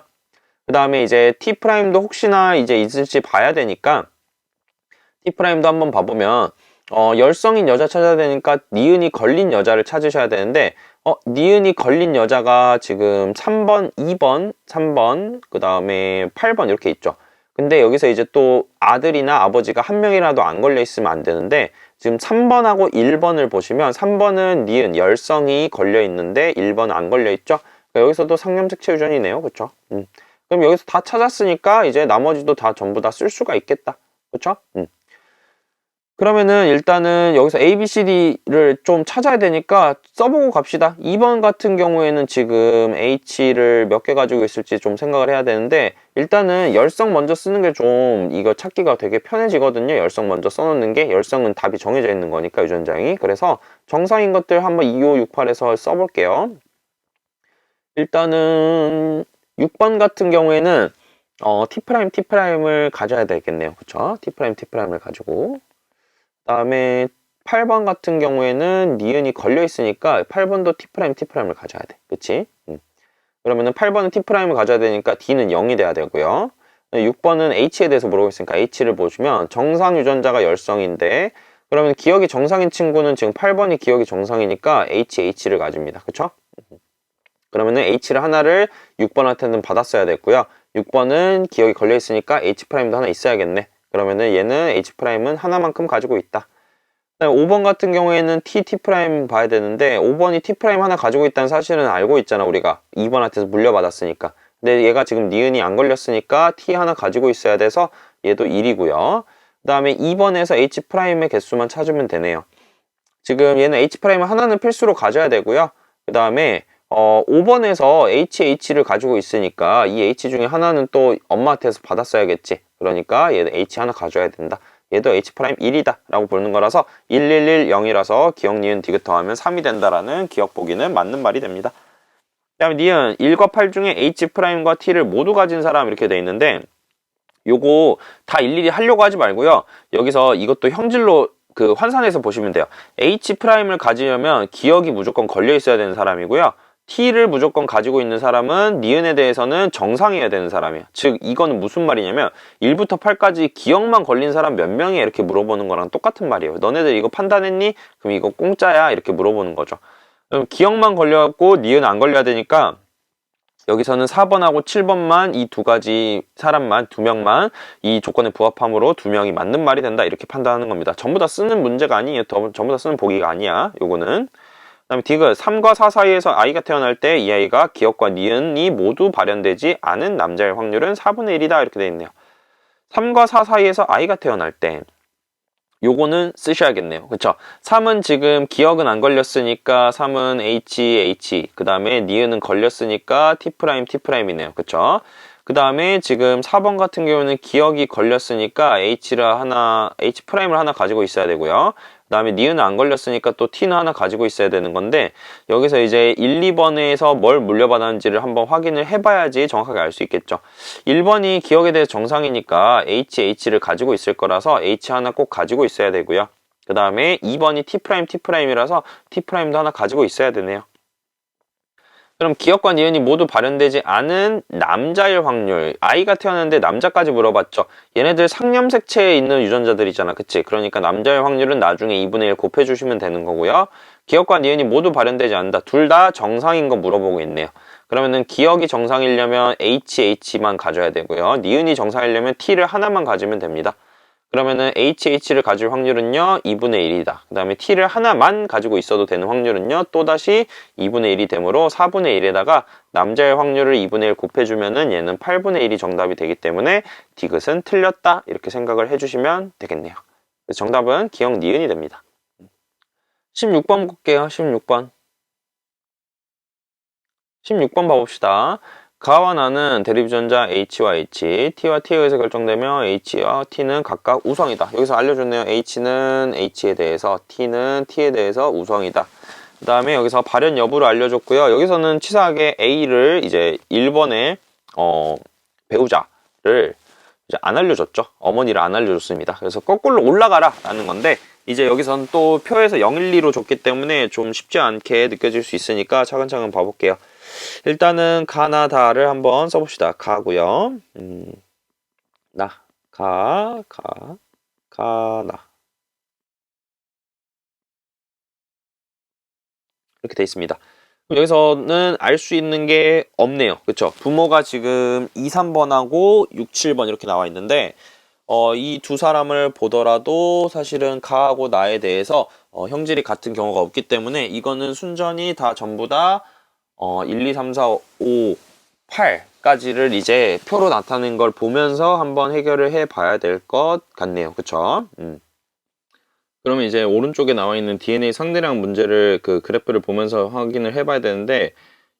그 다음에 이제 T'도 혹시나 이제 있을지 봐야 되니까 T'도 한번 봐보면 열성인 여자 찾아야 되니까 니은이 걸린 여자를 찾으셔야 되는데 니은이 걸린 여자가 지금 3번, 2번, 3번, 그 다음에 8번 이렇게 있죠. 근데 여기서 이제 또 아들이나 아버지가 한 명이라도 안 걸려 있으면 안 되는데 지금 3번하고 1번을 보시면 3번은 니은 열성이 걸려 있는데 1번은 안 걸려 있죠. 그러니까 여기서도 상념색체 유전이네요. 그쵸? 그럼 여기서 다 찾았으니까 이제 나머지도 다 전부 다 쓸 수가 있겠다. 그쵸? 그러면은 일단은 여기서 A, B, C, D를 좀 찾아야 되니까 써보고 갑시다. 2번 같은 경우에는 지금 H를 몇 개 가지고 있을지 좀 생각을 해야 되는데 일단은 열성 먼저 쓰는 게 좀 이거 찾기가 되게 편해지거든요. 열성 먼저 써놓는 게 열성은 답이 정해져 있는 거니까 유전장이. 그래서 정상인 것들 한번 2, 5, 6, 8에서 써볼게요. 일단은 6번 같은 경우에는 T'T'을 가져야 되겠네요. 그쵸? T'T'을 가지고 그다음에 8번 같은 경우에는 니은이 걸려 있으니까 8번도 T'T'을 가져야 돼. 그치? 그러면은 8번은 T'을 가져야 되니까 D는 0이 돼야 되고요. 6번은 H에 대해서 물어보고 있으니까 H를 보시면 정상 유전자가 열성인데 그러면 기억이 정상인 친구는 지금 8번이 기억이 정상이니까 H를 가집니다. 그쵸? 그러면은 H를 하나를 6번한테는 받았어야 됐고요. 6번은 기억이 걸려 있으니까 H'도 하나 있어야겠네. 그러면은 얘는 H'은 하나만큼 가지고 있다. 5번 같은 경우에는 T 봐야 되는데 5번이 T 하나 가지고 있다는 사실은 알고 있잖아 우리가 2번한테서 물려받았으니까. 근데 얘가 지금 니은이 안 걸렸으니까 T 하나 가지고 있어야 돼서 얘도 1이고요. 그 다음에 2번에서 H'의 개수만 찾으면 되네요. 지금 얘는 H'을 하나는 필수로 가져야 되고요. 그 다음에 5번에서 H를 가지고 있으니까 이 H 중에 하나는 또 엄마한테서 받았어야겠지. 그러니까 얘도 H 하나 가져야 된다. 얘도 H'1이다 라고 보는 거라서 1110이라서 기억 니은 디귿 더하면 3이 된다라는 기억 보기는 맞는 말이 됩니다. 그 다음에 니은 1과 8 중에 H'과 T를 모두 가진 사람 이렇게 돼 있는데 요거 다 일일이 하려고 하지 말고요. 여기서 이것도 형질로 환산해서 보시면 돼요. H'을 가지려면 기억이 무조건 걸려 있어야 되는 사람이고요. T를 무조건 가지고 있는 사람은 니은에 대해서는 정상이어야 되는 사람이에요. 즉 이거는 무슨 말이냐면 1부터 8까지 기억만 걸린 사람 몇 명이야 이렇게 물어보는 거랑 똑같은 말이에요. 너네들 이거 판단했니? 그럼 이거 공짜야 이렇게 물어보는 거죠. 그럼 기억만 걸려갖고 니은 안 걸려야 되니까 여기서는 4번하고 7번만 이 두 가지 사람만, 두 명만 이 조건에 부합함으로 두 명이 맞는 말이 된다 이렇게 판단하는 겁니다. 전부 다 쓰는 문제가 아니에요. 전부 다 쓰는 보기가 아니야. 요거는. 그 다음에 디귿 3과 4 사이에서 아이가 태어날 때 이 아이가 기억과 니은이 모두 발현되지 않은 남자의 확률은 4분의 1이다 이렇게 되어 있네요. 3과 4 사이에서 아이가 태어날 때 요거는 쓰셔야겠네요. 그쵸? 3은 지금 기억은 안 걸렸으니까 3은 H, 그 다음에 니은은 걸렸으니까 T'T'i네요. 그쵸? 그 다음에 지금 4번 같은 경우는 기억이 걸렸으니까 H'를 하나 가지고 있어야 되고요. 그 다음에 니은은 안 걸렸으니까 또 T는 하나 가지고 있어야 되는 건데 여기서 이제 1, 2번에서 뭘 물려받았는지를 한번 확인을 해봐야지 정확하게 알 수 있겠죠. 1번이 기억에 대해서 정상이니까 H를 가지고 있을 거라서 H 하나 꼭 가지고 있어야 되고요. 그 다음에 2번이 T'T'i라서 T'도 하나 가지고 있어야 되네요. 그럼 기억과 니은이 모두 발현되지 않은 남자일 확률. 아이가 태어났는데 남자까지 물어봤죠. 얘네들 상념색체에 있는 유전자들이잖아. 그치? 그러니까 남자일 확률은 나중에 2분의 1 곱해주시면 되는 거고요. 기억과 니은이 모두 발현되지 않는다. 둘 다 정상인 거 물어보고 있네요. 그러면은 기억이 정상이려면 H만 가져야 되고요. 니은이 정상이려면 T를 하나만 가지면 됩니다. 그러면은 HH를 가질 확률은요 2분의 1이다. 그 다음에 T를 하나만 가지고 있어도 되는 확률은요 또다시 2분의 1이 되므로 4분의 1에다가 남자의 확률을 2분의 1 곱해주면은 얘는 8분의 1이 정답이 되기 때문에 디귿은 틀렸다 이렇게 생각을 해주시면 되겠네요. 그래서 정답은 기억 니은이 됩니다. 16번 볼게요. 16번 봐봅시다. 가와 나는 대립유전자 H와 H, T와 T에 의해서 결정되며 H와 T는 각각 우성이다. 여기서 알려줬네요. H는 H에 대해서, T는 T에 대해서 우성이다. 그 다음에 여기서 발현 여부를 알려줬고요. 여기서는 치사하게 A를 이제 1번의 배우자를 이제 안 알려줬죠. 어머니를 안 알려줬습니다. 그래서 거꾸로 올라가라 라는 건데 이제 여기서는 또 표에서 0, 1, 2로 줬기 때문에 좀 쉽지 않게 느껴질 수 있으니까 차근차근 봐볼게요. 일단은 가나다를 한번 써봅시다. 가고요. 가나 이렇게 돼 있습니다. 여기서는 알 수 있는 게 없네요. 그쵸? 부모가 지금 2, 3번하고 6, 7번 이렇게 나와 있는데 이 두 사람을 보더라도 사실은 가하고 나에 대해서 형질이 같은 경우가 없기 때문에 이거는 순전히 다 전부 다 1, 2, 3, 4, 5, 8까지를 이제 표로 나타낸 걸 보면서 한번 해결을 해 봐야 될 것 같네요. 그쵸? 그러면 이제 오른쪽에 나와 있는 DNA 상대량 문제를 그 그래프를 보면서 확인을 해 봐야 되는데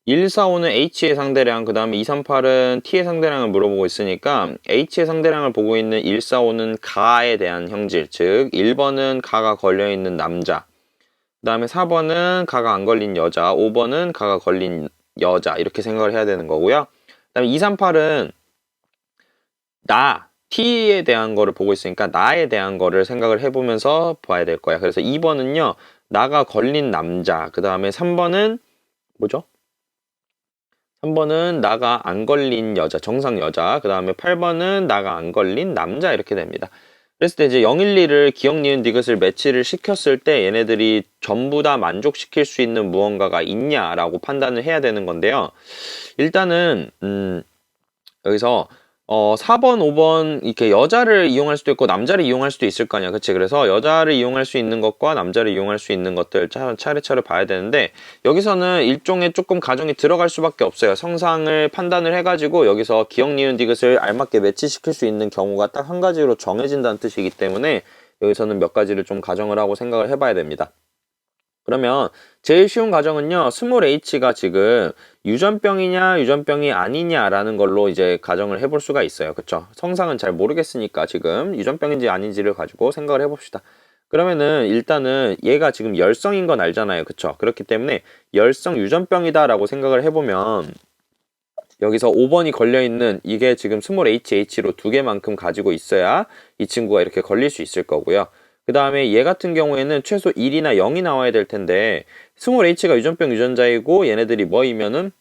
1, 4, 5는 H의 상대량, 그 다음에 2, 3, 8은 T의 상대량을 물어보고 있으니까 H의 상대량을 보고 있는 1, 4, 5는 가에 대한 형질, 즉 1번은 가가 걸려있는 남자, 그 다음에 4번은 가가 안 걸린 여자, 5번은 가가 걸린 여자 이렇게 생각을 해야 되는 거고요. 그 다음에 2, 3, 8은 나, T에 대한 거를 보고 있으니까 나에 대한 거를 생각을 해보면서 봐야 될 거야. 그래서 2번은요, 나가 걸린 남자, 그 다음에 3번은 뭐죠? 3번은 나가 안 걸린 여자, 정상 여자, 그 다음에 8번은 나가 안 걸린 남자 이렇게 됩니다. 그랬을 때 이제 0, 1, 2를 기억, 니은, 디귿을 매치를 시켰을 때 얘네들이 전부 다 만족시킬 수 있는 무언가가 있냐라고 판단을 해야 되는 건데요. 일단은 여기서 4번, 5번 이렇게 여자를 이용할 수도 있고 남자를 이용할 수도 있을 거 아니야. 그치? 그래서 여자를 이용할 수 있는 것과 남자를 이용할 수 있는 것들 차례차례 봐야 되는데 여기서는 일종의 조금 가정이 들어갈 수밖에 없어요. 성상을 판단을 해가지고 여기서 기억, 니은, 디귿을 알맞게 매치시킬 수 있는 경우가 딱 한 가지로 정해진다는 뜻이기 때문에 여기서는 몇 가지를 좀 가정을 하고 생각을 해봐야 됩니다. 그러면 제일 쉬운 가정은요, 스몰 h가 지금 유전병이냐 유전병이 아니냐라는 걸로 이제 가정을 해볼 수가 있어요. 그쵸? 성상은 잘 모르겠으니까 지금 유전병인지 아닌지를 가지고 생각을 해봅시다. 그러면은 일단은 얘가 지금 열성인 건 알잖아요. 그쵸? 그렇기 때문에 열성 유전병이다 라고 생각을 해보면 여기서 5번이 걸려있는 이게 지금 스몰 h로 두 개만큼 가지고 있어야 이 친구가 이렇게 걸릴 수 있을 거고요. 그 다음에 얘 같은 경우에는 최소 1이나 0이 나와야 될 텐데 스몰 h가 유전병 유전자이고 얘네들이 뭐이면은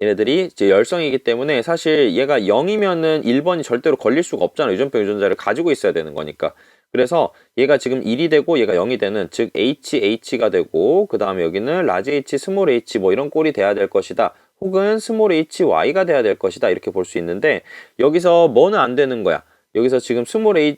얘네들이 이제 열성이기 때문에 사실 얘가 0이면은 1번이 절대로 걸릴 수가 없잖아. 유전병 유전자를 가지고 있어야 되는 거니까. 그래서 얘가 지금 1이 되고 얘가 0이 되는, 즉 HH가 되고 그 다음에 여기는 라지 H, 스몰 h 뭐 이런 꼴이 돼야 될 것이다. 혹은 스몰 HY가 돼야 될 것이다. 이렇게 볼 수 있는데 여기서 뭐는 안 되는 거야. 여기서 지금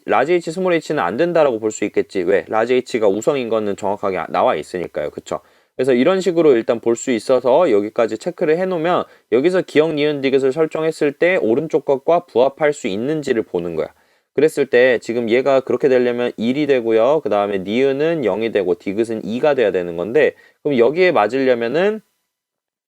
라지 H, 스몰 H는 안 된다라고 볼 수 있겠지. 왜? 라지 H가 우성인 거는 정확하게 나와 있으니까요. 그쵸? 그래서 이런 식으로 일단 볼 수 있어서 여기까지 체크를 해 놓으면 여기서 기억, 니은, 디귿을 설정했을 때 오른쪽 것과 부합할 수 있는지를 보는 거야. 그랬을 때 지금 얘가 그렇게 되려면 1이 되고요. 그 다음에 니은은 0이 되고 디귿은 2가 돼야 되는 건데 그럼 여기에 맞으려면은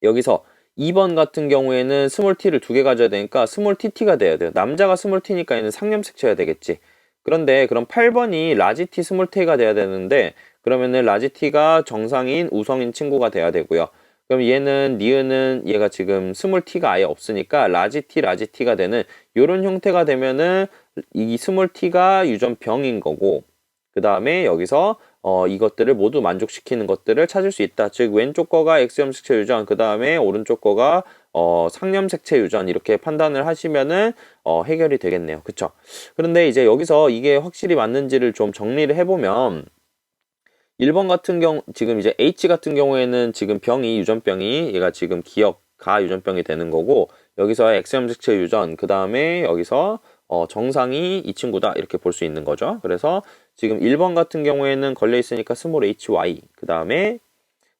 여기서 2번 같은 경우에는 스몰 t를 두 개 가져야 되니까 스몰 tt가 돼야 돼요. 남자가 스몰 t니까 얘는 상념색 쳐야 되겠지. 그런데 그럼 8번이 라지 t 스몰 t가 돼야 되는데 그러면은 라지 t가 정상인 우성인 친구가 돼야 되고요. 그럼 얘는 니은은 얘가 지금 스몰 t가 아예 없으니까 라지 t가 되는 요런 형태가 되면은 이 스몰 t가 유전병인 거고 그 다음에 여기서 이것들을 모두 만족시키는 것들을 찾을 수 있다. 즉 왼쪽 거가 X염색체 유전, 그 다음에 오른쪽 거가 상염색체 유전 이렇게 판단을 하시면은 해결이 되겠네요. 그쵸? 그런데 이제 여기서 이게 확실히 맞는지를 좀 정리를 해보면 1번 같은 경우 지금 이제 H 같은 경우에는 지금 병이 유전병이 얘가 지금 기억 가 유전병이 되는 거고 여기서 X염색체 유전 그 다음에 여기서 정상이 이 친구다 이렇게 볼 수 있는 거죠. 그래서 지금 1번 같은 경우에는 걸려 있으니까 스몰 hy 그 다음에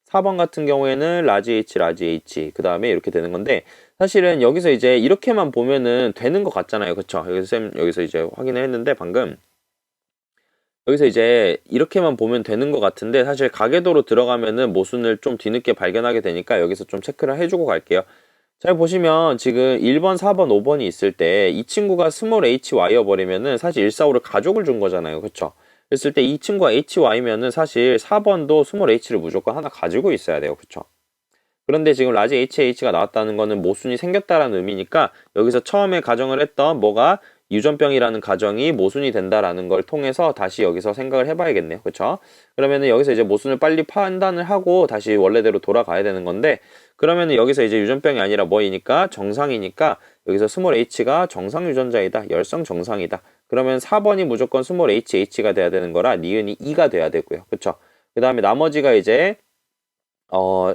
4번 같은 경우에는 라지 h 그 다음에 이렇게 되는 건데 사실은 여기서 이제 이렇게만 보면은 되는 것 같잖아요. 그쵸? 여기서 이제 확인을 했는데 방금 여기서 이제 이렇게만 보면 되는 것 같은데 사실 가계도로 들어가면은 모순을 좀 뒤늦게 발견하게 되니까 여기서 좀 체크를 해주고 갈게요. 잘 보시면 지금 1번, 4번, 5번이 있을 때 이 친구가 스몰 hy여 버리면은 사실 145를 가족을 준 거잖아요. 그쵸? 그랬을 때 이 친구가 hy면은 사실 4번도 스몰 h를 무조건 하나 가지고 있어야 돼요. 그쵸? 그런데 지금 라지 HH가 나왔다는 거는 모순이 생겼다라는 의미니까 여기서 처음에 가정을 했던 뭐가 유전병이라는 가정이 모순이 된다라는 걸 통해서 다시 여기서 생각을 해봐야겠네요. 그쵸? 그러면은 여기서 이제 모순을 빨리 판단을 하고 다시 원래대로 돌아가야 되는 건데 그러면은 여기서 이제 유전병이 아니라 뭐이니까 정상이니까 여기서 스몰 h가 정상 유전자이다. 열성 정상이다. 그러면 4번이 무조건 스몰 h가 돼야 되는 거라 니은이 2가 돼야 되고요. 그쵸? 그 다음에 나머지가 이제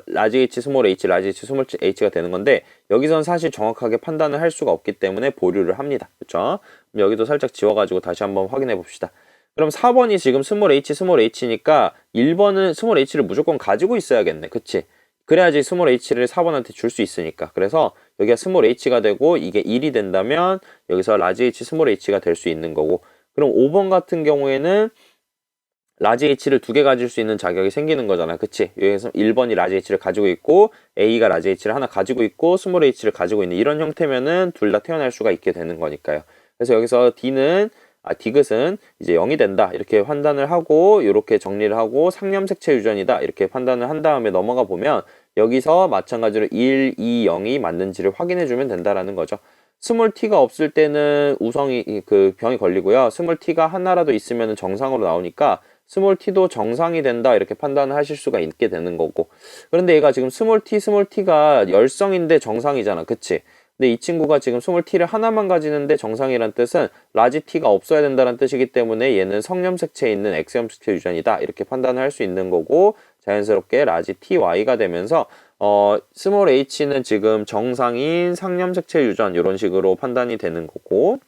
라지 H, 스몰 H, 라지 H, 스몰 H가 되는 건데 여기선 사실 정확하게 판단을 할 수가 없기 때문에 보류를 합니다. 그쵸? 그럼 여기도 살짝 지워가지고 다시 한번 확인해 봅시다. 그럼 4번이 지금 스몰 H, 스몰 H니까 1번은 스몰 H를 무조건 가지고 있어야겠네. 그치? 그래야지 스몰 H를 4번한테 줄 수 있으니까. 그래서 여기가 스몰 H가 되고 이게 1이 된다면 여기서 라지 H, 스몰 H가 될 수 있는 거고, 그럼 5번 같은 경우에는 라지 H를 두 개 가질 수 있는 자격이 생기는 거잖아. 그치? 여기서 1번이 라지 H를 가지고 있고 A가 라지 H를 하나 가지고 있고 스몰 H를 가지고 있는 이런 형태면은 둘 다 태어날 수가 있게 되는 거니까요. 그래서 여기서 디귿은 이제 0이 된다 이렇게 판단을 하고 이렇게 정리를 하고 상념색채 유전이다 이렇게 판단을 한 다음에 넘어가 보면 여기서 마찬가지로 1, 2, 0이 맞는지를 확인해 주면 된다라는 거죠. 스몰 t가 없을 때는 그 병이 걸리고요. 스몰 t가 하나라도 있으면 정상으로 나오니까 스몰 t도 정상이 된다 이렇게 판단을 하실 수가 있게 되는 거고, 그런데 얘가 지금 스몰 t가 열성인데 정상이잖아. 그치? 근데 이 친구가 지금 스몰 t를 하나만 가지는데 정상이란 뜻은 라지 t가 없어야 된다는 뜻이기 때문에 얘는 성염색체에 있는 X염색체 유전이다 이렇게 판단을 할 수 있는 거고, 자연스럽게 라지 ty가 되면서 스몰 h는 지금 정상인 상염색체 유전 이런 식으로 판단이 되는 거고,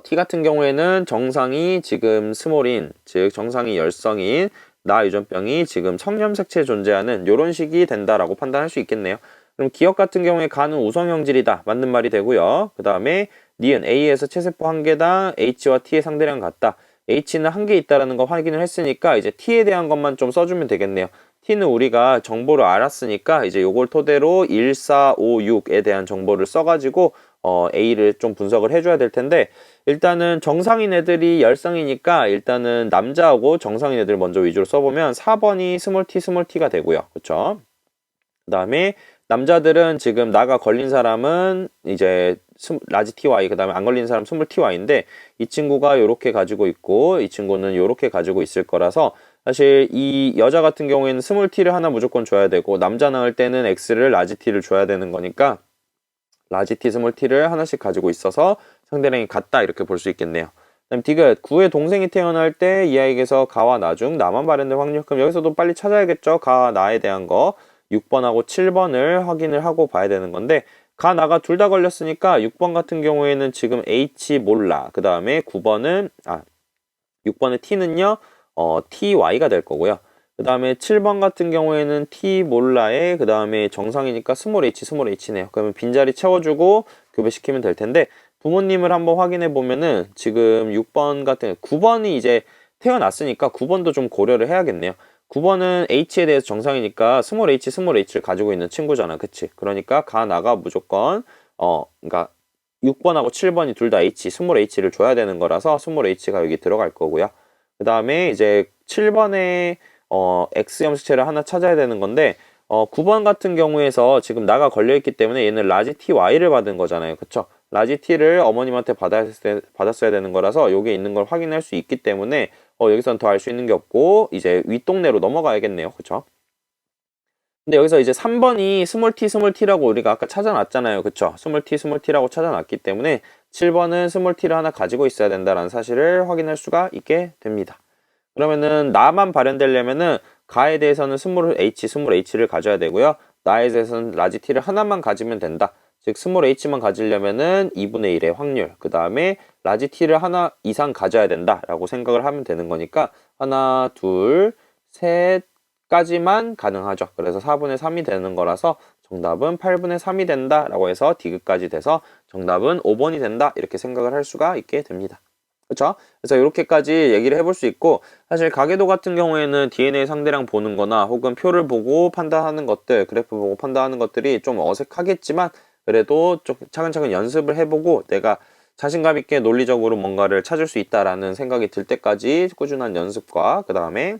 T 같은 경우에는 정상이 지금 스몰인, 즉 정상이 열성인 나 유전병이 지금 성염색체에 존재하는 이런 식이 된다라고 판단할 수 있겠네요. 그럼 기억 같은 경우에 가는 우성형질이다. 맞는 말이 되고요. 그 다음에 니은 A에서 체세포 한 개당 H와 T의 상대량 같다. H는 한 개 있다라는 거 확인을 했으니까 이제 T에 대한 것만 좀 써주면 되겠네요. T는 우리가 정보를 알았으니까 이제 요걸 토대로 1, 4, 5, 6에 대한 정보를 써가지고 A를 좀 분석을 해줘야 될 텐데, 일단은 정상인 애들이 열성이니까 일단은 남자하고 정상인 애들 먼저 위주로 써보면 4번이 스몰 t가 되고요. 그쵸? 그 다음에 남자들은 지금 나가 걸린 사람은 이제 라지 ty, 그 다음에 안 걸린 사람 스몰 ty인데 이 친구가 요렇게 가지고 있고 이 친구는 요렇게 가지고 있을 거라서 사실 이 여자 같은 경우에는 스몰 t를 하나 무조건 줘야 되고 남자 낳을 때는 x를 라지 t를 줘야 되는 거니까 라지 t, 스몰 t를 하나씩 가지고 있어서 상대량이 같다 이렇게 볼 수 있겠네요. 그다음 디귿 9의 동생이 태어날 때 이 아이에게서 가와 나 중 나만 발현될 확률. 그럼 여기서도 빨리 찾아야겠죠. 가, 나에 대한 거 6번하고 7번을 확인을 하고 봐야 되는 건데, 가, 나가 둘 다 걸렸으니까 6번 같은 경우에는 지금 H 몰라. 그 다음에 6번의 T는요 TY가 될 거고요. 그 다음에 7번 같은 경우에는 T 몰라에 그 다음에 정상이니까 스몰 H네요. 그러면 빈자리 채워주고 교배시키면 될 텐데, 부모님을 한번 확인해 보면은 지금 9번이 이제 태어났으니까 9번도 좀 고려를 해야겠네요. 9번은 H에 대해서 정상이니까 스몰 H를 가지고 있는 친구잖아. 그치? 그러니까 가, 나가 무조건 그러니까 6번하고 7번이 둘 다 스몰 H를 줘야 되는 거라서 스몰 H가 여기 들어갈 거고요. 그 다음에 이제 7번에 X 염색체를 하나 찾아야 되는 건데 9번 같은 경우에서 지금 나가 걸려있기 때문에 얘는 라지 TY를 받은 거잖아요. 그쵸? 라지 T를 어머님한테 받았어야 되는 거라서 여기에 있는 걸 확인할 수 있기 때문에 여기선 더 알 수 있는 게 없고 이제 윗동네로 넘어가야겠네요. 그쵸? 근데 여기서 이제 3번이 스몰 t라고 우리가 아까 찾아놨잖아요. 그쵸? 스몰 t라고 찾아놨기 때문에 7번은 스몰 t를 하나 가지고 있어야 된다는 사실을 확인할 수가 있게 됩니다. 그러면은 나만 발현되려면은 가에 대해서는 스몰 H를 가져야 되고요. 나에 대해서는 라지 t를 하나만 가지면 된다. 즉 스몰 H만 가지려면은 2분의 1의 확률, 그 다음에 라지 t를 하나 이상 가져야 된다라고 생각을 하면 되는 거니까 하나, 둘, 셋까지만 가능하죠. 그래서 4분의 3이 되는 거라서 정답은 8분의 3이 된다라고 해서 디귿까지 돼서 정답은 5번이 된다 이렇게 생각을 할 수가 있게 됩니다. 그렇죠? 그래서 이렇게까지 얘기를 해볼 수 있고, 사실 가계도 같은 경우에는 DNA 상대량 보는 거나 혹은 표를 보고 판단하는 것들, 그래프 보고 판단하는 것들이 좀 어색하겠지만 그래도 좀 차근차근 연습을 해보고 내가 자신감 있게 논리적으로 뭔가를 찾을 수 있다라는 생각이 들 때까지 꾸준한 연습과 그 다음에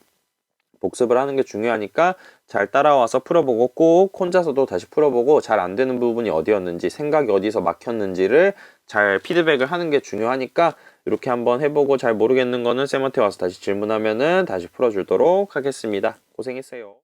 복습을 하는 게 중요하니까 잘 따라와서 풀어보고 꼭 혼자서도 다시 풀어보고 잘 안 되는 부분이 어디였는지, 생각이 어디서 막혔는지를 잘 피드백을 하는 게 중요하니까 이렇게 한번 해보고 잘 모르겠는 거는 쌤한테 와서 다시 질문하면은 다시 풀어주도록 하겠습니다. 고생했어요.